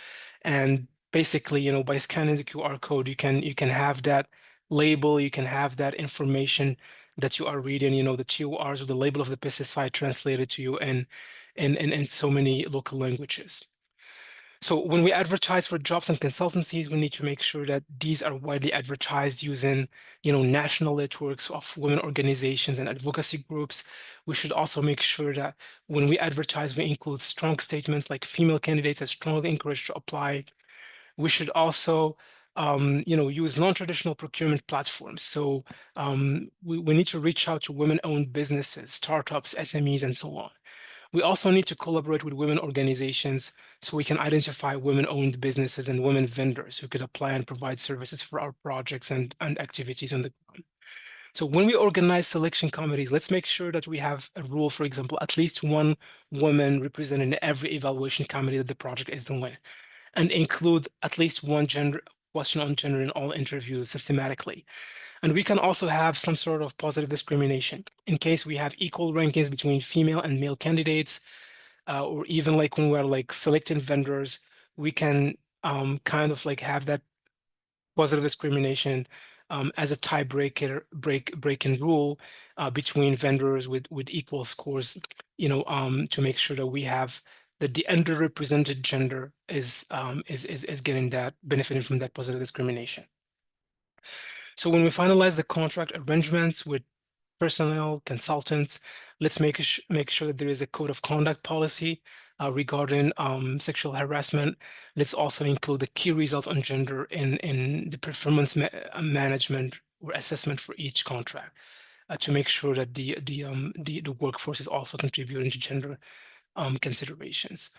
And basically, by scanning the QR code, you can have that label, you can have that information that you are reading, the TORs or the label of the pesticide translated to you in so many local languages. So when we advertise for jobs and consultancies, we need to make sure that these are widely advertised using, national networks of women organizations and advocacy groups. We should also make sure that when we advertise, we include strong statements like female candidates are strongly encouraged to apply. We should also use non-traditional procurement platforms. So we need to reach out to women-owned businesses, startups, SMEs, and so on. We also need to collaborate with women organizations so we can identify women-owned businesses and women vendors who could apply and provide services for our projects and activities on the ground. So when we organize selection committees, let's make sure that we have a rule, for example, at least one woman representing every evaluation committee that the project is doing, and include at least one question on gender in all interviews systematically. And we can also have some sort of positive discrimination in case we have equal rankings between female and male candidates, or even like when we're like selecting vendors, we can kind of like have that positive discrimination as a tiebreaker breaking rule between vendors with equal scores, to make sure that we have that the underrepresented gender is getting that benefiting from that positive discrimination. So when we finalize the contract arrangements with personnel, consultants, let's make sure that there is a code of conduct policy regarding sexual harassment. Let's also include the key results on gender in the performance management or assessment for each contract to make sure that the workforce is also contributing to gender considerations.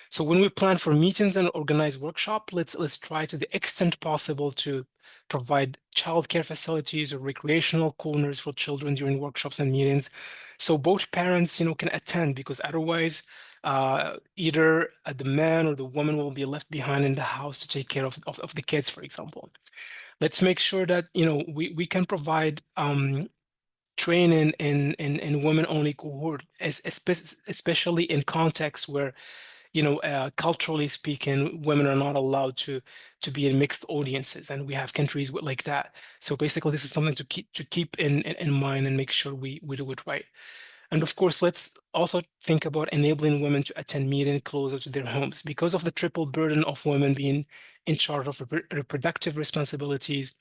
So when we plan for meetings and organize workshop, let's try to the extent possible to provide childcare facilities or recreational corners for children during workshops and meetings, so both parents, can attend, because otherwise, either the man or the woman will be left behind in the house to take care of the kids, for example. Let's make sure that we can provide training in women-only cohort, especially in contexts where culturally speaking, women are not allowed to be in mixed audiences, and we have countries like that. So basically, this is something to keep in mind and make sure we do it right. And of course, let's also think about enabling women to attend meetings closer to their homes, because of the triple burden of women being in charge of reproductive responsibilities,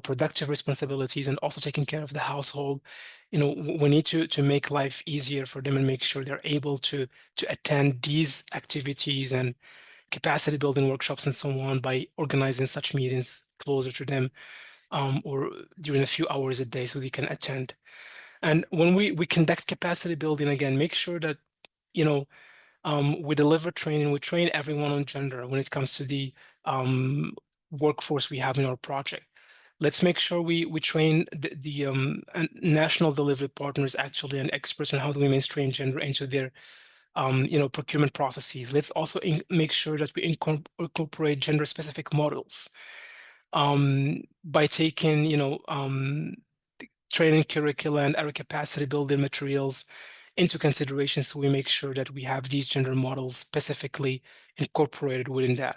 productive responsibilities, and also taking care of the household. We need to make life easier for them and make sure they're able to attend these activities and capacity building workshops and so on by organizing such meetings closer to them, or during a few hours a day so they can attend. And when we conduct capacity building, again, make sure that we deliver training, we train everyone on gender when it comes to the workforce we have in our project. Let's make sure we train the national delivery partners actually and experts on how do we mainstream gender into their procurement processes. Let's also make sure that we incorporate gender-specific models by taking training curricula and other capacity building materials into consideration, so we make sure that we have these gender models specifically incorporated within that.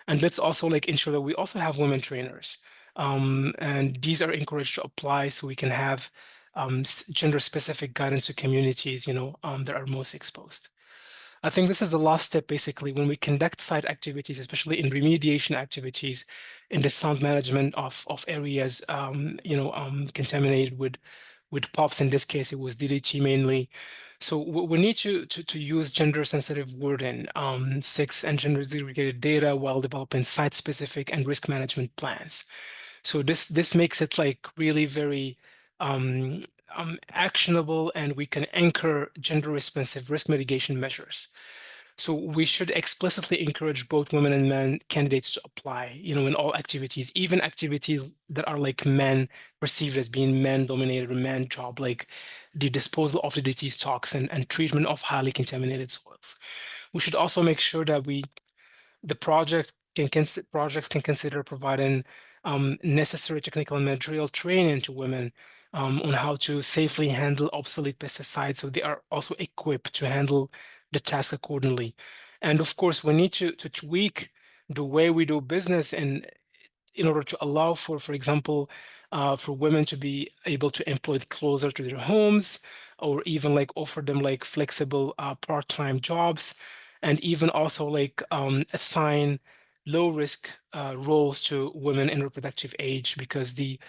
And let's also ensure that we also have women trainers. And these are encouraged to apply so we can have gender-specific guidance to communities, that are most exposed. I think this is the last step, basically, when we conduct site activities, especially in remediation activities, in the sound management of areas, contaminated with POPs. In this case, it was DDT mainly. So we need to use gender-sensitive wording, sex and gender-segregated data while developing site-specific and risk management plans. So this makes it really very actionable, and we can anchor gender-responsive risk mitigation measures. So we should explicitly encourage both women and men candidates to apply, in all activities, even activities that are men perceived as being men-dominated or man job, like the disposal of the DDT stocks and treatment of highly contaminated soils. We should also make sure that the projects can consider providing necessary technical and managerial training to women on how to safely handle obsolete pesticides, so they are also equipped to handle the task accordingly. And of course, we need to tweak the way we do business in order to allow for example, for women to be able to employ it closer to their homes, or even offer them flexible part-time jobs, and even also assign low-risk roles to women in reproductive age, because the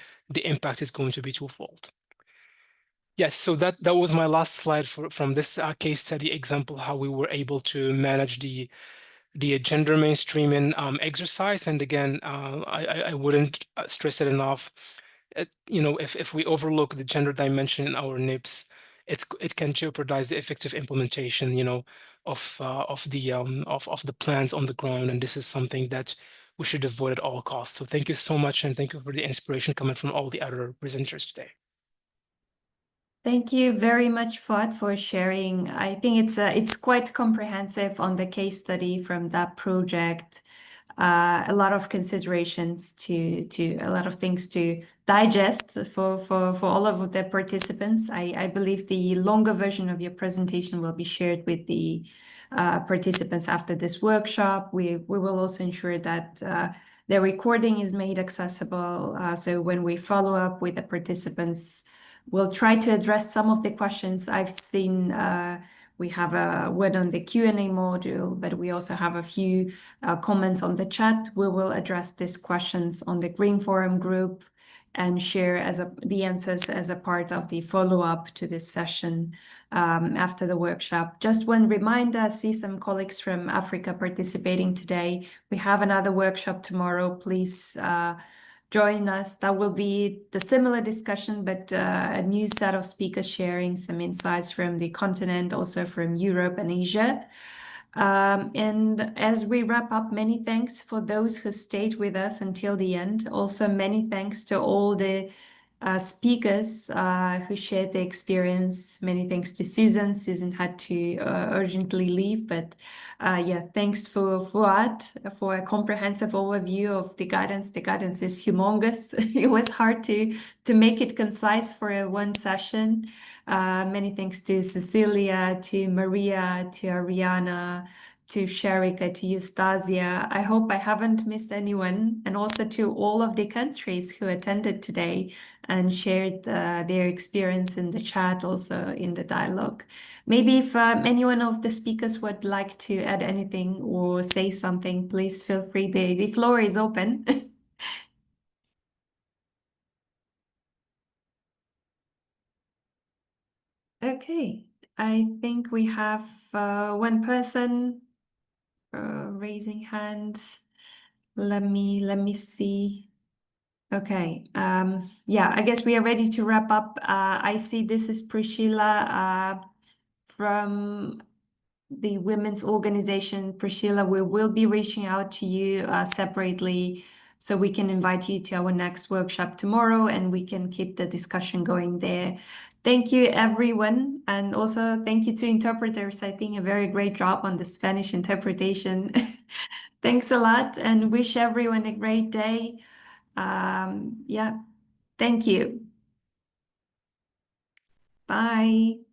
impact is going to be twofold. Yes, so that was my last slide from this case study example, how we were able to manage the gender mainstreaming exercise. And again, I wouldn't stress it enough. If we overlook the gender dimension in our NIPs, it can jeopardize the effective implementation, of the plans on the ground. And this is something that we should avoid at all costs. So thank you so much, and thank you for the inspiration coming from all the other presenters today. Thank you very much, Fuad, for sharing. I think it's quite comprehensive on the case study from that project. a lot of considerations to a lot of things to digest for all of the participants. I believe the longer version of your presentation will be shared with the participants after this workshop. We will also ensure that the recording is made accessible. So when we follow up with the participants, we'll try to address some of the questions I've seen. We have a word on the Q&A module, but we also have a few comments on the chat. We will address these questions on the Green Forum group and share the answers as a part of the follow-up to this session after the workshop. Just one reminder, I see some colleagues from Africa participating today. We have another workshop tomorrow. Please join us. That will be the similar discussion, but a new set of speakers sharing some insights from the continent, also from Europe and Asia. And as we wrap up, many thanks for those who stayed with us until the end. Also, many thanks to all the speakers who shared their experience. Many thanks to Susan. Susan had to urgently leave, but yeah, thanks for Fuad for a comprehensive overview of the guidance. The guidance is humongous. It was hard to make it concise for one session. Many thanks to Cecilia, to Maria, to Ariana, to Sharika, to Eustasia. I hope I haven't missed anyone, and also to all of the countries who attended today and shared their experience in the chat, also in the dialogue. Maybe if anyone of the speakers would like to add anything or say something, please feel free. The floor is open. Okay, I think we have one person raising hands. Let me see. Okay, yeah, I guess we are ready to wrap up. I see this is Priscilla from the women's organization. Priscilla, we will be reaching out to you separately so we can invite you to our next workshop tomorrow and we can keep the discussion going there. Thank you, everyone. And also thank you to interpreters. I think a very great job on the Spanish interpretation. Thanks a lot and wish everyone a great day. Yeah, thank you. Bye.